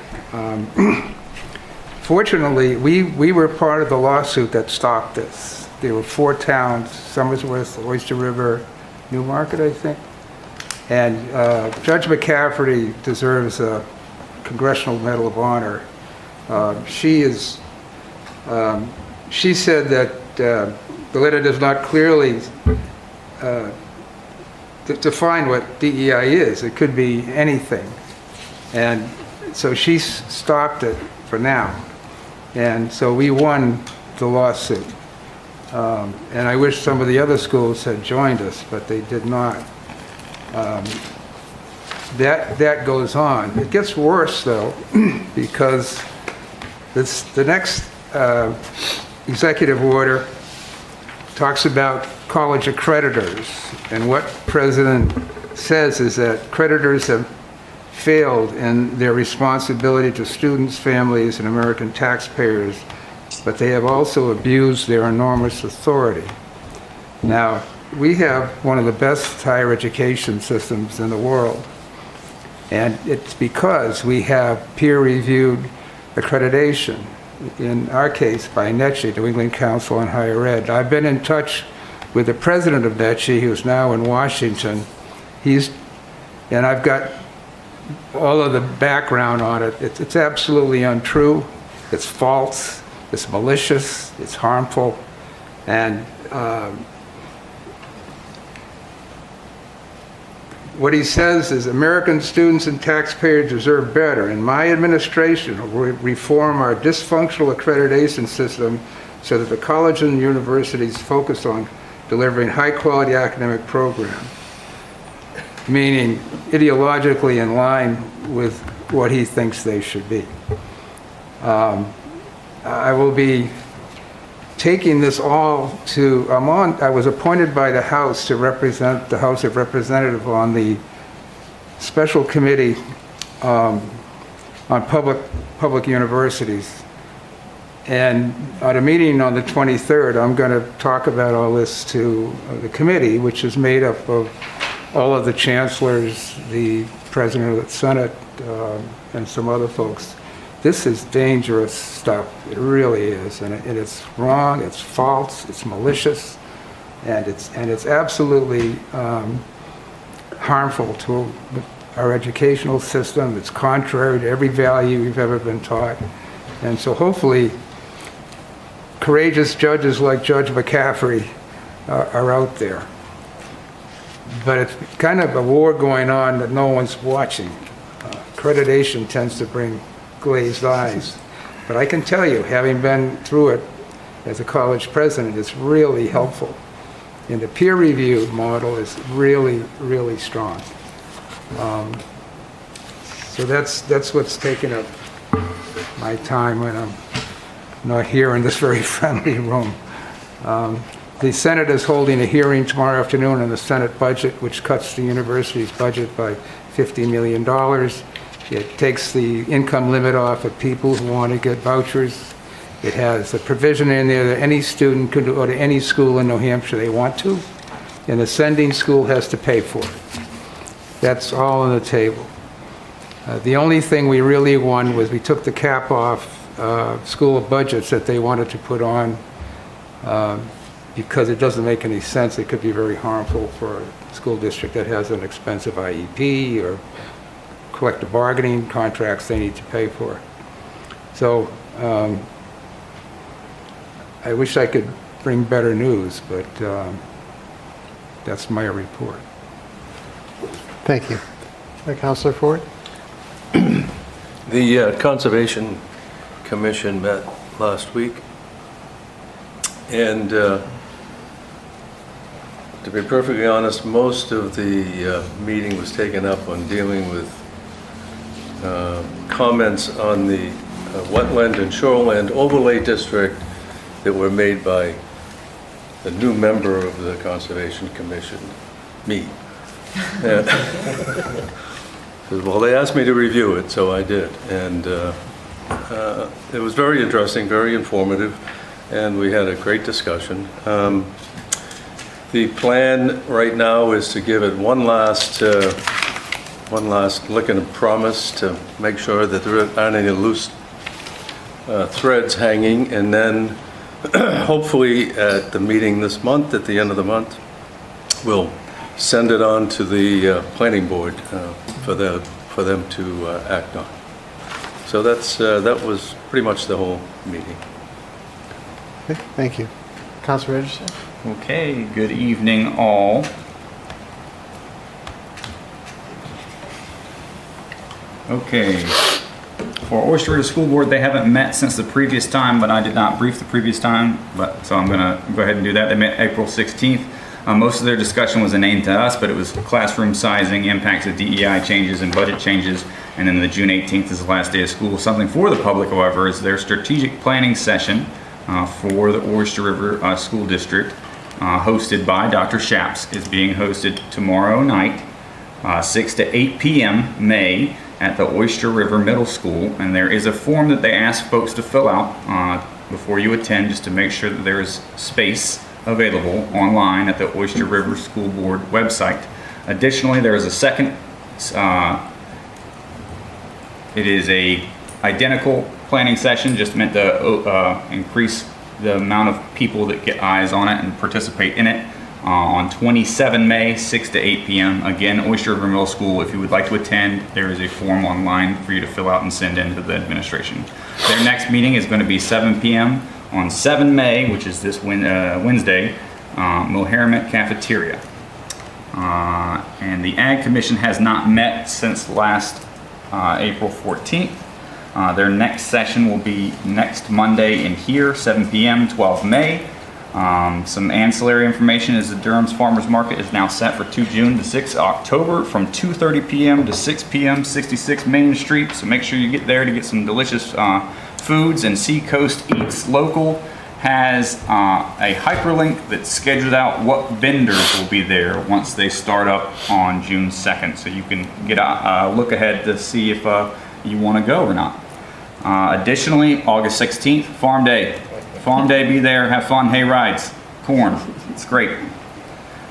Fortunately, we were part of the lawsuit that stopped this. There were 4 towns: Somersworth, Oyster River, Newmarket, I think. And Judge McCafferty deserves a Congressional Medal of Honor. She said that the letter does not clearly define what DEI is. It could be anything. And so she stopped it for now. And so we won the lawsuit. And I wish some of the other schools had joined us, but they did not. That goes on. It gets worse, though, because the next executive order talks about college accreditors, and what President says is that creditors have failed in their responsibility to students, families, and American taxpayers, but they have also abused their enormous authority. Now, we have one of the best higher education systems in the world, and it's because we have peer-reviewed accreditation, in our case by NETCHE, New England Council on Higher Ed. I've been in touch with the president of NETCHE, who's now in Washington. And I've got all of the background on it. It's absolutely untrue. It's false. It's malicious. It's harmful. And what he says is American students and taxpayers deserve better, and my administration will reform our dysfunctional accreditation system so that the colleges and universities focus on delivering high-quality academic programs, meaning ideologically in line with what he thinks they should be. I will be taking this all to, I was appointed by the House to represent the House of Representatives on the special committee on public universities. And at a meeting on the 23rd, I'm going to talk about all this to the committee, which is made up of all of the chancellors, the president of the Senate, and some other folks. This is dangerous stuff. It really is, and it's wrong. It's false. It's malicious, and it's absolutely harmful to our educational system. It's contrary to every value we've ever been taught, and so hopefully, courageous judges like Judge McCaffrey are out there. But it's kind of a war going on that no one's watching. Accreditation tends to bring glazed eyes. But I can tell you, having been through it as a college president, it's really helpful. And the peer review model is really, really strong. So that's what's taking up my time when I'm not here in this very friendly room. The Senate is holding a hearing tomorrow afternoon on the Senate budget, which cuts the university's budget by $50 million. It takes the income limit off of people who want to get vouchers. It has a provision in there that any student could go to any school in New Hampshire they want to, and the sending school has to pay for it. That's all on the table. The only thing we really won was we took the cap off school budgets that they wanted to put on because it doesn't make any sense. It could be very harmful for a school district that has an expensive IEP or collective bargaining contracts they need to pay for. So I wish I could bring better news, but that's my report. Thank you. Councilor Ford? The Conservation Commission met last week, and to be perfectly honest, most of the meeting was taken up on dealing with comments on the wetland and shoreland overlay district that were made by the new member of the Conservation Commission, me. Well, they asked me to review it, so I did, and it was very interesting, very informative, and we had a great discussion. The plan right now is to give it one last lick and a promise to make sure that there aren't any loose threads hanging, and then hopefully at the meeting this month, at the end of the month, we'll send it on to the planning board for them to act on. So that was pretty much the whole meeting. Okay, thank you. Councilor Richardson? Okay, good evening all. Okay, For Oyster River School Board, they haven't met since the previous time, but I did not brief the previous time, so I'm gonna go ahead and do that. They met April 16th. Most of their discussion was inane to us, but it was classroom sizing, impacts of DEI changes and budget changes, and then the June 18th is the last day of school. Something for the public, however, is their strategic planning session for the Oyster River School District, hosted by Dr. Shaps, is being hosted tomorrow night, 6 to 8 p.m. May, at the Oyster River Middle School, and there is a form that they ask folks to fill out before you attend, just to make sure that there is space available online at the Oyster River School Board website. Additionally, there is a second, it is a identical planning session, just meant to increase the amount of people that get eyes on it and participate in it. On 27 May, 6 to 8 p.m. Again, Oyster River Middle School. If you would like to attend, there is a form online for you to fill out and send in to the administration. Their next meeting is going to be 7 p.m. on 7 May, which is this Wednesday, Milhermet Cafeteria. And the Ag Commission has not met since last April 14th. Their next session will be next Monday in here, 7 p.m., 12 May. Some ancillary information is the Durham's Farmers Market is now set for 2 June to 6 October from 2:30 p.m. to 6 p.m. 66 Main Street. So make sure you get there to get some delicious foods. And Seacoast Eats Local has a hyperlink that schedules out what vendors will be there once they start up on June 2nd. So you can get a look ahead to see if you want to go or not. Additionally, August 16th, Farm Day. Farm Day, be there, have fun, hay rides, corn, it's great.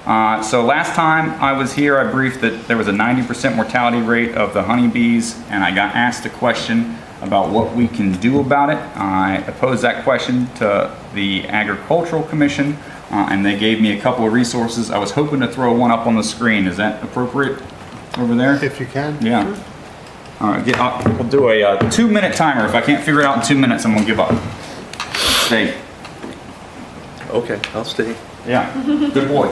So last time I was here, I briefed that there was a 90% mortality rate of the honeybees, and I got asked a question about what we can do about it. I posed that question to the Agricultural Commission, and they gave me a couple of resources. I was hoping to throw one up on the screen. Is that appropriate over there? If you can. Yeah. All right, we'll do a 2-minute timer. If I can't figure it out in 2 minutes, I'm gonna give up. Stay. Okay, I'll stay. Yeah, good boy.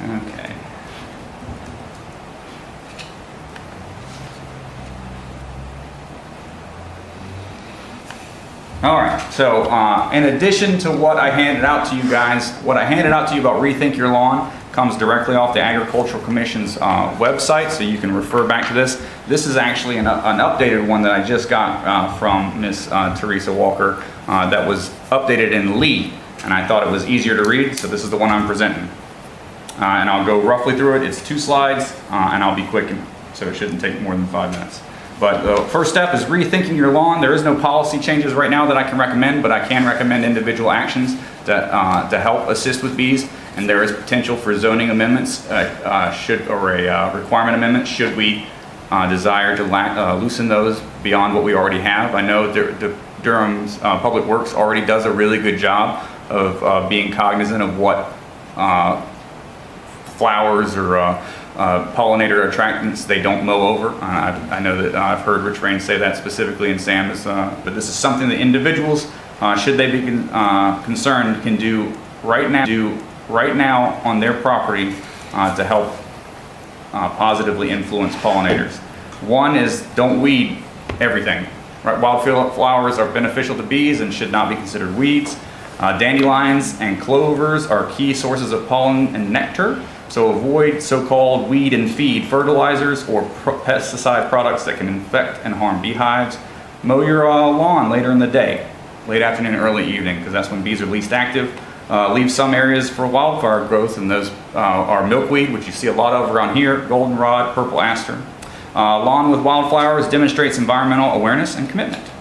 Okay. All right, so in addition to what I handed out to you guys, what I handed out to you about Rethink Your Lawn comes directly off the Agricultural Commission's website, so you can refer back to this. This is actually an updated one that I just got from Ms. Teresa Walker that was updated in Lee, and I thought it was easier to read, so this is the one I'm presenting. And I'll go roughly through it. It's 2 slides, and I'll be quick, so it shouldn't take more than 5 minutes. But the first step is rethinking your lawn. There is no policy changes right now that I can recommend, but I can recommend individual actions to help assist with bees. And there is potential for zoning amendments, or a requirement amendment, should we desire to loosen those beyond what we already have. I know Durham's Public Works already does a really good job of being cognizant of what flowers or pollinator attractants they don't mow over. I know that I've heard Rich Rain say that specifically in Sam, but this is something that individuals, should they be concerned, can do right now on their property to help positively influence pollinators. One is don't weed everything. Right? Wildflowers are beneficial to bees and should not be considered weeds. Dandelions and clovers are key sources of pollen and nectar. So avoid so-called weed and feed fertilizers or pesticide products that can infect and harm beehives. Mow your lawn later in the day, late afternoon, early evening, because that's when bees are least active. Leave some areas for wildfire growth, and those are milkweed, which you see a lot of around here, goldenrod, purple aster. Lawn with wildflowers demonstrates environmental awareness and commitment.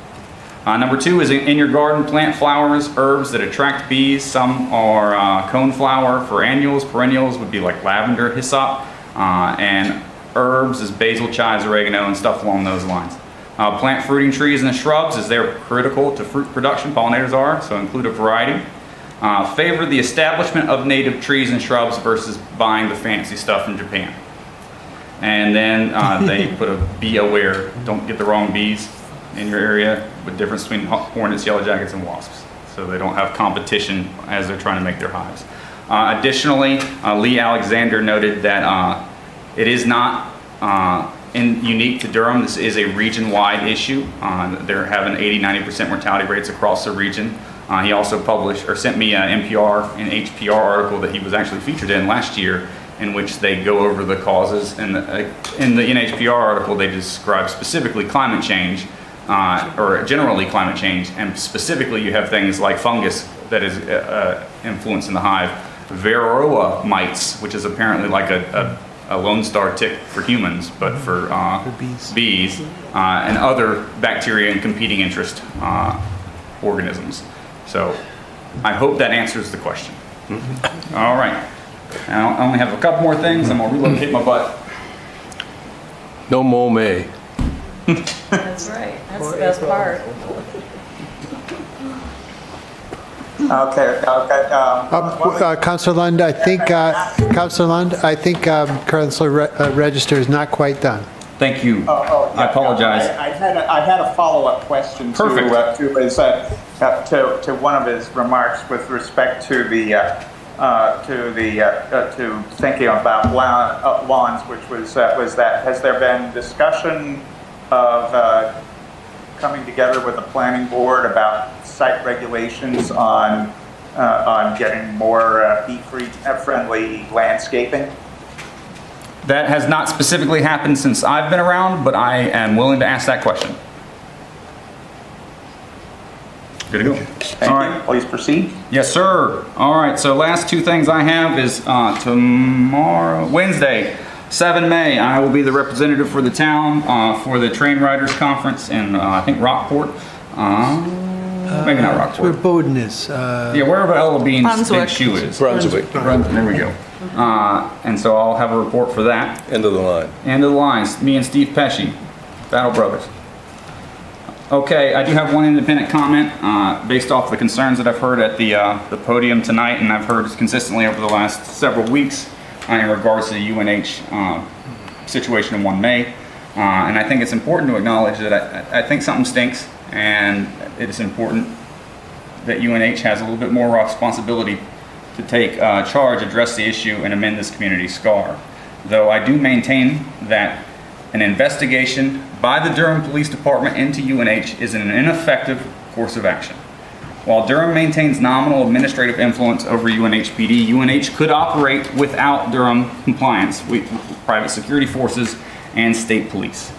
Number 2 is in your garden, plant flowers, herbs that attract bees. Some are coneflower for annuals. Perennials would be like lavender, hyssop, and herbs is basil, chives, oregano, and stuff along those lines. Plant fruiting trees and shrubs as they're critical to fruit production. Pollinators are, so include a variety. Favor the establishment of native trees and shrubs versus buying the fancy stuff from Japan. And then they put a be aware, don't get the wrong bees in your area, with difference between hornets, yellow jackets, and wasps. so they don't have competition as they're trying to make their hives. Additionally, Lee Alexander noted that it is not unique to Durham. This is a region-wide issue. They're having 80-90% mortality rates across the region. He also published or sent me an NPR and HPR article that he was actually featured in last year, in which they go over the causes. And in the NHPR article, they describe specifically climate change, or generally climate change, and specifically you have things like fungus that is influencing the hive, varroa mites, which is apparently like a Lone Star tick for humans, but for bees, and other bacteria and competing interest organisms. So I hope that answers the question. All right. Now, I only have a couple more things. I'm going to relocate my butt. No more May. That's right. That's the best part. Okay. Councilor Lund, I think, Councilor Register is not quite done. Thank you. Yeah, I apologize. I had a follow-up question to one of his remarks with respect to to thinking about lawns, which was that has there been discussion of coming together with the planning board about site regulations on getting more bee-friendly landscaping? That has not specifically happened since I've been around, but I am willing to ask that question. Good to go. Thank you. Please proceed. Yes, sir. All right, so last two things I have is tomorrow, Wednesday, 7 May, I will be the representative for the town for the Train Riders Conference in, I think, Rockport. Maybe not Rockport. Where Bowden is. Yeah, wherever Ella Bean's big shoe is. Brunswick. There we go. And so I'll have a report for that. End of the line. End of the lines. Me and Steve Pesci, Battle Brothers. Okay, I do have one independent comment based off the concerns that I've heard at the podium tonight, and I've heard consistently over the last several weeks in regards to the UNH situation in 1 May. And I think it's important to acknowledge that I think something stinks, and it is important that UNH has a little bit more responsibility to take charge, address the issue, and amend this community scar. Though I do maintain that an investigation by the Durham Police Department into UNH is an ineffective course of action. While Durham maintains nominal administrative influence over UNHPD, UNH could operate without Durham compliance with private security forces and state police.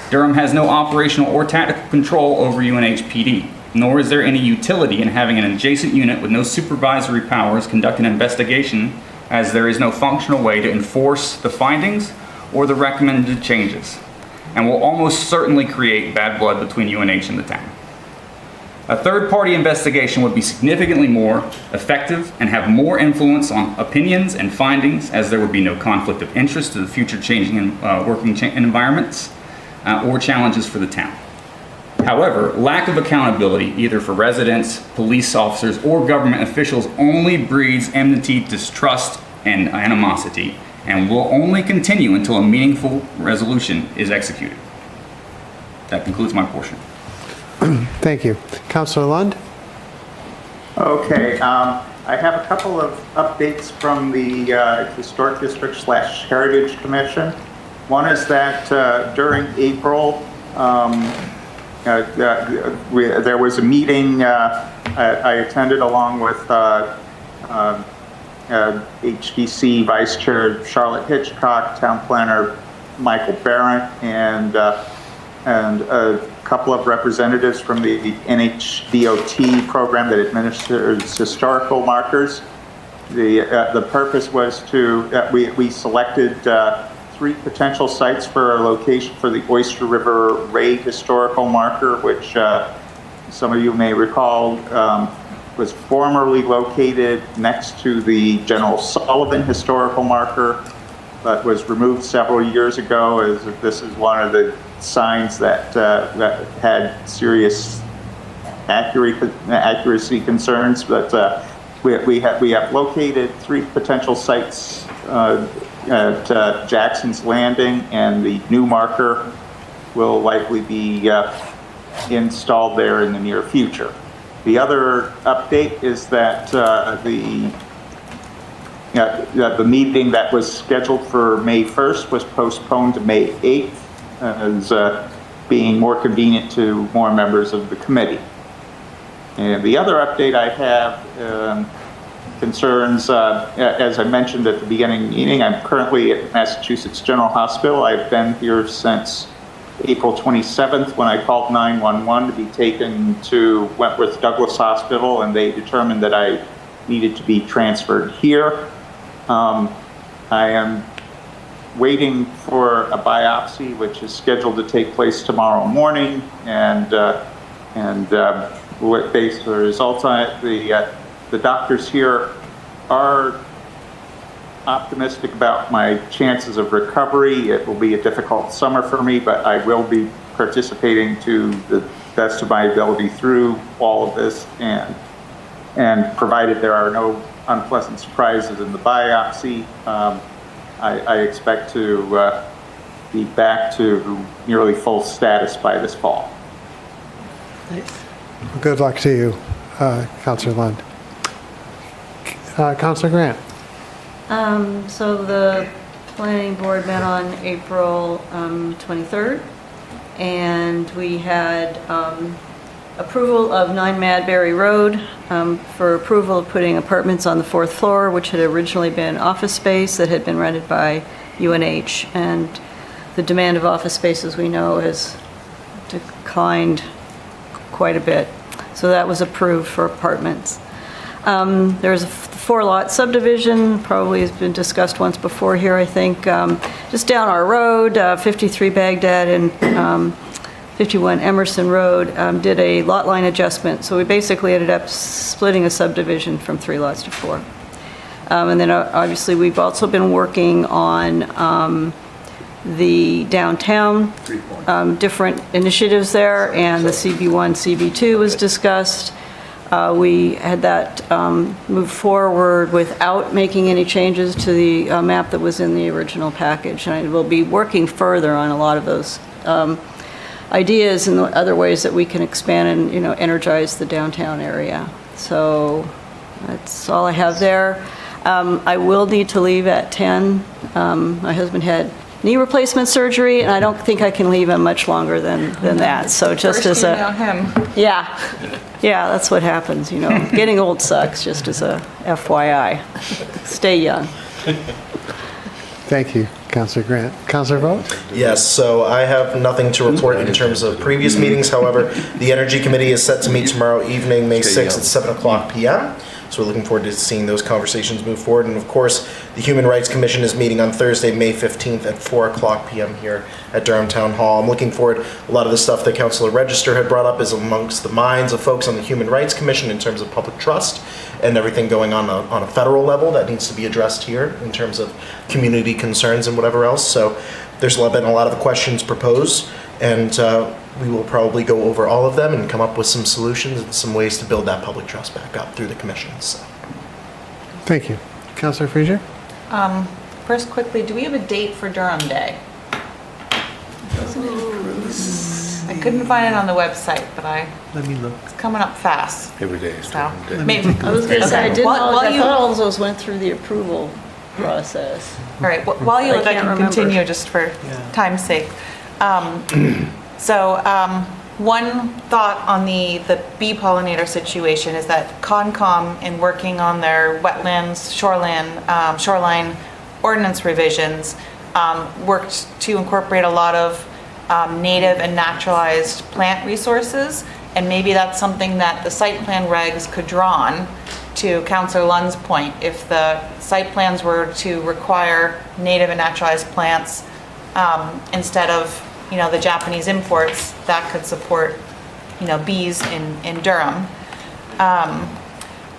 Durham has no operational or tactical control over UNHPD, nor is there any utility in having an adjacent unit with no supervisory powers conduct an investigation, as there is no functional way to enforce the findings or the recommended changes, and will almost certainly create bad blood between UNH and the town. A third-party investigation would be significantly more effective and have more influence on opinions and findings, as there would be no conflict of interest to the future changing working environments or challenges for the town. However, lack of accountability, either for residents, police officers, or government officials, only breeds enmity, distrust, and animosity, and will only continue until a meaningful resolution is executed. That concludes my portion. Thank you. Councilor Lund? Okay, I have a couple of updates from the Historic District / Heritage Commission. One is that during April, there was a meeting I attended along with HDC Vice Chair Charlotte Hitchcock, Town Planner Michael Barrett, and a couple of representatives from the NHDOT program that administers historical markers. The purpose was to we selected 3 potential sites for a location for the Oyster River Ray historical marker, which some of you may recall was formerly located next to the General Sullivan historical marker, but was removed several years ago, as this is one of the signs that had serious accuracy concerns. But we have located 3 potential sites at Jackson's Landing, and the new marker will likely be installed there in the near future. The other update is that the meeting that was scheduled for May 1st was postponed to May 8th as being more convenient to more members of the committee. And the other update I have concerns, as I mentioned at the beginning of the meeting, I'm currently at Massachusetts General Hospital. I've been here since April 27th when I called 911 to be taken to Wentworth Douglas Hospital, and they determined that I needed to be transferred here. I am waiting for a biopsy, which is scheduled to take place tomorrow morning, and based on the results on it, the doctors here are optimistic about my chances of recovery. It will be a difficult summer for me, but I will be participating to the best of my ability through all of this, and provided there are no unpleasant surprises in the biopsy, I expect to be back to nearly full status by this fall. Good luck to you, Councilor Lund. Councilor Grant. So the planning board met on April 23rd, and we had approval of 9 Madberry Road for approval of putting apartments on the 4th floor, which had originally been office space that had been rented by UNH. And the demand of office space, as we know, has declined quite a bit. So that was approved for apartments. There's a 4-lot subdivision, probably has been discussed once before here, I think. Just down our road, 53 Baghdad and 51 Emerson Road did a lot line adjustment. So we basically ended up splitting a subdivision from 3 lots to 4. And then obviously we've also been working on the downtown, different initiatives there, and the CB1, CB2 was discussed. We had that move forward without making any changes to the map that was in the original package. And I will be working further on a lot of those ideas and the other ways that we can expand and, energize the downtown area. So that's all I have there. I will need to leave at 10. My husband had knee replacement surgery, and I don't think I can leave him much longer than that. So just First as a... you know him. Yeah, that's what happens, Getting old sucks, just as a FYI. Stay young. Thank you, Councilor Grant. Councilor Vogt? Yes, so I have nothing to report in terms of previous meetings. However, the Energy Committee is set to meet tomorrow evening, May 6th at 7:00 p.m. So we're looking forward to seeing those conversations move forward. And of course, the Human Rights Commission is meeting on Thursday, May 15th at 4:00 p.m. here at Durham Town Hall. I'm looking forward, a lot of the stuff that Councilor Register had brought up is amongst the minds of folks on the Human Rights Commission in terms of public trust and everything going on a federal level that needs to be addressed here in terms of community concerns and whatever else. So there's been a lot of questions proposed, and we will probably go over all of them and come up with some solutions and some ways to build that public trust back up through the commissions. So. Thank you. Councilor Frazier? First, quickly, do we have a date for Durham Day? I couldn't find it on the website, but Let me look. it's coming up fast. Every day is So, Durham Day. maybe. I was going to say, I didn't While- know, while I you- thought all of those went through the approval process. All right, while you I look, I can't can remember. continue just for time's sake. One thought on the bee pollinator situation is that Concom, in working on their wetlands, shoreline ordinance revisions, worked to incorporate a lot of native and naturalized plant resources, and maybe that's something that the site plan regs could draw on. To Councilor Lund's point, if the site plans were to require native and naturalized plants instead of, the Japanese imports, that could support, bees in Durham.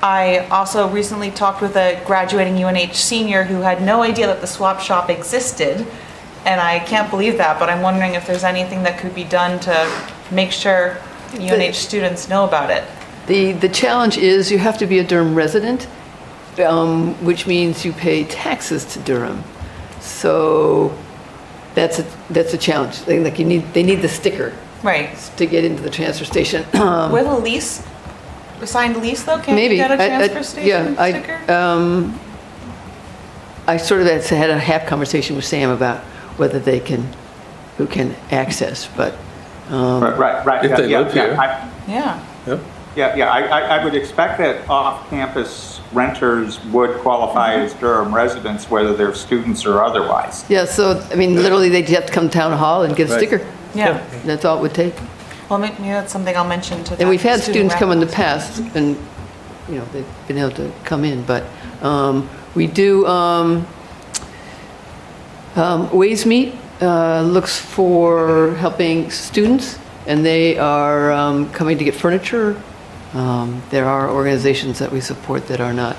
I also recently talked with a graduating UNH senior who had no idea that the swap shop existed, and I can't believe that, but I'm wondering if there's anything that could be done to make sure UNH students know about it. The challenge is you have to be a Durham resident, which means you pay taxes to Durham. So that's a challenge. They need the sticker, right, to get into the transfer station. With a lease. signed lease, though? Can't Maybe. you get a transfer Yeah, station sticker? I sort of had a half conversation with Sam about whether who can access, but. Right. If they yeah, live here. Yeah. I would expect that off-campus renters would qualify as Durham residents, whether they're students or otherwise. Yeah, so, I mean, literally, they'd have to come to town hall and get a Right. sticker. Yeah. That's all it would take. Well, maybe that's something I'll mention to the And we've had student students come in the rep. past, and, you know, they've been able to come in, but we do, Ways Meet looks for helping students, and they are coming to get furniture. There are organizations that we support that are not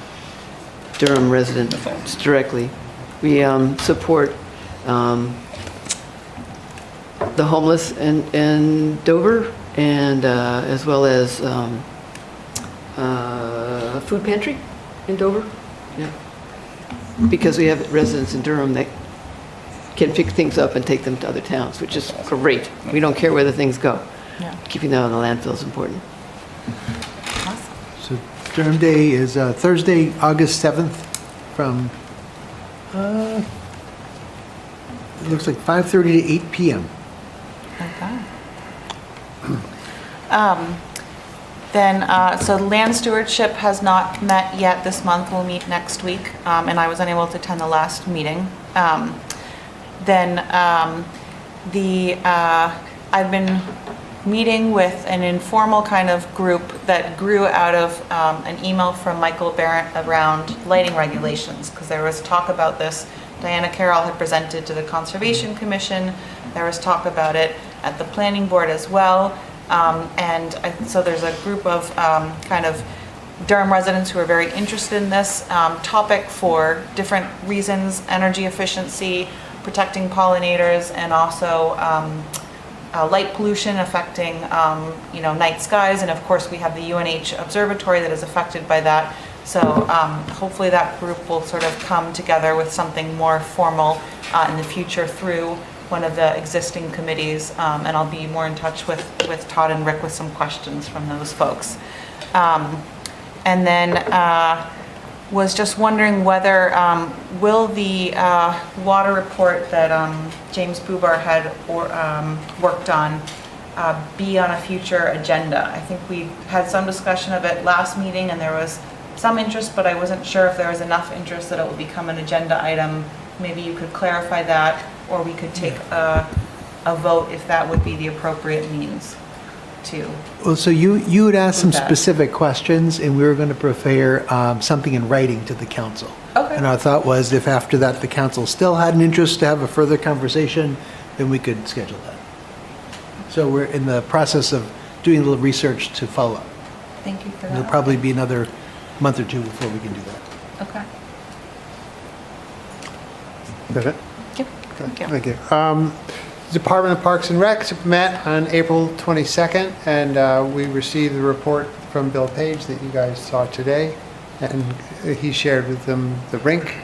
Durham residents directly. We support the homeless in Dover, and as well as food pantry in Dover. Yeah. Because we have residents in Durham that can pick things up and take them to other towns, which is great. We don't care where the things go. Yeah. Keeping them out of the landfill is important. So Durham Day is Thursday, August 7th from, it looks like 5:30 to 8 p.m. Okay. So land stewardship has not met yet this month. We'll meet next week, and I was unable to attend the last meeting. I've been meeting with an informal kind of group that grew out of an email from Michael Barrett around lighting regulations, because there was talk about this. Diana Carroll had presented to the Conservation Commission. There was talk about it at the Planning Board as well. So there's a group of kind of Durham residents who are very interested in this topic for different reasons: energy efficiency, protecting pollinators, and also light pollution affecting night skies. And of course, we have the UNH observatory that is affected by that. So hopefully that group will sort of come together with something more formal in the future through one of the existing committees, and I'll be more in touch with Todd and Rick with some questions from those folks. And then was just wondering whether will the water report that James Bubar had worked on be on a future agenda. I think we had some discussion of it last meeting, and there was some interest, but I wasn't sure if there was enough interest that it would become an agenda item. Maybe you could clarify that, or we could take a vote if that would be the appropriate means to. Well, so you had asked some that. specific questions, and we were going to prepare something in writing to the council. Okay. And our thought was, if after that the council still had an interest to have a further conversation, then we could schedule that. So we're in the process of doing a little research to follow up. Thank you for It'll that. probably be another month or two before we can do that. Okay. Is that it? Yep. Thank you. Thank you. Department of Parks and Recs met on April 22nd, and we received the report from Bill Page that you guys saw today, and he shared with them the rink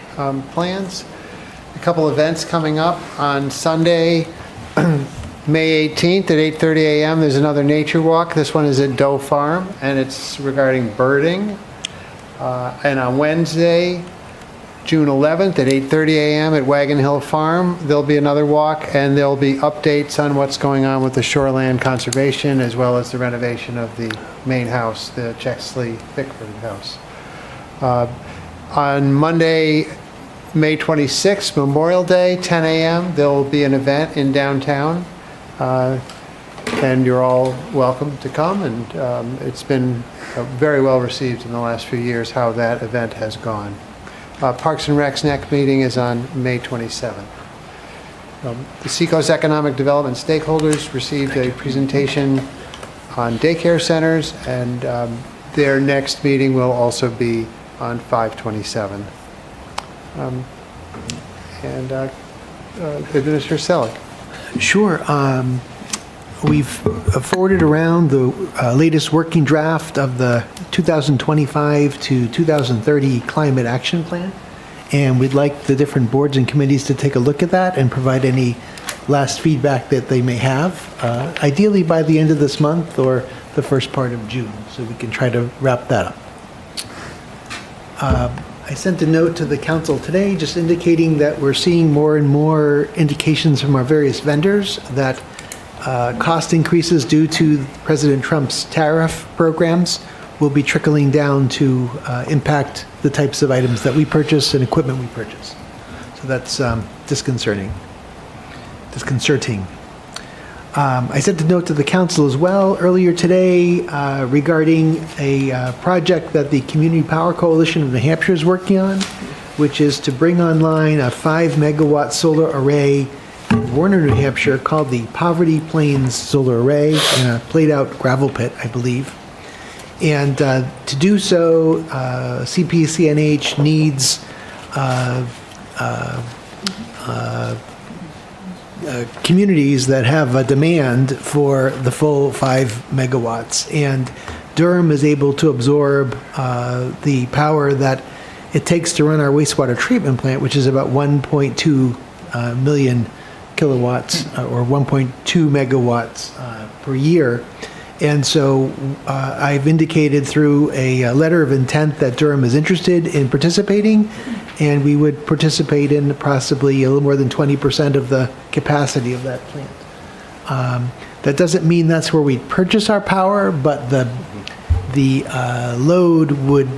plans. A couple events coming up on Sunday, May 18th at 8:30 a.m. There's another nature walk. This one is at Doe Farm, and it's regarding birding. And on Wednesday, June 11th at 8:30 a.m. at Wagon Hill Farm, there'll be another walk, and there'll be updates on what's going on with the shoreland conservation, as well as the renovation of the main house, the Chexley Bickford house. On Monday, May 26th, Memorial Day, 10 a.m., there'll be an event in downtown, and you're all welcome to come, and it's been very well received in the last few years how that event has gone. Parks and Rec's next meeting is on May 27th. The Seacoast Economic Development stakeholders received a presentation on daycare centers, and their next meeting will also be on 5/27. Administrator Selleck. Sure. We've forwarded around the latest working draft of the 2025 to 2030 Climate Action Plan, and we'd like the different boards and committees to take a look at that and provide any last feedback that they may have, ideally by the end of this month or the first part of June, so we can try to wrap that up. I sent a note to the council today just indicating that we're seeing more and more indications from our various vendors that cost increases due to President Trump's tariff programs will be trickling down to impact the types of items that we purchase and equipment we purchase. So that's disconcerting. I sent a note to the council as well earlier today regarding a project that the Community Power Coalition of New Hampshire is working on, which is to bring online a 5-megawatt solar array in Warner, New Hampshire, called the Poverty Plains Solar Array, in a played-out gravel pit, I believe. And to do so, CPCNH needs communities that have a demand for the full 5 megawatts. And Durham is able to absorb the power that it takes to run our wastewater treatment plant, which is about 1.2 million kilowatts or 1.2 megawatts per year. And so I've indicated through a letter of intent that Durham is interested in participating, and we would participate in possibly a little more than 20% of the capacity of that plant. That doesn't mean that's where we purchase our power, but the load would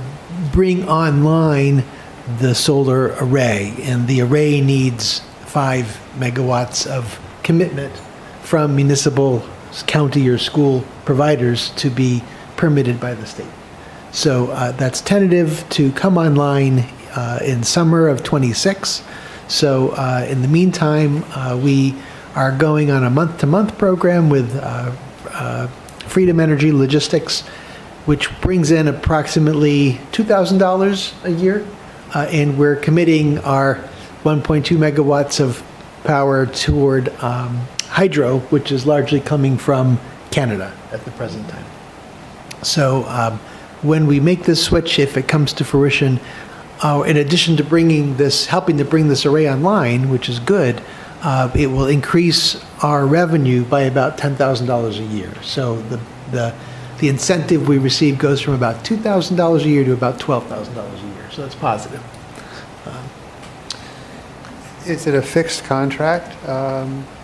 bring online the solar array, and the array needs 5 megawatts of commitment from municipal, county, or school providers to be permitted by the state. So that's tentative to come online in summer of '26. So in the meantime, we are going on a month-to-month program with Freedom Energy Logistics, which brings in approximately $2,000 a year, and we're committing our 1.2 megawatts of power toward hydro, which is largely coming from Canada at the present time. So when we make this switch, if it comes to fruition, in addition to helping to bring this array online, which is good, it will increase our revenue by about $10,000 a year. So the incentive we receive goes from about $2,000 a year to about $12,000 a year. So that's positive. Is it a fixed contract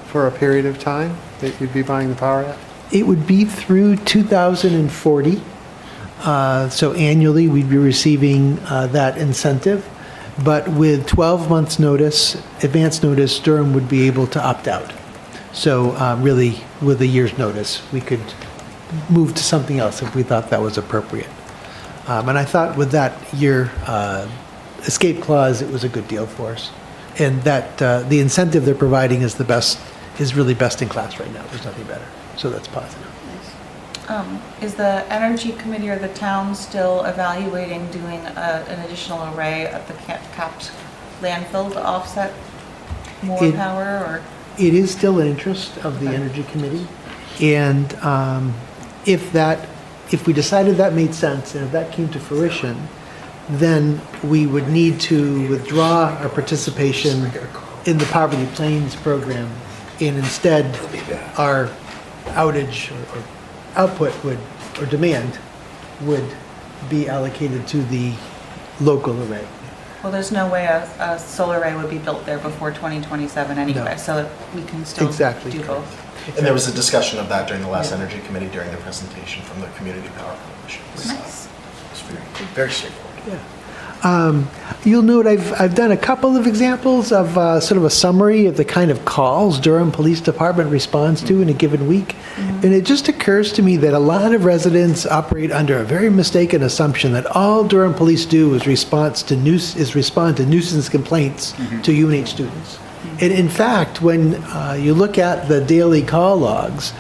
for a period of time that you'd be buying the power at? It would be through 2040. So annually, we'd be receiving that incentive. But with 12 months' notice, advance notice, Durham would be able to opt out. So really, with a year's notice, we could move to something else if we thought that was appropriate. And I thought with that year escape clause, it was a good deal for us. And that the incentive they're providing is really best in class right now. There's nothing better. So that's positive. Is the Energy Committee or the town still evaluating doing an additional array at the capped landfill to offset more power? Or it is still an interest of the Energy Committee. And if we decided that made sense and if that came to fruition, then we would need to withdraw our participation in the Poverty Plains program, and instead our outage or output or demand would be allocated to the local array. Well, there's no way a solar array would be built there before 2027 anyway, No. So we can still do both. And there was a discussion of that during the last Energy Committee during the presentation from the Community Power Coalition. Nice. It's very straightforward. Yeah. You'll note I've done a couple of examples of sort of a summary of the kind of calls Durham Police Department responds to in a given week. And it just occurs to me that a lot of residents operate under a very mistaken assumption that all Durham Police do is respond to nuisance complaints to UNH students. And in fact, when you look at the daily call logs,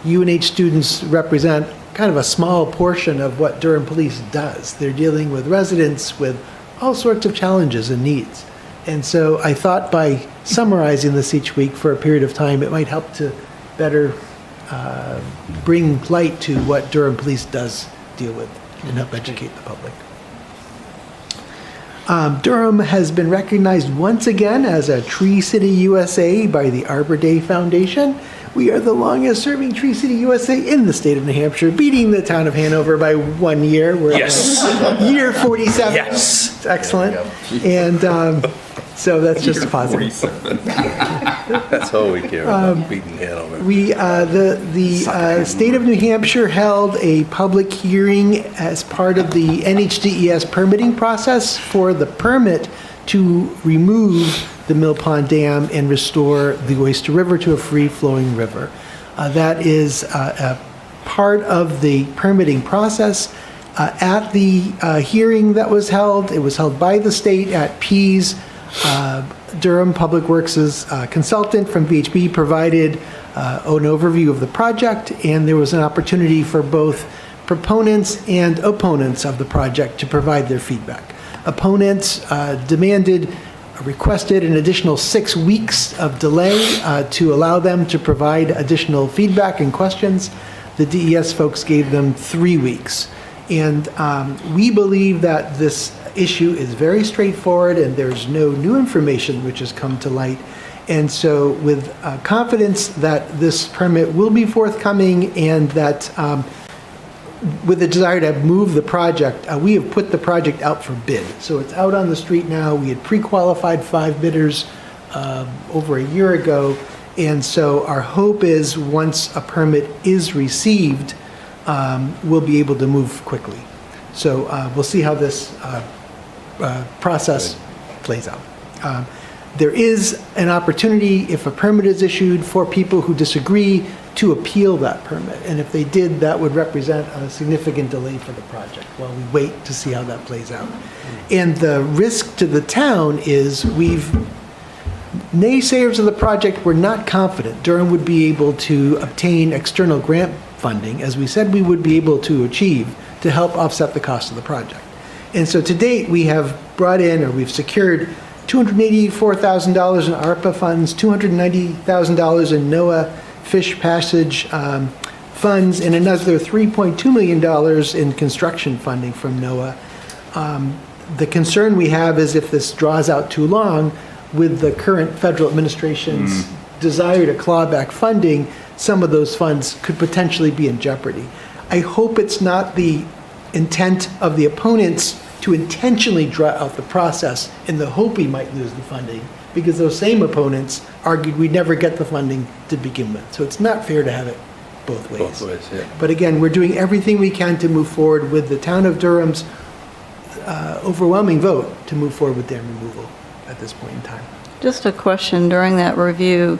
UNH students represent kind of a small portion of what Durham Police does. They're dealing with residents with all sorts of challenges and needs. And so I thought by summarizing this each week for a period of time, it might help to better bring light to what Durham Police does deal with and help educate the public. Durham has been recognized once again as a Tree City USA by the Arbor Day Foundation, We are the longest serving Tree City USA in the state of New Hampshire, beating the town of Hanover by 1 year. We're year 47. Yes. Excellent. And so that's just a positive. That's all we care about, beating Hanover. The state of New Hampshire held a public hearing as part of the NHDES permitting process for the permit to remove the Mill Pond Dam and restore the Oyster River to a free-flowing river. That is a part of the permitting process. At the hearing that was held, it was held by the state at Pease. Durham Public Works' consultant from VHB provided an overview of the project, and there was an opportunity for both proponents and opponents of the project to provide their feedback. Opponents requested an additional 6 weeks of delay to allow them to provide additional feedback and questions. The DES folks gave them 3 weeks. And we believe that this issue is very straightforward and there's no new information which has come to light. And so with confidence that this permit will be forthcoming and that with the desire to move the project, we have put the project out for bid. So it's out on the street now. We had pre-qualified 5 bidders over a year ago. And so our hope is once a permit is received, we'll be able to move quickly. So we'll see how this process plays out. There is an opportunity, if a permit is issued, for people who disagree to appeal that permit. And if they did, that would represent a significant delay for the project while we wait to see how that plays out. And the risk to the town is naysayers of the project were not confident Durham would be able to obtain external grant funding, as we said we would be able to achieve, to help offset the cost of the project. And so to date, we have brought in, or we've secured $284,000 in ARPA funds, $290,000 in NOAA Fish Passage funds, and another $3.2 million in construction funding from NOAA. The concern we have is if this draws out too long, with the current federal administration's desire to claw back funding, some of those funds could potentially be in jeopardy. I hope it's not the intent of the opponents to intentionally draw out the process in the hope we might lose the funding, because those same opponents argued we'd never get the funding to begin with. So it's not fair to have it both ways. Both ways, yeah. But again, we're doing everything we can to move forward with the town of Durham's overwhelming vote to move forward with dam removal at this point in time. Just a question, during that review,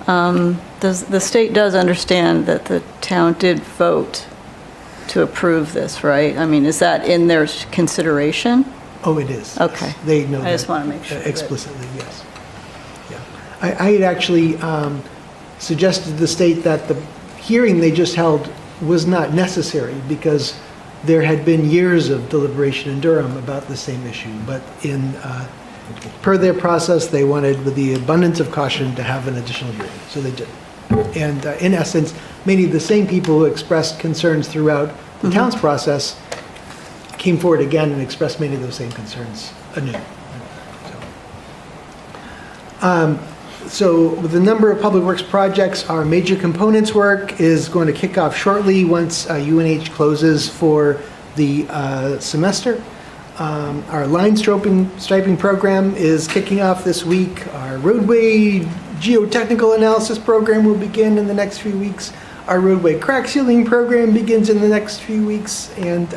the state does understand that the town did vote to approve this, right? I mean, is that in their consideration? Oh, it is. Okay. They know that. I just want to make sure. Explicitly, yes. Yeah. I had actually suggested to the state that the hearing they just held was not necessary because there had been years of deliberation in Durham about the same issue. But per their process, they wanted, with the abundance of caution, to have an additional hearing. So they did. And in essence, many of the same people who expressed concerns throughout the town's process came forward again and expressed many of those same concerns anew. So with the number of public works projects, our major components work is going to kick off shortly once UNH closes for the semester. Our line striping program is kicking off this week. Our roadway geotechnical analysis program will begin in the next few weeks. Our roadway crack sealing program begins in the next few weeks. And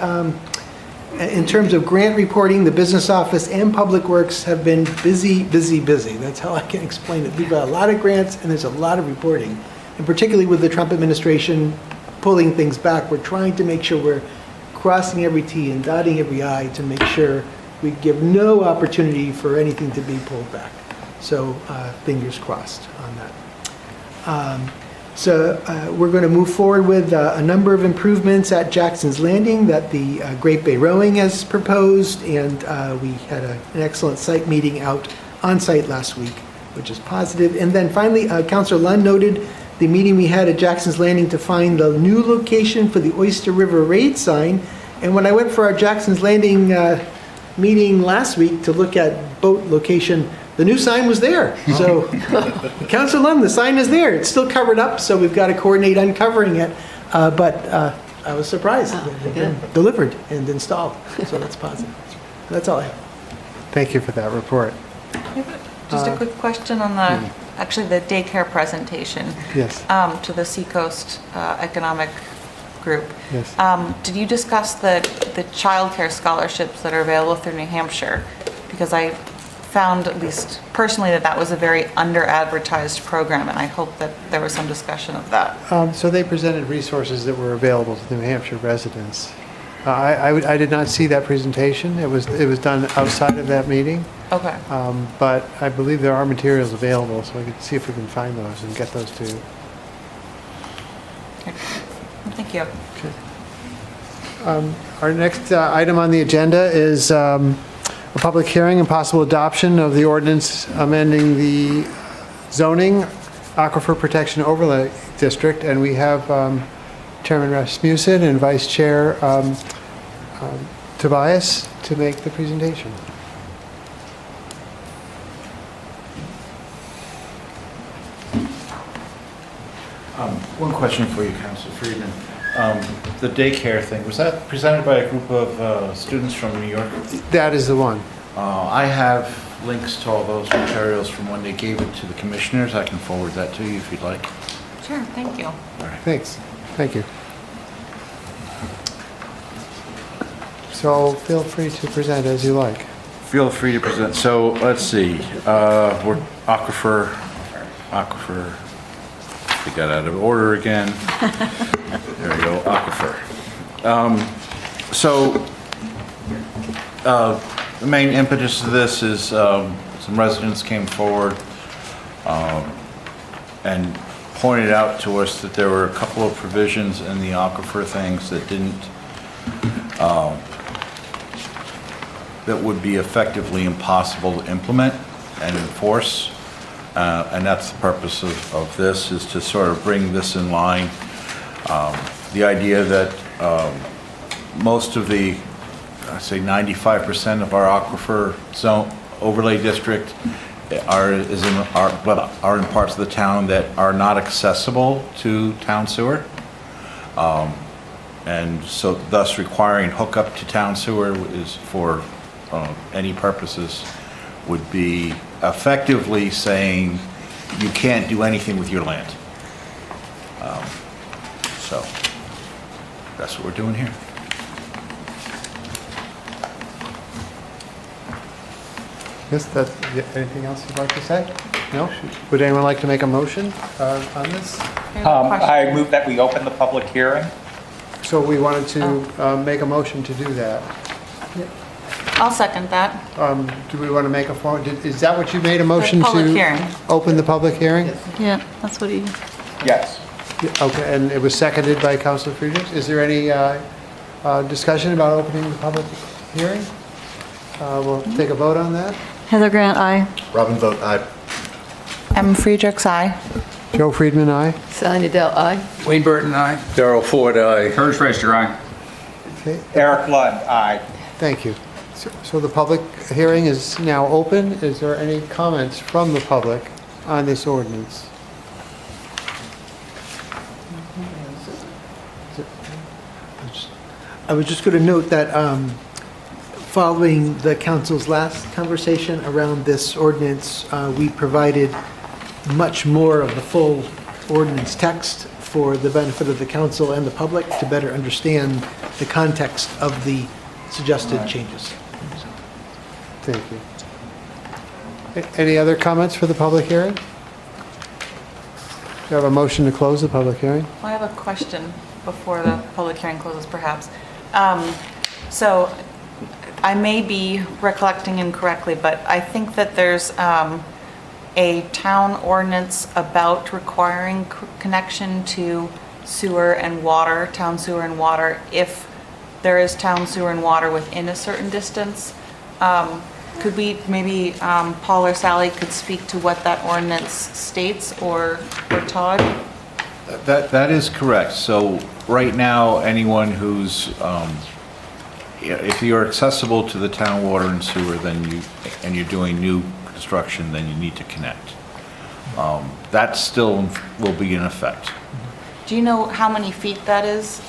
in terms of grant reporting, the business office and public works have been busy. That's how I can explain it. We've got a lot of grants and there's a lot of reporting. And particularly with the Trump administration pulling things back, we're trying to make sure we're crossing every T and dotting every I to make sure we give no opportunity for anything to be pulled back. So fingers crossed on that. So we're going to move forward with a number of improvements at Jackson's Landing that the Great Bay Rowing has proposed, and we had an excellent site meeting out on site last week, which is positive. And then finally, Councilor Lund noted the meeting we had at Jackson's Landing to find the new location for the Oyster River Raid sign. And when I went for our Jackson's Landing meeting last week to look at boat location, the new sign was there. So, Councilor Lund, the sign is there. It's still covered up, so we've got to coordinate uncovering it. But I was surprised that it had been delivered and installed, so that's positive. That's all I have. Thank you for that report. Just a quick question on actually the daycare presentation. Yes. To the Seacoast Economic Group. Yes. Did you discuss the childcare scholarships that are available through New Hampshire? Because I found, at least personally, that was a very under-advertised program, and I hope that there was some discussion of that. So they presented resources that were available to the New Hampshire residents. I did not see that presentation. It was done outside of that meeting. Okay. But I believe there are materials available, so we can see if we can find those and get those to you. Thank you. Our next item on the agenda is a public hearing and possible adoption of the ordinance amending the zoning Aquifer Protection Overlay District, and we have Chairman Rasmussen and Vice Chair Tobias to make the presentation. One question for you, Councilor Friedman. The daycare thing, was that presented by a group of students from New York? That is the one. I have links to all those materials from when they gave it to the commissioners. I can forward that to you if you'd like. Sure, thank you. All right. Thanks. Thank you. So feel free to present as you like. Feel free to present. So let's see. We're aquifer. We got out of order again. There we go, aquifer. The main impetus of this is some residents came forward and pointed out to us that there were a couple of provisions in the aquifer things that didn't, that would be effectively impossible to implement and enforce. And that's the purpose of this, is to sort of bring this in line. The idea that most of the, I say 95% of our aquifer zone overlay district are in parts of the town that are not accessible to town sewer. And so thus requiring hookup to town sewer is for any purposes would be effectively saying you can't do anything with your land. So that's what we're doing here. Yes, anything else you'd like to say? No? Would anyone like to make a motion on this? I move that we open the public hearing. So we wanted to make a motion to do that. I'll second that. Do we want to make a form? Is that what you made a motion to? Public hearing. Open the public hearing? Yeah, that's what he, Yes. Okay, and it was seconded by Councilor Friedrich. Is there any discussion about opening the public hearing? We'll take a vote on that. Heather Grant, aye. Robin Vogt, aye. M. Friedrichs, aye. Joe Friedman, aye. Sally Nadell, aye. Wayne Burton, aye. Darrell Ford, aye. Courage Fraser, aye. Okay, Eric Lund, aye. thank you. So the public hearing is now open. Is there any comments from the public on this ordinance? I was just going to note that following the council's last conversation around this ordinance, we provided much more of the full ordinance text for the benefit of the council and the public to better understand the context of the suggested changes. Thank you. Any other comments for the public hearing? Do you have a motion to close the public hearing? I have a question before the public hearing closes, perhaps. So I may be recollecting incorrectly, but I think that there's a town ordinance about requiring connection to sewer and water, town sewer and water, if there is town sewer and water within a certain distance. Could we, maybe Paul or Sally could speak to what that ordinance states, or Todd? That is correct. So right now, anyone who's, if you're accessible to the town water and sewer, then you're doing new construction, then you need to connect. That still will be in effect. Do you know how many feet that is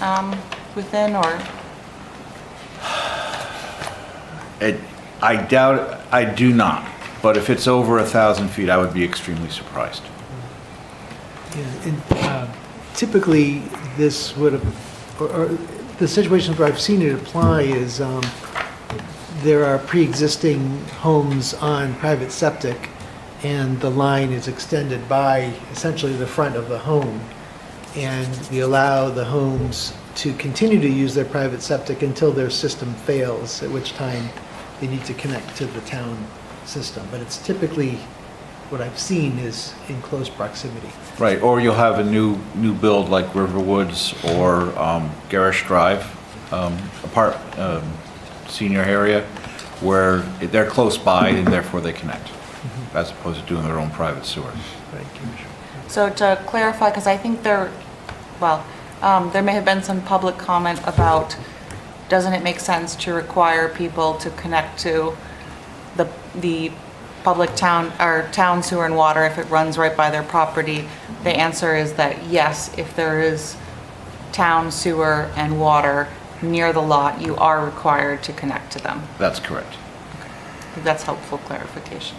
within, or? I do not, but if it's over 1,000 feet, I would be extremely surprised. Yeah, and typically, this would have, or the situations where I've seen it apply is there are pre-existing homes on private septic, and the line is extended by essentially the front of the home. And we allow the homes to continue to use their private septic until their system fails, at which time they need to connect to the town system. But it's typically, what I've seen is in close proximity. Right, or you'll have a new build like Riverwoods or Garish Drive, senior area, where they're close by and therefore they connect, as opposed to doing their own private sewer. So to clarify, because I think there may have been some public comment about, doesn't it make sense to require people to connect to the public town, or town sewer and water if it runs right by their property? The answer is that yes, if there is town sewer and water near the lot, you are required to connect to them. That's correct. I think that's helpful clarification.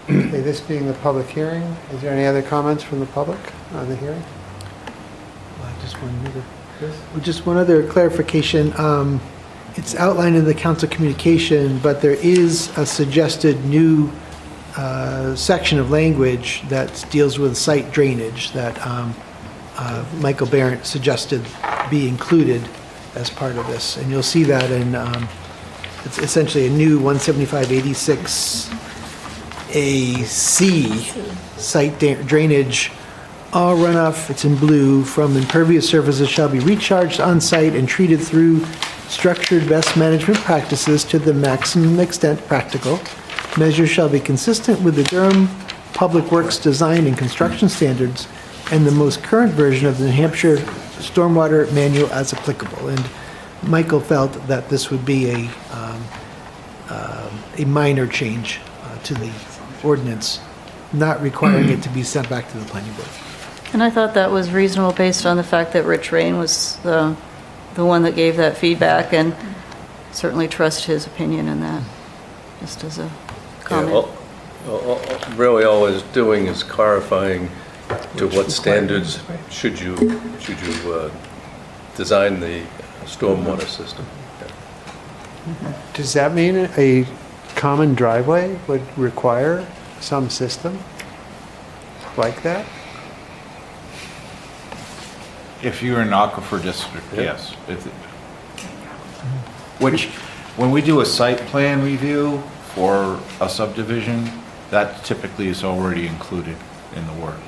Okay, this being the public hearing, is there any other comments from the public on the hearing? Just one other clarification. It's outlined in the council communication, but there is a suggested new section of language that deals with site drainage that Michael Barrett suggested be included as part of this. And you'll see that in, it's essentially a new 175-86AC site drainage. All runoff, it's in blue, from impervious surfaces shall be recharged on site and treated through structured best management practices to the maximum extent practical. Measures shall be consistent with the Durham Public Works design and construction standards and the most current version of the New Hampshire Stormwater Manual as applicable. And Michael felt that this would be a minor change to the ordinance, not requiring it to be sent back to the planning board. And I thought that was reasonable based on the fact that Rich Rain was the one that gave that feedback, and certainly trust his opinion in that, just as a comment. Really, all it's doing is clarifying to what standards should you design the stormwater system. Does that mean a common driveway would require some system like that? If you're in aquifer district, yes. Which, when we do a site plan review for a subdivision, that typically is already included in the work.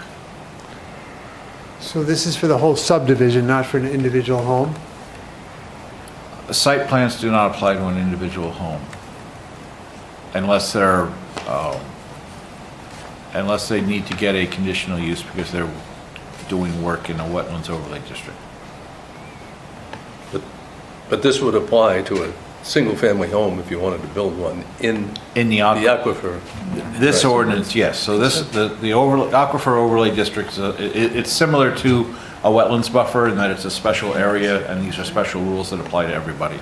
So this is for the whole subdivision, not for an individual home? Site plans do not apply to an individual home unless they're, unless they need to get a conditional use because they're doing work in a wetlands overlay district. But this would apply to a single-family home if you wanted to build one in the aquifer. This ordinance, yes. So this, the aquifer overlay district, it's similar to a wetlands buffer in that it's a special area, and these are special rules that apply to everybody.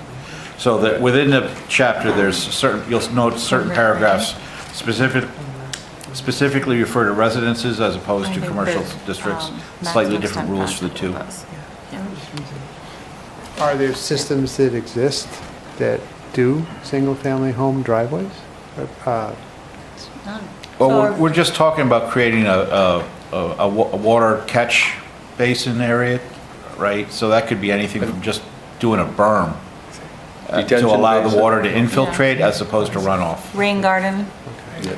So that within the chapter, there's certain, you'll note certain paragraphs specifically refer to residences as opposed to commercial districts. Slightly different rules for the two. Are there systems that exist that do single-family home driveways? Well, we're just talking about creating a water catch basin area, right? So that could be anything from just doing a berm to allow the water to infiltrate as opposed to runoff. Rain garden. Yeah.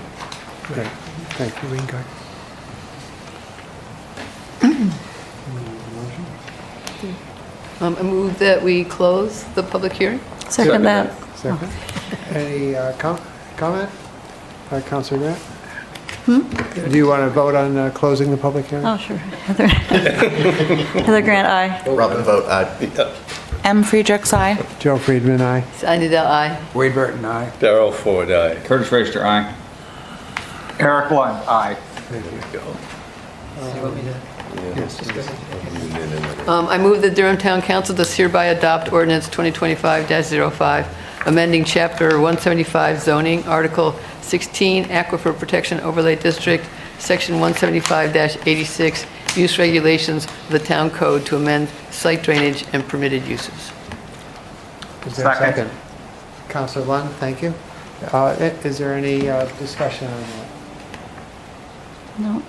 Okay, thank you, rain garden. I move that we close the public hearing. Second that. Second. Any comment? Councilor Grant? Do you want to vote on closing the public hearing? Oh, sure. Heather Grant, aye. Robin vote aye. M. Friedrichs, aye. Joe Friedman, aye. Signed, aye. Wade Burton, aye. Darrell Ford, aye. Curtis Raster, aye. Eric Lund, aye. I move that Durham Town Council does hereby adopt ordinance 2025-05, amending Chapter 175 zoning, Article 16, Aquifer Protection Overlay District, Section 175-86, use regulations of the town code to amend site drainage and permitted uses. Is there a second? Councilor Lund, thank you. Is there any discussion on that? No.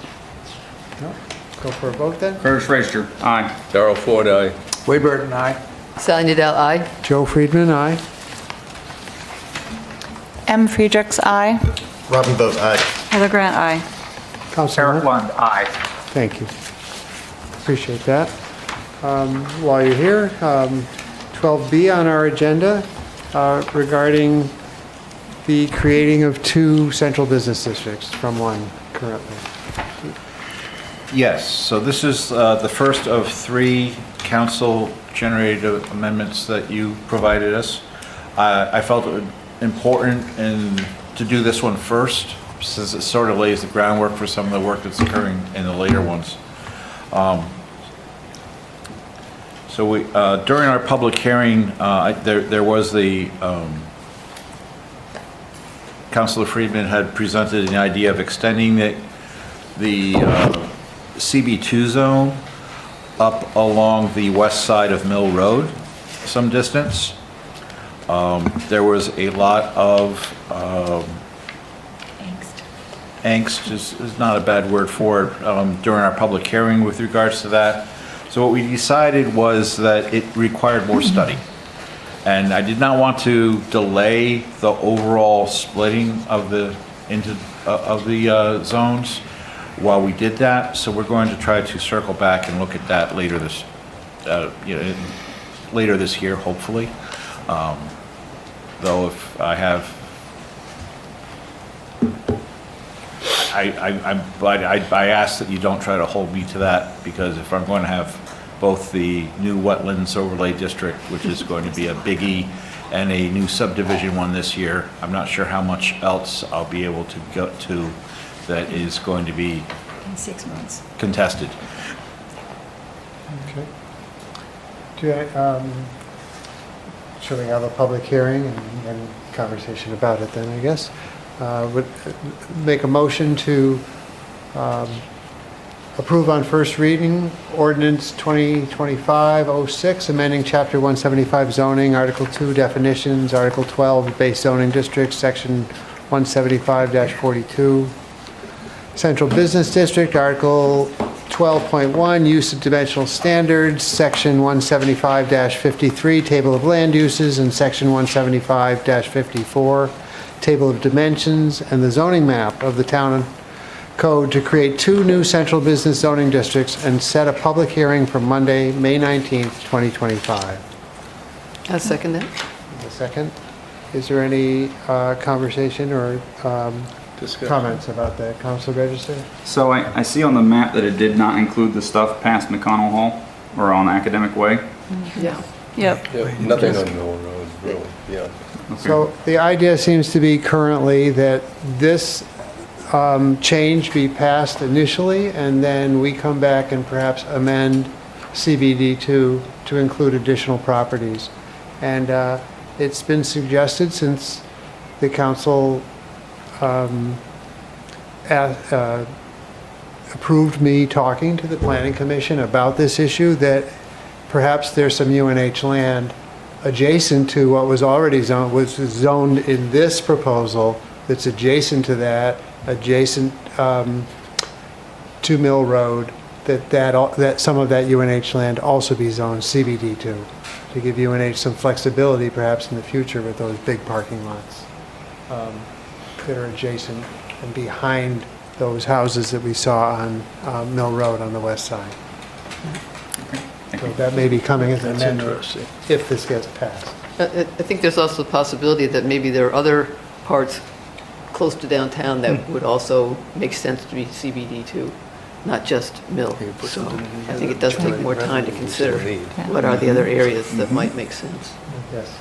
No? Go for a vote then? Curtis Raster, aye. Darrell Ford, aye. Wade Burton, aye. Sally Nadell, aye. Joe Friedman, aye. M. Friedrichs, aye. Robin Boat, aye. Heather Grant, aye. Councilor Eric Lund, aye. Thank you. Appreciate that. While you're here, 12B on our agenda regarding the creating of 2 central business districts from 1 currently. Yes, so this is the first of 3 council-generated amendments that you provided us. I felt it important to do this one first, since it sort of lays the groundwork for some of the work that's occurring in the later ones. So we, during our public hearing, there was the, Councilor Friedman had presented an idea of extending the CB2 zone up along the west side of Mill Road some distance. There was a lot of angst is not a bad word for it during our public hearing with regards to that. So what we decided was that it required more study. And I did not want to delay the overall splitting of the zones while we did that. So we're going to try to circle back and look at that later this later this year, hopefully. Though if I have, I ask that you don't try to hold me to that, because if I'm going to have both the new wetlands overlay district, which is going to be a biggie, and a new subdivision one this year, I'm not sure how much else I'll be able to go to that is going to be In 6 months. contested. Okay. Should we have a public hearing and conversation about it then, I guess? Would make a motion to approve on first reading ordinance 2025-06, amending Chapter 175 zoning, Article 2 definitions, Article 12 base zoning districts, Section 175-42, Central Business District, Article 12.1, use of dimensional standards, Section 175-53, Table of Land Uses, and Section 175-54, Table of Dimensions, and the zoning map of the town code to create 2 new central business zoning districts and set a public hearing for Monday, May 19th, 2025. I'll second that. A second. Is there any conversation or comments about that? Council Register? So I see on the map that it did not include the stuff past McConnell Hall or on Academic Way. Yeah. Yep. Yeah, nothing on Mill Road, really, yeah. Okay. So the idea seems to be currently that this change be passed initially, and then we come back and perhaps amend CBD2 to include additional properties. And it's been suggested since the council approved me talking to the Planning Commission about this issue, that perhaps there's some UNH land adjacent to what was already zoned, was zoned in this proposal, that's adjacent to that, adjacent to Mill Road, that some of that UNH land also be zoned CBD2, to give UNH some flexibility perhaps in the future with those big parking lots that are adjacent and behind those houses that we saw on Mill Road on the west side. So that may be coming as an amendment if this gets passed. I think there's also the possibility that maybe there are other parts close to downtown that would also make sense to be CBD too, not just Mill. So I think it does take more time to consider what are the other areas that might make sense. Yes.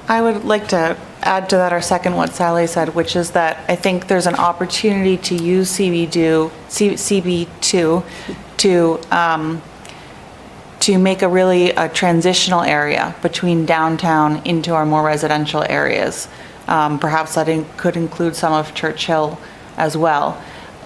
I would like to add to that or second what Sally said, which is that I think there's an opportunity to use CB2 to make a transitional area between downtown into our more residential areas. Perhaps that could include some of Churchill as well.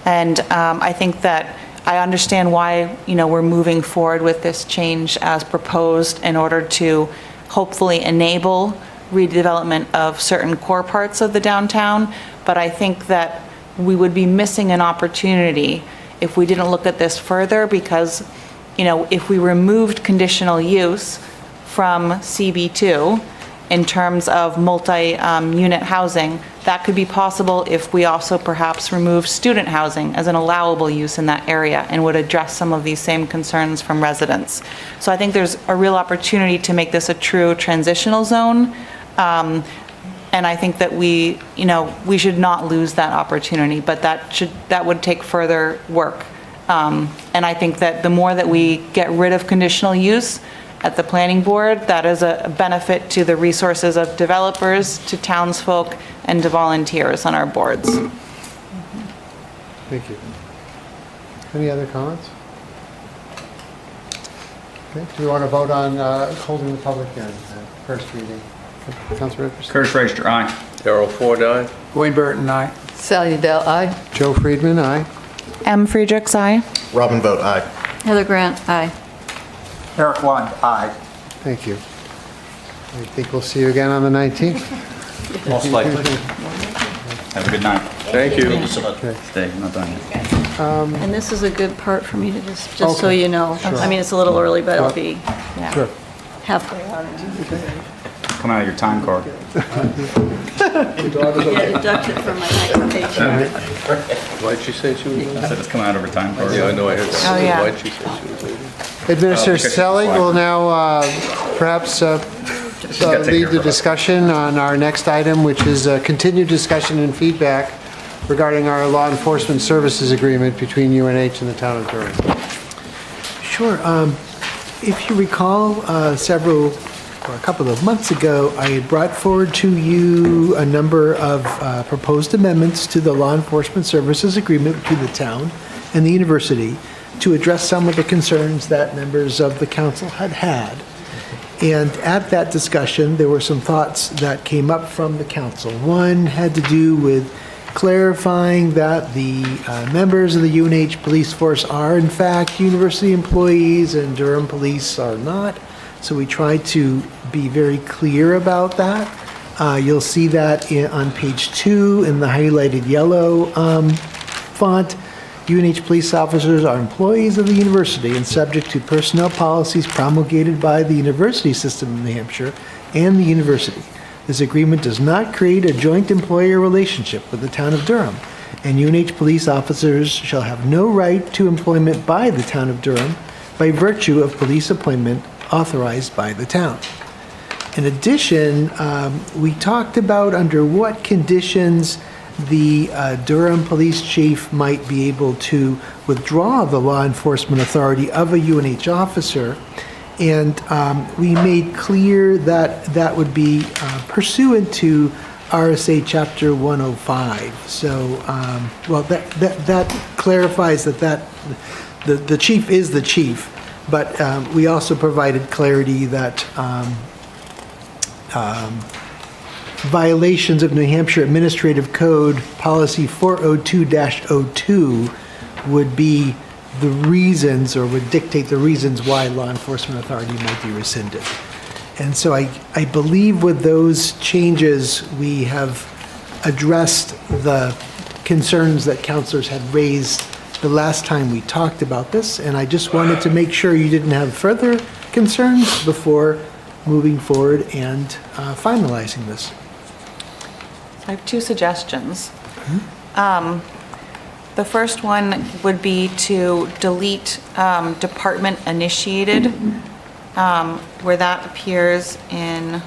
And I think that I understand why, we're moving forward with this change as proposed in order to hopefully enable redevelopment of certain core parts of the downtown. But I think that we would be missing an opportunity if we didn't look at this further, because, if we removed conditional use from CB2 in terms of multi-unit housing, that could be possible if we also perhaps remove student housing as an allowable use in that area and would address some of these same concerns from residents. So I think there's a real opportunity to make this a true transitional zone. And I think that we should not lose that opportunity, but that would take further work. And I think that the more that we get rid of conditional use at the planning board, that is a benefit to the resources of developers, to townsfolk, and to volunteers on our boards. Thank you. Any other comments? Okay, do we want to vote on holding the public hearing, first reading? Councilor Rivers? Curtis Raster, aye. Darrell Ford, aye. Wayne Burton, aye. Sally Adele, aye. Joe Friedman, aye. M. Friedrichs, aye. Robin Vogt, aye. Heather Grant, aye. Eric Lund, aye. Thank you. I think we'll see you again on the 19th. Most likely. Have a good night. Thank you. Thank you so much. Stay, I'm not done yet. And this is a good part for me to just so Okay. you know. Sure. I mean, it's a little early, but it'll be Sure. halfway out. Come out of your time card. Yeah, deducted from my next paycheck. Why'd she say she was leaving? I said it's coming out of her time card. Yeah, I know, I heard that. Oh, yeah. Why'd she say she was leaving? Administrator because Selly it's will now perhaps gotta take lead her the for- discussion on our next item, which is continued discussion and feedback regarding our law enforcement services agreement between UNH and the town of Durham. Sure. If you recall, a couple of months ago, I had brought forward to you a number of proposed amendments to the law enforcement services agreement between the town and the university to address some of the concerns that members of the council had had. And at that discussion, there were some thoughts that came up from the council. One had to do with clarifying that the members of the UNH police force are in fact university employees and Durham police are not. So we tried to be very clear about that. You'll see that on page 2 in the highlighted yellow font. UNH police officers are employees of the university and subject to personnel policies promulgated by the university system in New Hampshire and the university. This agreement does not create a joint employer relationship with the town of Durham, and UNH police officers shall have no right to employment by the town of Durham by virtue of police appointment authorized by the town. In addition, we talked about under what conditions the Durham police chief might be able to withdraw the law enforcement authority of a UNH officer. And we made clear that that would be pursuant to RSA Chapter 105. So, that clarifies that the chief is the chief, but we also provided clarity that violations of New Hampshire Administrative Code Policy 402-02 would be the reasons, or would dictate the reasons why law enforcement authority might be rescinded. And so I believe with those changes, we have addressed the concerns that councilors had raised the last time we talked about this. And I just wanted to make sure you didn't have further concerns before moving forward and finalizing this. I have two suggestions. The first one would be to delete department initiated, where that appears in,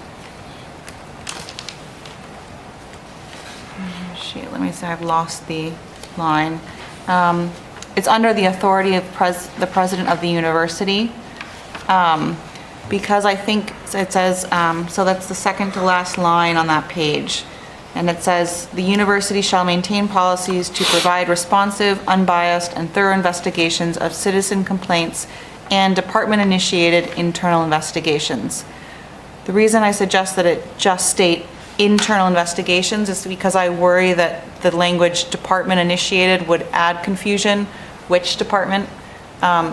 let me see, I've lost the line. It's under the authority of the president of the university. because I think it says, so that's the second to last line on that page. And it says, "The university shall maintain policies to provide responsive, unbiased, and thorough investigations of citizen complaints and department-initiated internal investigations." The reason I suggest that it just state internal investigations is because I worry that the language department-initiated would add confusion. Which department?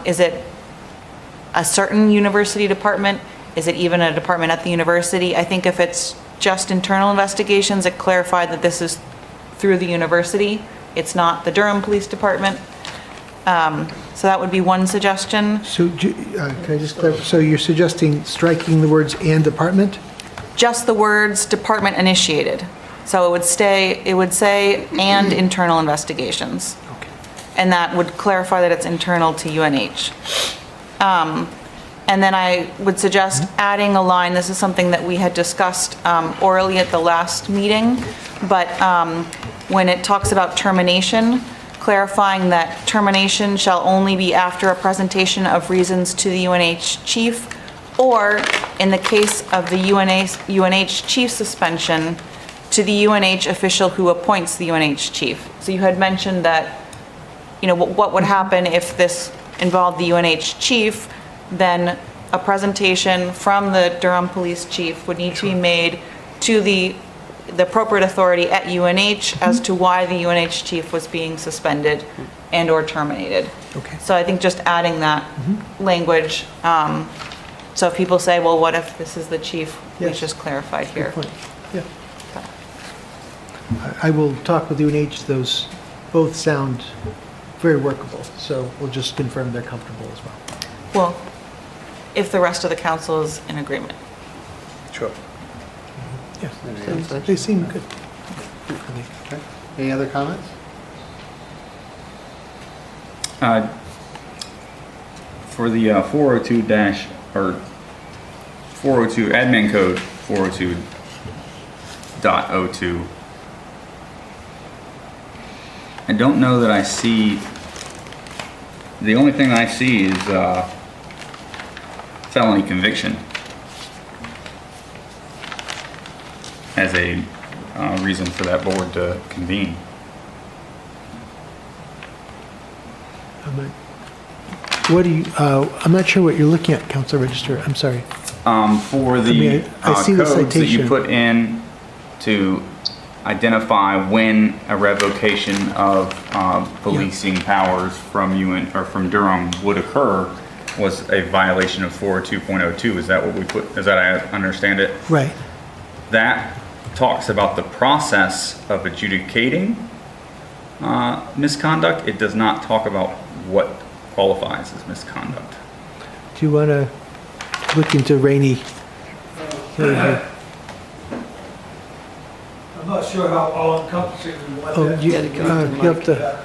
Is it a certain university department? Is it even a department at the university? I think if it's just internal investigations, it clarified that this is through the university. It's not the Durham Police Department. So that would be one suggestion. So, can I just clarify, so you're suggesting striking the words "and department"? Just the words department initiated. So it would say "and internal investigations." Okay. And that would clarify that it's internal to UNH. And then I would suggest adding a line, this is something that we had discussed orally at the last meeting, but when it talks about termination, clarifying that termination shall only be after a presentation of reasons to the UNH chief, or in the case of the UNH chief suspension, to the UNH official who appoints the UNH chief. So you had mentioned that, what would happen if this involved the UNH chief, then a presentation from the Durham Police Chief would need to be made to the appropriate authority at UNH as to why the UNH chief was being suspended and or terminated. Okay. So I think just adding that language, so if people say, well, what if this is the chief? Yes. It's just clarified here. Good point. Yeah. I will talk with UNH. Those both sound very workable, so we'll just confirm they're comfortable as well. Well, if the rest of the council is in agreement. Sure. Yes, they seem good. Okay. Any other comments? For the 402 admin code 402.02, I don't know that I see, the only thing I see is felony conviction as a reason for that board to convene. I'm not sure what you're looking at, Council Register. I'm sorry. For the I see the codes that you citation. put in to identify when a revocation of policing powers from from Durham would occur was a violation of 402.02. Is that what we put? Is that I understand it? Right. That talks about the process of adjudicating misconduct. It does not talk about what qualifies as misconduct. Do you want to look into Rainey? I'm not sure how all-encompassing we want that. You have to.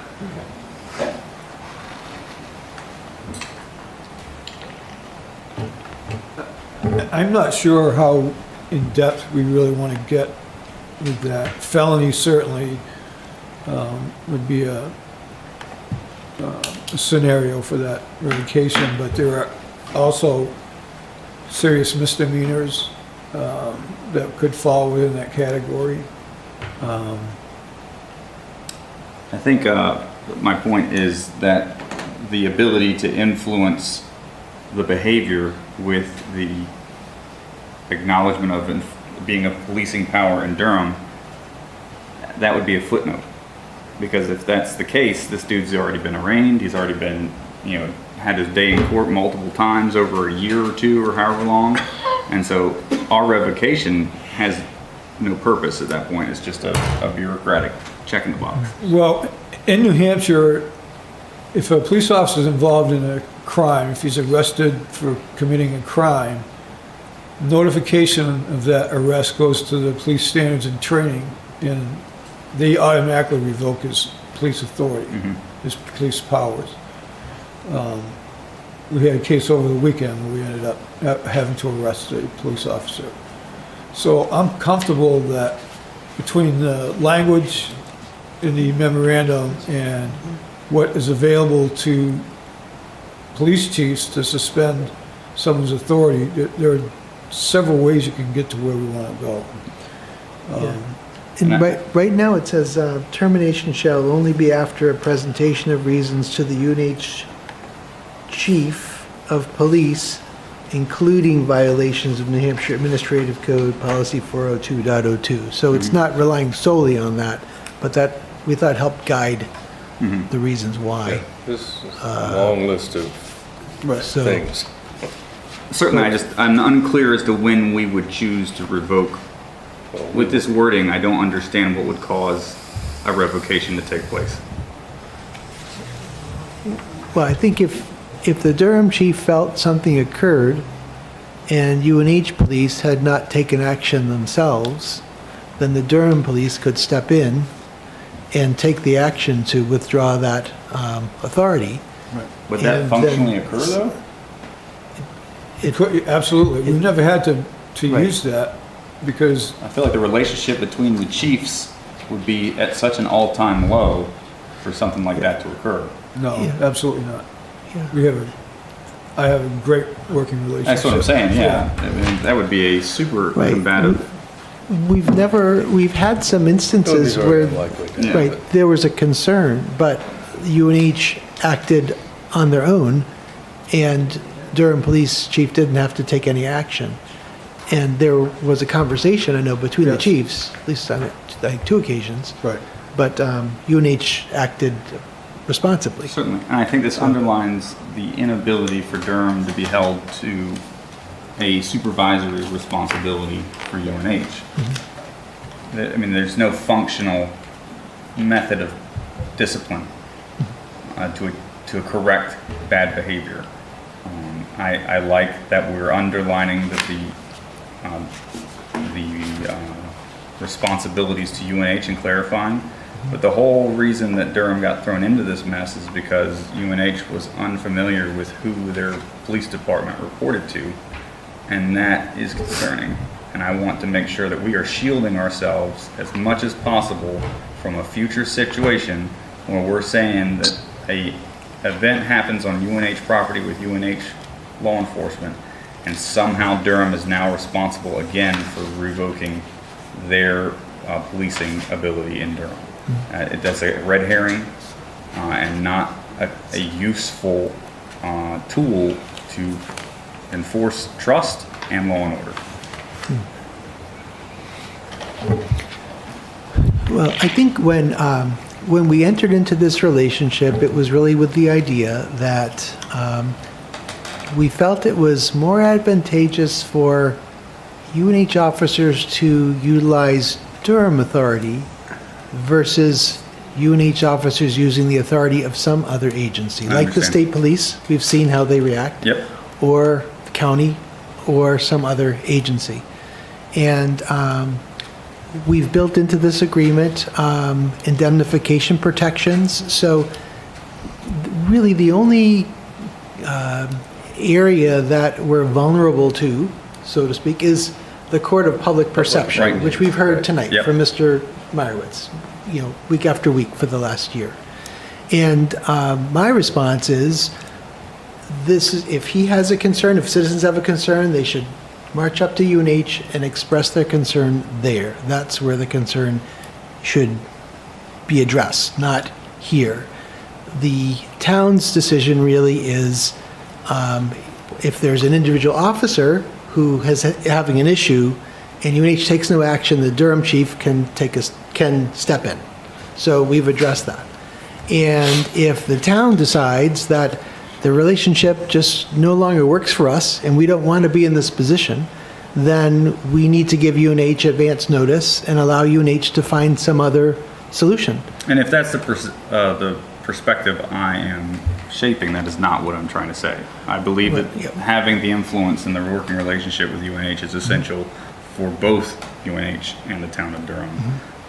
I'm not sure how in-depth we really want to get with that. Felony certainly would be a scenario for that revocation, but there are also serious misdemeanors that could fall within that category. I think my point is that the ability to influence the behavior with the acknowledgement of being a policing power in Durham, that would be a footnote. Because if that's the case, this dude's already been arraigned, he's already been, had his day in court multiple times over a year or two or however long. And so our revocation has no purpose at that point. It's just a bureaucratic check in the box. Well, in New Hampshire, if a police officer is involved in a crime, if he's arrested for committing a crime, notification of that arrest goes to the police standards and training, and they automatically revoke his police authority, his police powers. We had a case over the weekend where we ended up having to arrest a police officer. So I'm comfortable that between the language in the memorandum and what is available to police chiefs to suspend someone's authority, there are several ways you can get to where we want to go. And right now, it says termination shall only be after a presentation of reasons to the UNH chief of police, including violations of New Hampshire Administrative Code Policy 402.02. So it's not relying solely on that, but that we thought helped guide the reasons why. This is a long list of So- things. Certainly, I'm unclear as to when we would choose to revoke. With this wording, I don't understand what would cause a revocation to take place. Well, I think if the Durham chief felt something occurred and UNH police had not taken action themselves, then the Durham police could step in and take the action to withdraw that authority. Would that And functionally then- occur, though? Absolutely. We've never had to use that because I feel like the relationship between the chiefs would be at such an all-time low for something like that to occur. no, Yeah. absolutely not. I have a great working relationship. That's what I'm saying, yeah. I mean, that would be a super Right. combative. We've had some instances Those are where, unlikely. Yeah. right, there was a concern, but UNH acted on their own, and Durham Police Chief didn't have to take any action. And there was a conversation, I know, between the Yes. chiefs, at least on, I think, 2 occasions, Right. but UNH acted responsibly. Certainly. And I think this underlines the inability for Durham to be held to a supervisory responsibility for UNH. I mean, there's no functional method of discipline to correct bad behavior. I like that we're underlining that the responsibilities to UNH and clarifying. But the whole reason that Durham got thrown into this mess is because UNH was unfamiliar with who their police department reported to, and that is concerning. And I want to make sure that we are shielding ourselves as much as possible from a future situation where we're saying that a event happens on UNH property with UNH law enforcement, and somehow Durham is now responsible again for revoking their policing ability in Durham. That's a red herring and not a useful tool to enforce trust and law and order. Well, I think when we entered into this relationship, it was really with the idea that we felt it was more advantageous for UNH officers to utilize Durham authority versus UNH officers using the authority of some other agency, like the state police. We've seen how they react. Yep. Or the county, or some other agency. And we've built into this agreement indemnification protections. So really the only area that we're vulnerable to, so to speak, is the court of public perception, Right. which we've heard tonight Yep. from Mr. Meyerowitz, week after week for the last year. And my response is, if he has a concern, if citizens have a concern, they should march up to UNH and express their concern there. That's where the concern should be addressed, not here. The town's decision really is, if there's an individual officer who is having an issue and UNH takes no action, the Durham chief can step in. So we've addressed that. And if the town decides that the relationship just no longer works for us and we don't want to be in this position, then we need to give UNH advance notice and allow UNH to find some other solution. And if that's the perspective I am shaping, that is not what I'm trying to say. I believe that having the influence and the working relationship with UNH is essential for both UNH and the town of Durham.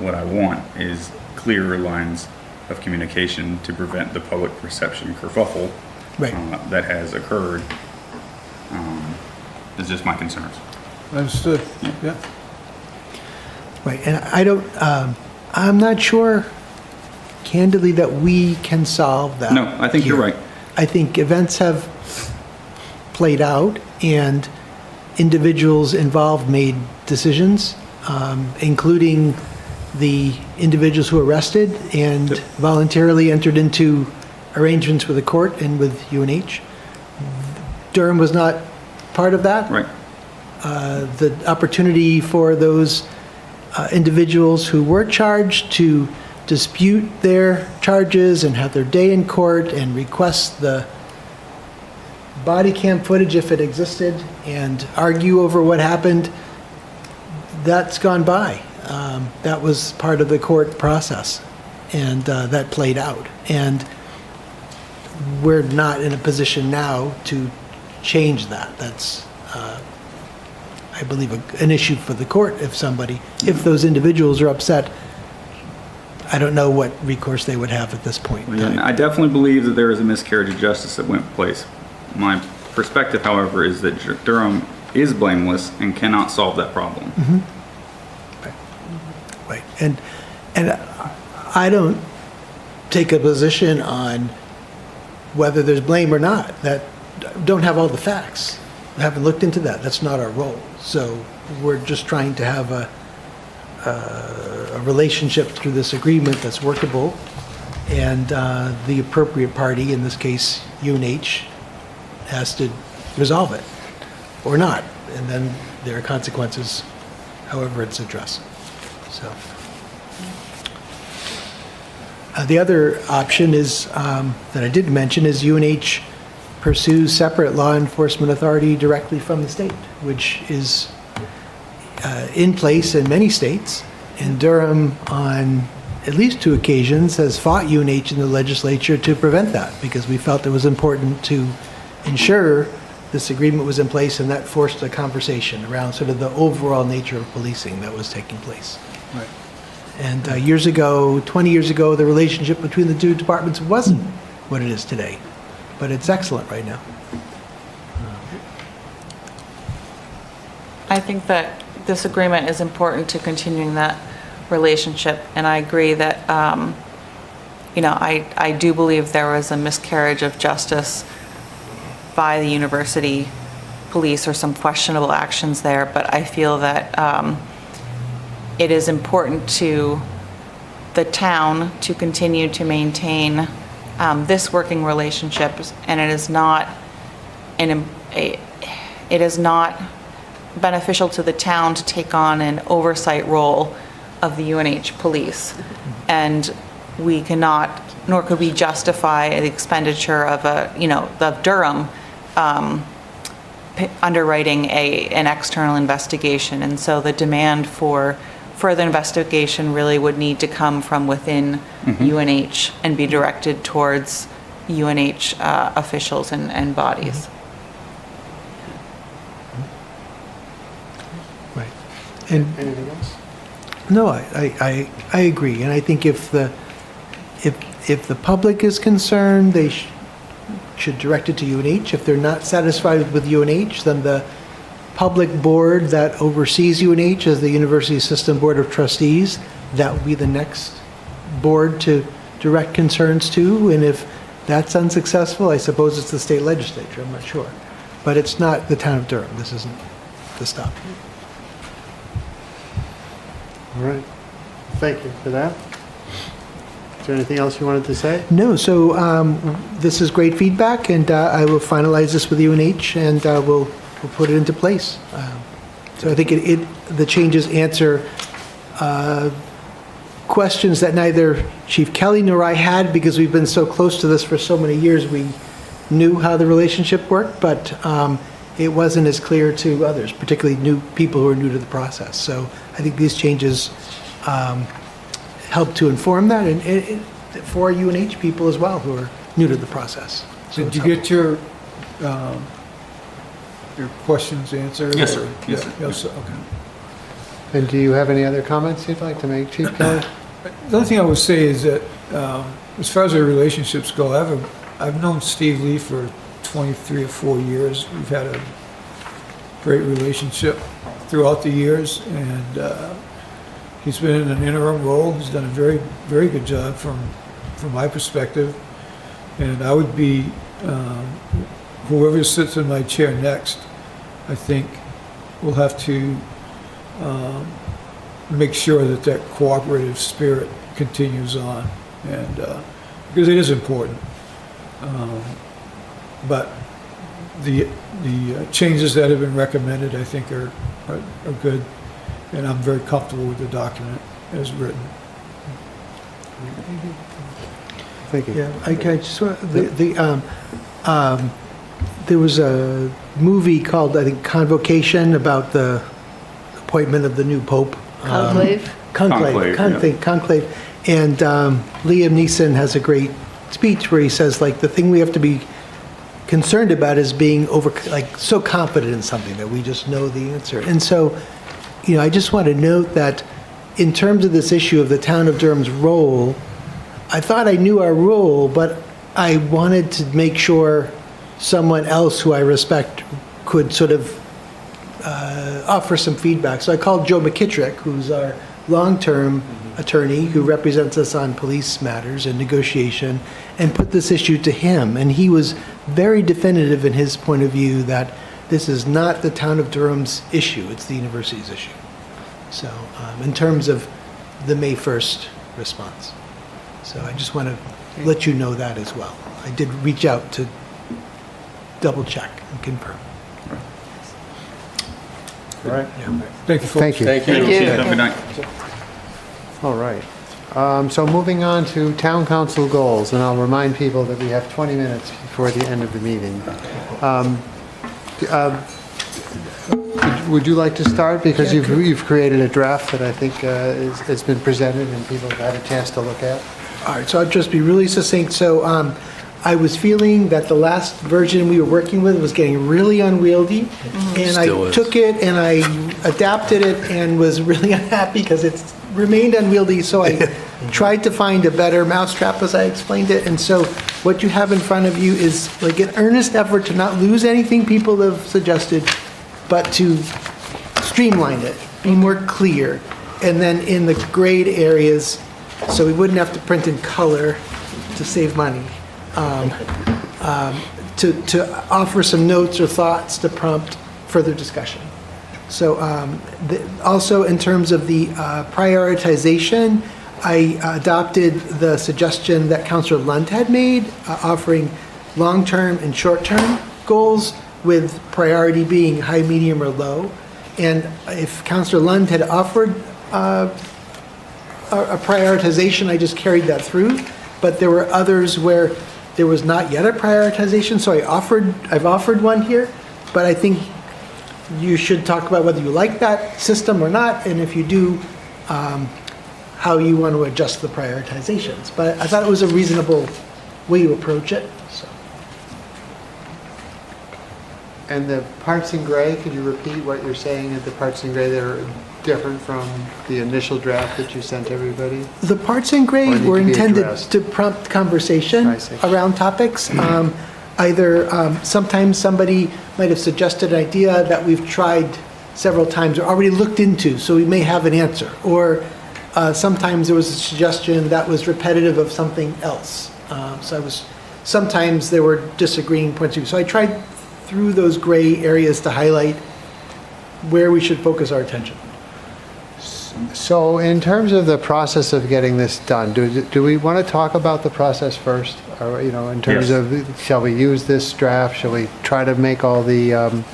What I want is clearer lines of communication to prevent the public perception kerfuffle that has occurred. Is just my concerns. Understood. Yeah. Right, and I'm not sure, candidly, that we can solve that. No, I think you're right. I think events have played out, and individuals involved made decisions, including the individuals who arrested and voluntarily entered into arrangements with the court and with UNH. Durham was not part of that. Right. The opportunity for those individuals who were charged to dispute their charges and have their day in court and request the body cam footage if it existed and argue over what happened, that's gone by. That was part of the court process, and that played out. And we're not in a position now to change that. That's, I believe, an issue for the court if those individuals are upset. I don't know what recourse they would have at this point. Yeah, I definitely believe that there is a miscarriage of justice that went place. My perspective, however, is that Durham is blameless and cannot solve that problem. Right. And I don't take a position on whether there's blame or not. That don't have all the facts. I haven't looked into that. That's not our role. So we're just trying to have a relationship through this agreement that's workable, and the appropriate party, in this case UNH, has to resolve it or not, and then there are consequences however it's addressed. So the other option is that I did mention is UNH pursues separate law enforcement authority directly from the state, which is in place in many states. And Durham, on at least 2 occasions, has fought UNH in the legislature to prevent that, because we felt it was important to ensure this agreement was in place, and that forced a conversation around sort of the overall nature of policing that was taking place. Right. And years ago, 20 years ago, the relationship between the two departments wasn't what it is today, but it's excellent right now. I think that this agreement is important to continuing that relationship, and I agree that, I do believe there was a miscarriage of justice by the university police, or some questionable actions there, but I feel that it is important to the town to continue to maintain this working relationship, and it is not beneficial to the town to take on an oversight role of the UNH police. And we cannot, nor could we justify the expenditure of Durham underwriting an external investigation. And so the demand for further investigation really would need to come from within UNH and be directed towards UNH officials and bodies. Right. And anything else? No, I agree, and I think if the public is concerned, they should direct it to UNH. If they're not satisfied with UNH, then the public board that oversees UNH is the University System Board of Trustees. That will be the next board to direct concerns to, and if that's unsuccessful, I suppose it's the state legislature, I'm not sure. But it's not the town of Durham. This isn't the stop. All right. Thank you for that. Is there anything else you wanted to say? No, so this is great feedback, and I will finalize this with UNH, and we'll put it into place. So I think the changes answer questions that neither Chief Kelly nor I had, because we've been so close to this for so many years. We knew how the relationship worked, but it wasn't as clear to others, particularly new people who are new to the process. So I think these changes help to inform that, and for UNH people as well who are new to the process. So Did you get your questions answered? Yes, sir. Or- Yes, sir. Yes, sir, okay. And do you have any other comments you'd like to make, Chief Kelly? The only thing I would say is that, as far as our relationships go, I've known Steve Lee for 23 or 4 years. We've had a great relationship throughout the years, and he's been in an interim role. He's done a very, very good job from my perspective. And I would be whoever sits in my chair next, I think will have to make sure that that cooperative spirit continues on, and because it is important. But the changes that have been recommended, I think, are good, and I'm very comfortable with the document as written. Thank you. Yeah, I just want, there was a movie called, I think, Convocation, about the appointment of the new pope. Conclave? Conclave. And Liam Neeson has a great speech where he says, like, the thing we have to be concerned about is being so confident in something that we just know the answer. And so, I just want to note that in terms of this issue of the town of Durham's role, I thought I knew our role, but I wanted to make sure someone else who I respect could sort of offer some feedback. So I called Joe McKittrick, who's our long-term attorney who represents us on police matters and negotiation, and put this issue to him. And he was very definitive in his point of view that this is not the town of Durham's issue, it's the university's issue. So in terms of the May 1st response. So I just want to let you know that as well. I did reach out to double check and confirm. All right. Yeah. Thank you, folks. Thank you. Thank you. Have a good night. All right. So moving on to town council goals, and I'll remind people that we have 20 minutes before the end of the meeting. Would you like to start? Because you've created a draft that I think has been presented and people have had a chance to look at. All right, so I'll just be really succinct. So I was feeling that the last version we were working with was getting really unwieldy. And Still I is. took it and I adapted it and was really unhappy because it's remained unwieldy. So I tried to find a better mousetrap as I explained it. And so what you have in front of you is like an earnest effort to not lose anything people have suggested, but to streamline it, be more clear. And then in the grayed areas, so we wouldn't have to print in color to save money, to offer some notes or thoughts to prompt further discussion. So also in terms of the prioritization, I adopted the suggestion that Councilor Lund had made, offering long-term and short-term goals with priority being high, medium, or low. And if Councilor Lund had offered a prioritization, I just carried that through. But there were others where there was not yet a prioritization, so I've offered one here. But I think you should talk about whether you like that system or not, and if you do, how you want to adjust the prioritizations. But I thought it was a reasonable way to approach it. So. And the parts in gray, could you repeat what you're saying at the parts in gray that are different from the initial draft that you sent everybody? The parts in gray Or need were to be intended addressed? to prompt conversation I see. around topics. Sometimes somebody might have suggested an idea that we've tried several times or already looked into, so we may have an answer. Or sometimes there was a suggestion that was repetitive of something else. Sometimes there were disagreeing points of view. So I tried through those gray areas to highlight where we should focus our attention. So in terms of the process of getting this done, do we want to talk about the process first? Or, in terms Yes. of, shall we use this draft? Shall we try to make all the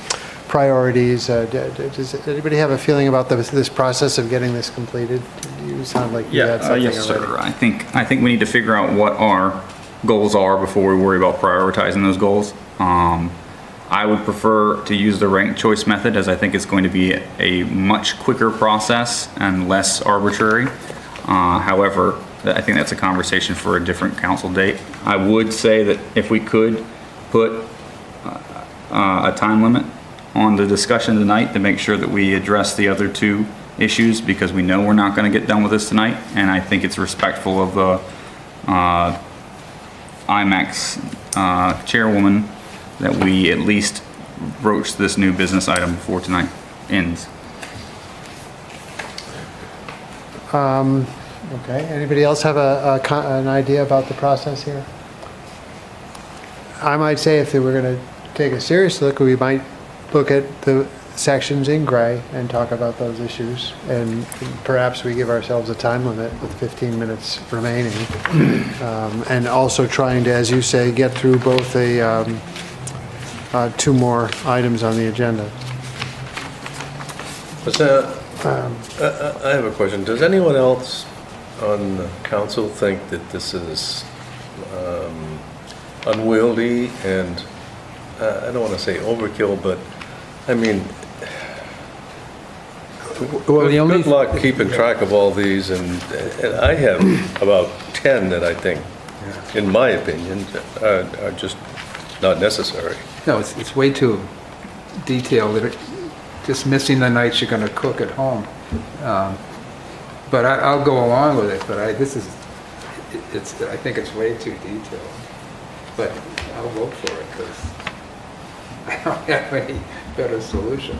priorities? Does anybody have a feeling about this process of getting this completed? You sound like you had something yes, already. sir. I think we need to figure out what our goals are before we worry about prioritizing those goals. I would prefer to use the ranked choice method, as I think it's going to be a much quicker process and less arbitrary. However, I think that's a conversation for a different council date. I would say that if we could put a time limit on the discussion tonight to make sure that we address the other two issues, because we know we're not going to get done with this tonight, and I think it's respectful of the IMAX chairwoman that we at least broach this new business item before tonight ends. Okay, anybody else have an idea about the process here? I might say if they were going to take a serious look, we might look at the sections in gray and talk about those issues. And perhaps we give ourselves a time limit with 15 minutes remaining. And also trying to, as you say, get through both two more items on the agenda. I have a question. Does anyone else on the council think that this is unwieldy and, I don't want to say overkill, but, I mean, Well, the only good luck keeping track of all these, and I have about 10 that I think, in my opinion, are just not necessary. No, it's way too detailed. Just missing the nights you're going to cook at home. But I'll go along with it. But I think it's way too detailed. But I'll vote for it because I don't have any better solution.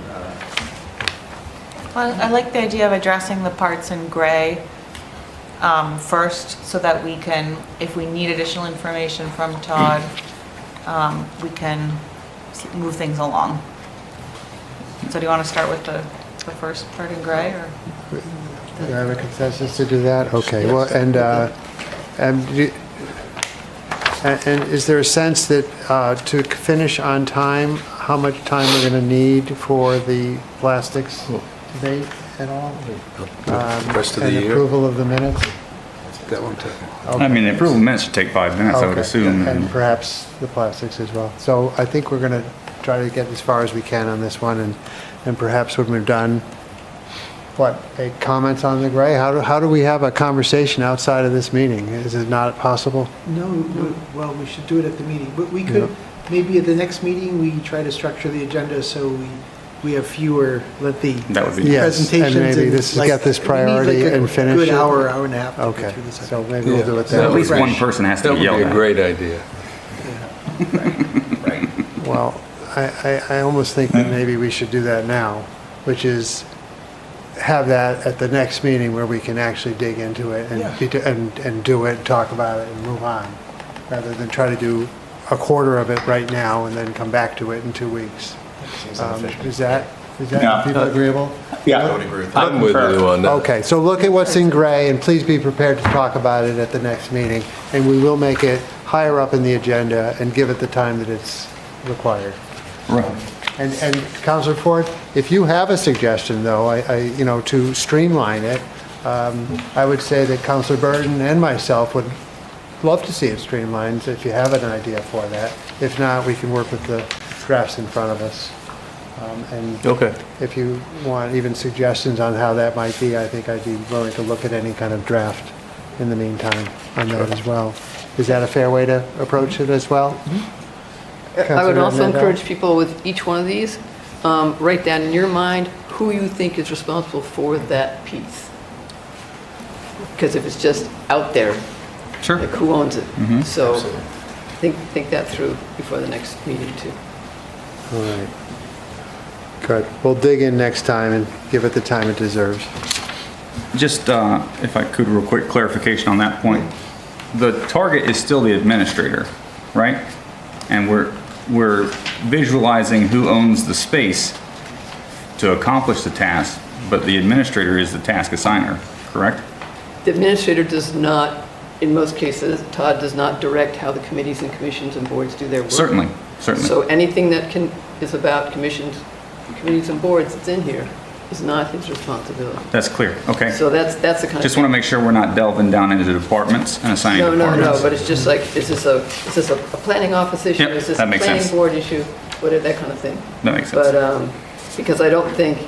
Well, I like the idea of addressing the parts in gray first, so that we can, if we need additional information from Todd, we can move things along. So do you want to start with the first part in gray, or? Do you have a consensus to do that? Okay, well, and is there a sense that to finish on time, how much time we're going to need for the plastics debate at all? Rest of the And year? approval of the minutes? That won't take. I mean, the approval minutes should take 5 minutes, I would Okay, assume. and perhaps the plastics as well. So I think we're going to try to get as far as we can on this one, and perhaps when we're done, make comments on the gray? How do we have a conversation outside of this meeting? Is it not possible? No, well, we should do it at the meeting, but we could, maybe at the next meeting, we try to structure the agenda so we have fewer lengthy That would be Yes, presentations. and maybe this like, get this we need priority like a and finish good it. hour and a half to go Okay, through this. I so think. maybe we'll do it So that At way. least one person has to That be would yelled be a at. great idea. Well, I almost think that maybe we should do that now, which is have that at the next meeting where we can actually dig into it and do it, talk about it, and move on, rather than try to do a quarter of it right now and then come back to it in 2 weeks. Is that Yeah. people agreeable? Yeah. I'm with you on that. Okay, so look at what's in gray, and please be prepared to talk about it at the next meeting, and we will make it higher up in the agenda and give it the time that it's required. Right. And Councilor Ford, if you have a suggestion, though, to streamline it, I would say that Councilor Burton and myself would love to see it streamlined, if you have an idea for that. If not, we can work with the drafts in front of us. And Okay. if you want even suggestions on how that might be, I think I'd be willing to look at any kind of draft in the meantime on that as well. Is that a fair way to approach it as well? I would also Councilor Mandel? encourage people with each one of these, write down in your mind who you think is responsible for that piece. Because if it's just out there, Sure. like who owns it? Mhm. So think that through before the next meeting too. All right. Good. We'll dig in next time and give it the time it deserves. Just, if I could, real quick clarification on that point. The target is still the administrator, right? And we're visualizing who owns the space to accomplish the task, but the administrator is the task assigner, correct? The administrator does not, in most cases, Todd does not direct how the committees and commissions and boards do their work. Certainly, certainly. So anything that is about commissions, committees and boards that's in here is not his responsibility. That's clear, okay. So that's the kind of. Just want to make sure we're not delving down into the departments and assigning No, departments. but it's just like, is this a planning office issue? Yep, Is this a that makes planning sense. board issue? Whatever, that kind of thing. That makes sense. But, because I don't think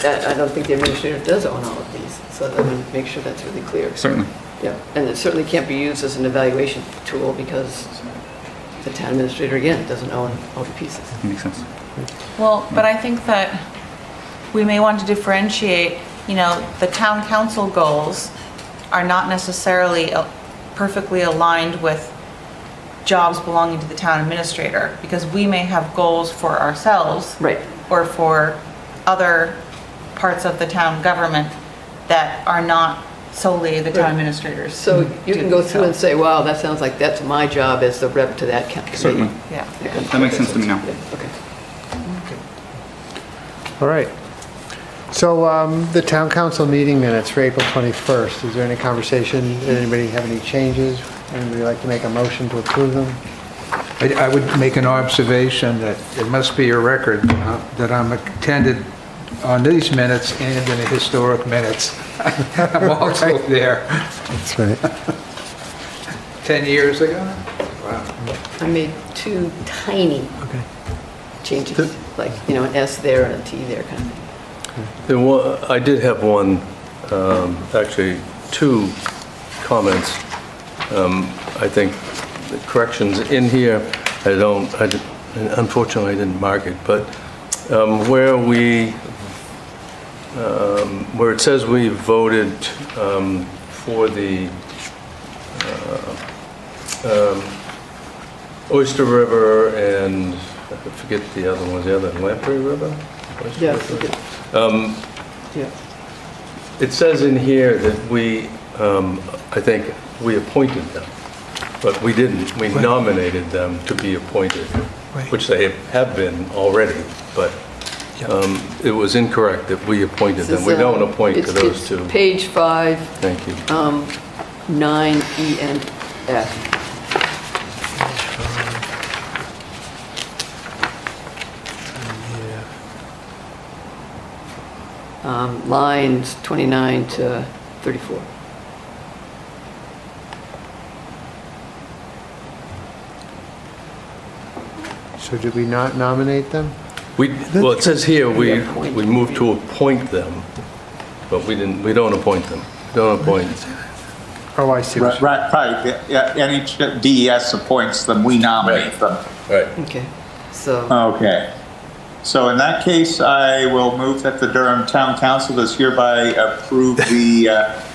the administrator does own all of these, so let me make sure that's really clear. Certainly. Yeah, and it certainly can't be used as an evaluation tool because the town administrator, again, doesn't own all the pieces. Makes sense. Well, but I think that we may want to differentiate, the town council goals are not necessarily perfectly aligned with jobs belonging to the town administrator, because we may have goals for ourselves. Right. Or for other parts of the town government that are not solely the town administrators. So you can go through and say, wow, that sounds like that's my job as the rep to that committee. Certainly. Yeah. That makes sense to me now. Okay. All right. So the town council meeting minutes for April 21st, is there any conversation? Did anybody have any changes? Anybody like to make a motion to approve them? I would make an observation that it must be a record that I'm attended on these minutes and in the historic minutes. I'm also there. That's right. 10 years ago? Wow. I made 2 tiny changes, like, an S there and a T there kind of thing. I did have one, actually, 2 comments. I think the corrections in here, unfortunately I didn't mark it, but where it says we voted for the Oyster River and I forget the other ones, the other Lamprey River? Yeah. Yeah. It says in here that we, I think we appointed them, but we didn't. We nominated them to be appointed, which they have been already, but it was incorrect that we appointed them. We don't appoint to those 2. Page 5. Thank you. 9, E, and F. Lines 29 to 34. So did we not nominate them? Well, it says here we moved to appoint them, but we don't appoint them. We don't appoint. Oh, I see. Right. Yeah, NHDES appoints them, we nominate them. Right. Okay. So. Okay. So in that case, I will move that the Durham Town Council does hereby approve the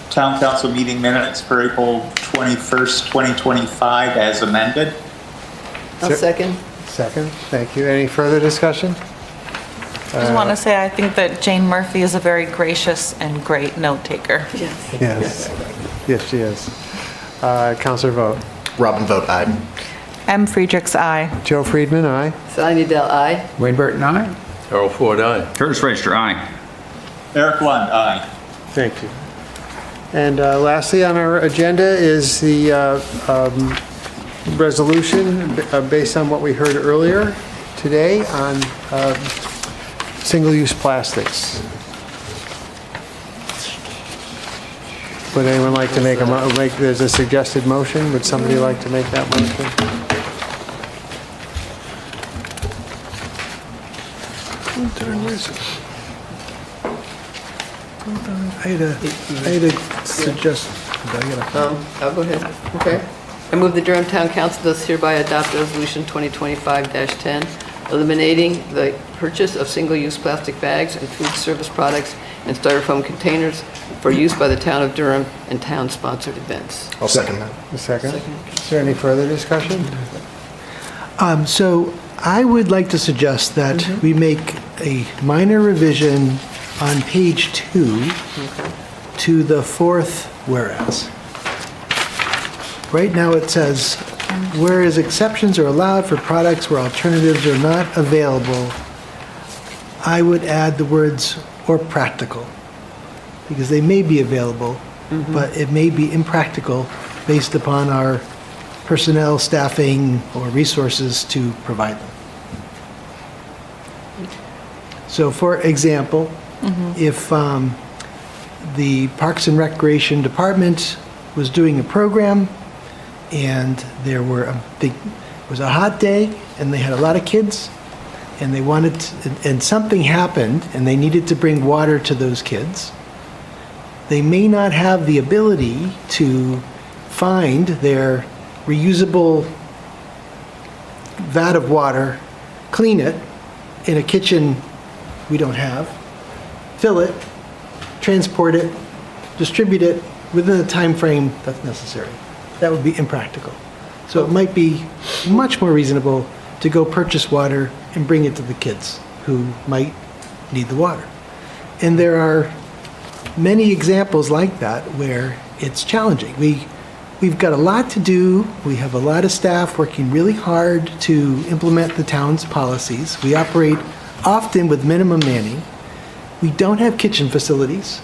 Town Council meeting minutes for April 21st, 2025 as amended. I'll second. Second, thank you. Any further discussion? I just want to say I think that Jane Murphy is a very gracious and great note taker. Yes. Yes. Yes, she is. Counselor vote. Robin vote aye. M. Friedrichs, aye. Joe Friedman, aye. Sally Dell, aye. Wayne Burton, aye. Harold Ford, aye. Curtis Raster, aye. Eric Lund, aye. Thank you. And lastly on our agenda is the resolution based on what we heard earlier today on single-use plastics. Would anyone like to make there's a suggested motion? Would somebody like to make that motion? I had a suggestion. I'll go ahead. Okay. I move the Durham Town Council does hereby adopt Resolution 2025-10, eliminating the purchase of single-use plastic bags and food service products and styrofoam containers for use by the town of Durham and town-sponsored events. I'll second that. A second. Is there any further discussion? So I would like to suggest that we make a minor revision on page 2 to the 4th whereas. Right now it says, whereas exceptions are allowed for products where alternatives are not available, I would add the words or practical, because they may be available, but it may be impractical based upon our personnel, staffing, or resources to provide them. So for example, if the Parks and Recreation Department was doing a program and there was a hot day and they had a lot of kids and they wanted to, and something happened and they needed to bring water to those kids, they may not have the ability to find their reusable vat of water, clean it in a kitchen we don't have, fill it, transport it, distribute it within the time frame that's necessary. That would be impractical. So it might be much more reasonable to go purchase water and bring it to the kids who might need the water. And there are many examples like that where it's challenging. We've got a lot to do. We have a lot of staff working really hard to implement the town's policies. We operate often with minimum manning. We don't have kitchen facilities.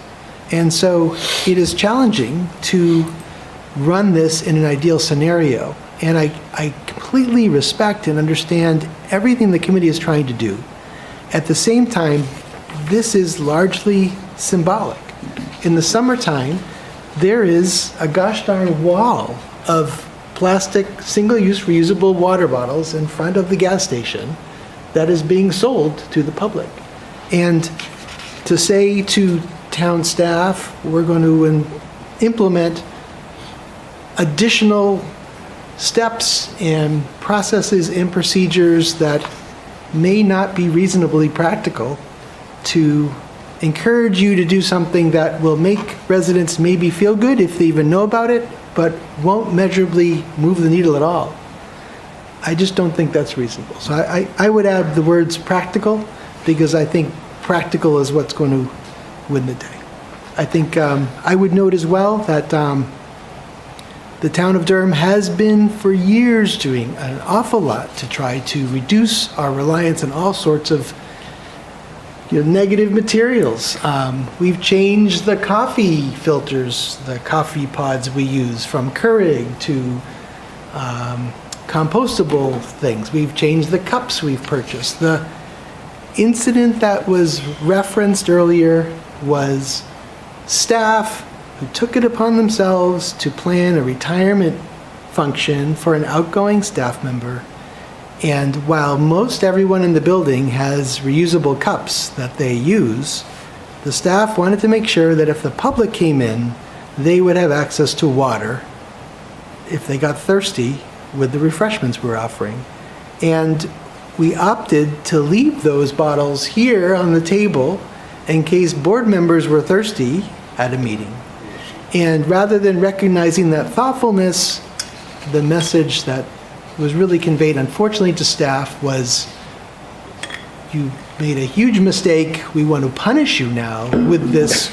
And so it is challenging to run this in an ideal scenario. And I completely respect and understand everything the committee is trying to do. At the same time, this is largely symbolic. In the summertime, there is a gosh darn wall of plastic, single-use reusable water bottles in front of the gas station that is being sold to the public. And to say to town staff, we're going to implement additional steps and processes and procedures that may not be reasonably practical to encourage you to do something that will make residents maybe feel good if they even know about it, but won't measurably move the needle at all. I just don't think that's reasonable. So I would add the words practical, because I think practical is what's going to win the day. I think I would note as well that the town of Durham has been for years doing an awful lot to try to reduce our reliance on all sorts of negative materials. We've changed the coffee filters, the coffee pods we use from Keurig to compostable things. We've changed the cups we've purchased. The incident that was referenced earlier was staff who took it upon themselves to plan a retirement function for an outgoing staff member. And while most everyone in the building has reusable cups that they use, the staff wanted to make sure that if the public came in, they would have access to water if they got thirsty with the refreshments we're offering. And we opted to leave those bottles here on the table in case board members were thirsty at a meeting. And rather than recognizing that thoughtfulness, the message that was really conveyed, unfortunately, to staff was, you made a huge mistake. We want to punish you now with this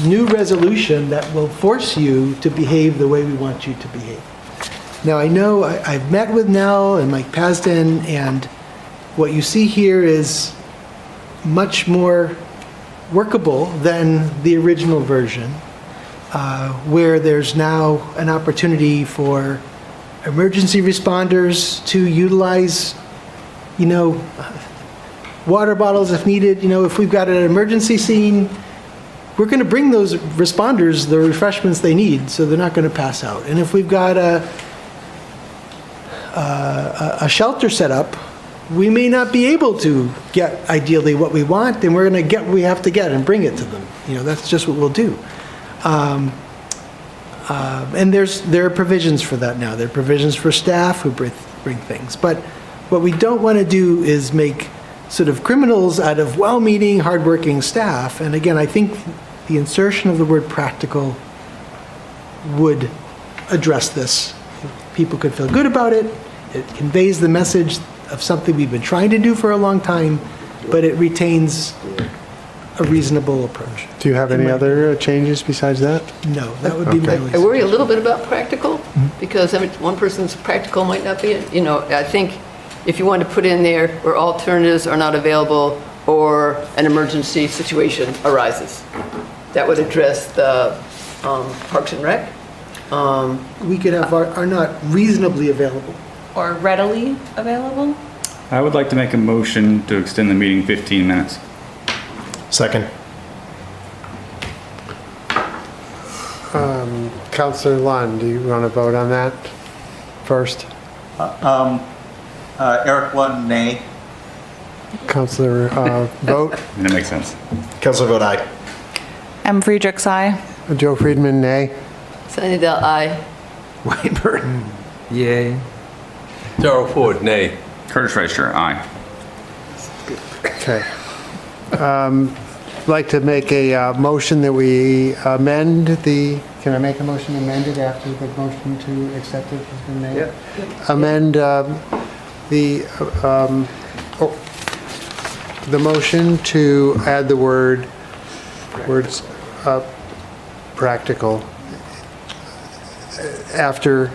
new resolution that will force you to behave the way we want you to behave. Now, I know I've met with Nell and Mike Pasden, and what you see here is much more workable than the original version, where there's now an opportunity for emergency responders to utilize, water bottles if needed. If we've got an emergency scene, we're going to bring those responders the refreshments they need so they're not going to pass out. And if we've got a shelter set up, we may not be able to get ideally what we want, and we're going to get what we have to get and bring it to them. That's just what we'll do. And there are provisions for that now. There are provisions for staff who bring things. But what we don't want to do is make sort of criminals out of well-meaning, hardworking staff. And again, I think the insertion of the word practical would address this. People could feel good about it. It conveys the message of something we've been trying to do for a long time, but it retains a reasonable approach. Do you have any other changes besides that? No, that would be my only. I worry a little bit about practical, because one person's practical might not be, I think if you want to put in there where alternatives are not available or an emergency situation arises, that would address the Parks and Rec. We could have are not reasonably available. Or readily available? I would like to make a motion to extend the meeting 15 minutes. Second. Councilor Lund, do you want to vote on that first? Eric Lund, nay. Councilor vote? That makes sense. Councilor vote aye. M. Friedrichs, aye. Joe Friedman, nay. Sunnydale, aye. Whiteburn. Yay. Darrell Ford, nay. Curtis Reister, aye. Okay. I'd like to make a motion that we amend can I make a motion to amend it after the motion to accept it has been made? Yeah. Amend the motion to add the words practical after,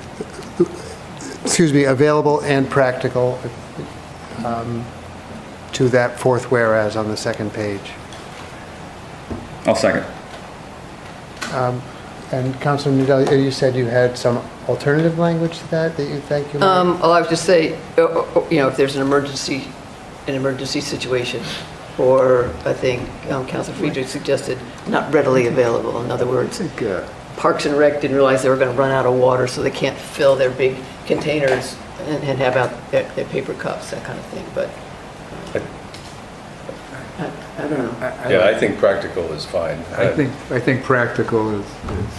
available and practical to that fourth whereas on the second page. I'll second. And Councilor Nadel, you said you had some alternative language to that you think you might? Well, I would just say, if there's an emergency situation, or I think Councilor Friedrich suggested not readily available. In other words, Parks and Rec didn't realize they were going to run out of water, so they can't fill their big containers and have out their paper cups, that kind of thing. But I don't know. Yeah, I think practical is fine. I think practical is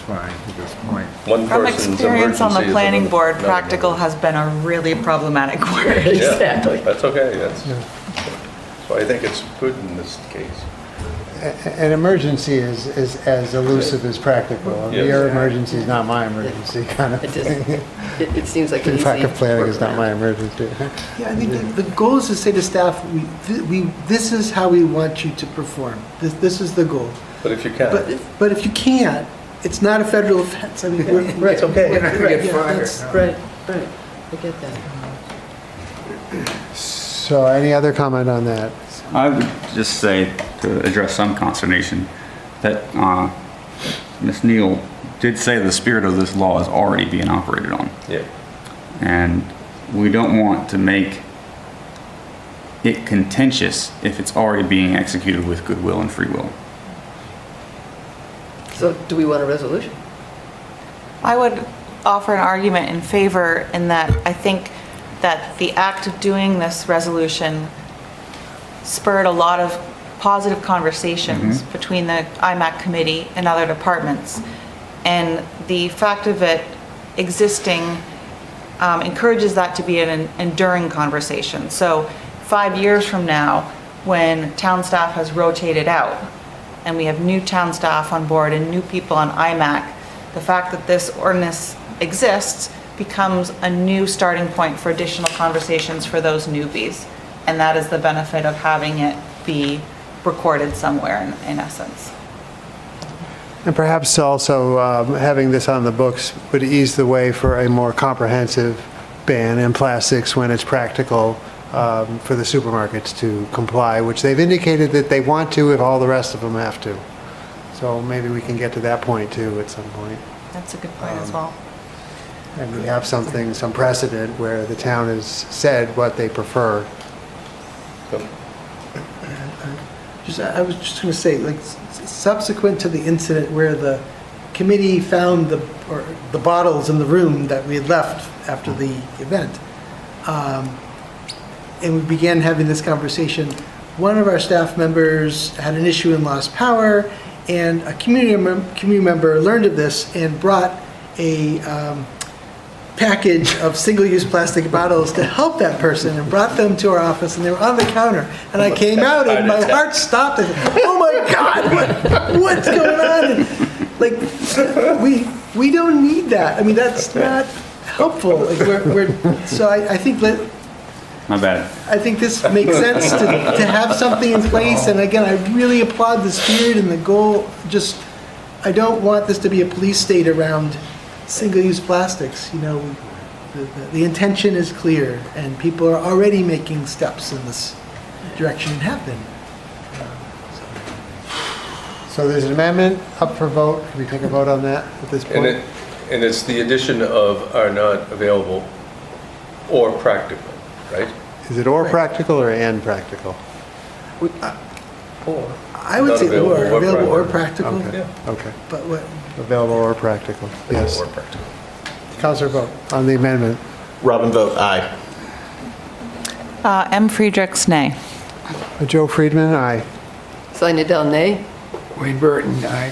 fine at this point. One From person's experience on the emergency is planning another- board, another practical board. has been a really problematic word. Yeah, Exactly. that's okay, so I think it's good in this case. An emergency is as elusive as practical. Yes. Your emergency is not my emergency, kind of thing. It seems like an easy Lack of planning is not workaround. my emergency. Yeah, I think the goal is to say to staff, this is how we want you to perform. This is the goal. But if you can. But if you can't, it's not a federal offense. I mean, it's okay. Right, Yeah, that's- right. I get that. So any other comment on that? I would just say, to address some consternation, that Ms. Neal did say the spirit of this law is already being operated on. Yeah. And we don't want to make it contentious if it's already being executed with goodwill and free will. So do we want a resolution? I would offer an argument in favor in that I think that the act of doing this resolution spurred a lot of positive conversations between the IMAC committee and other departments. And the fact of it existing encourages that to be an enduring conversation. So 5 years from now, when town staff has rotated out and we have new town staff on board and new people on IMAC, the fact that this ordinance exists becomes a new starting point for additional conversations for those newbies. And that is the benefit of having it be recorded somewhere in essence. And perhaps also having this on the books would ease the way for a more comprehensive ban in plastics when it's practical for the supermarkets to comply, which they've indicated that they want to if all the rest of them have to. So maybe we can get to that point too at some point. That's a good point as well. And we have some precedent where the town has said what they prefer. I was just going to say, like, subsequent to the incident where the committee found the bottles in the room that we had left after the event, and we began having this conversation, one of our staff members had an issue and lost power, and a community member learned of this and brought a package of single-use plastic bottles to help that person and brought them to our office, and they were on the counter. And I came out and my heart stopped. And, oh my God, what's going on? And, like, we don't need that. I mean, that's not helpful. Like, so I think that. My bad. I think this makes sense to have something in place. And again, I really applaud the spirit and the goal. Just, I don't want this to be a police state around single-use plastics. You know, the intention is clear, and people are already making steps in this direction and have been. So there's an amendment up for vote. Can we take a vote on that at this point? And it's the addition of are not available or practical, right? Is it or practical or and practical? I would Not say available or, or available or practical. practical. Okay, okay. But what, Available or practical, yes. Or practical. Counselor vote on the amendment. Robin vote aye. M. Friedrichs, nay. Joe Friedman, aye. Sign it down, nay? Wayne Burton, aye.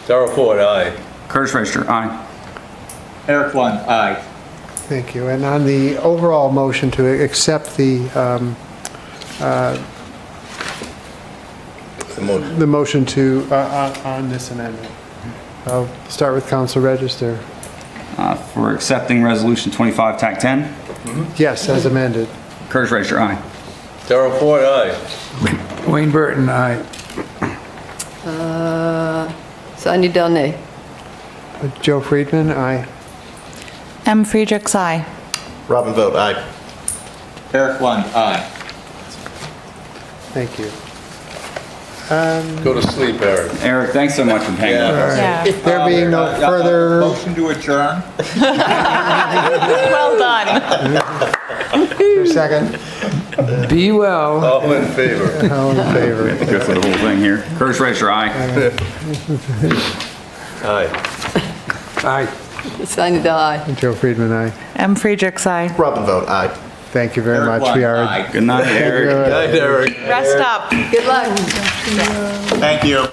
Darrell Ford, aye. Curtis Register, aye. Eric Lund, aye. Thank you. And on the overall motion to accept the motion to, on this amendment, I'll start with Council Register. For accepting Resolution 25, TAC 10, Yes, as amended. Curtis Register, aye. Darrell Ford, aye. Wayne Burton, aye. Sunny Del, nay. Joe Friedman, aye. M. Friedrichs, aye. Robin Vogt, aye. Eric Lund, aye. Thank you. Go to sleep, Eric. Eric, thanks so much for hanging with us. Yeah. There being no further, Motion to adjourn. Well done. second, Be well. All in favor? all in favor. Go through the whole thing here. Curtis Racer, aye. Aye. Aye. Sunny Del, aye. Joe Friedman, aye. M. Friedrichs, aye. Robin Vogt, aye. Thank you very Eric much. Lund, We are. aye. Good night, Eric. Good night, Eric. Rest up. Good luck. Thank you.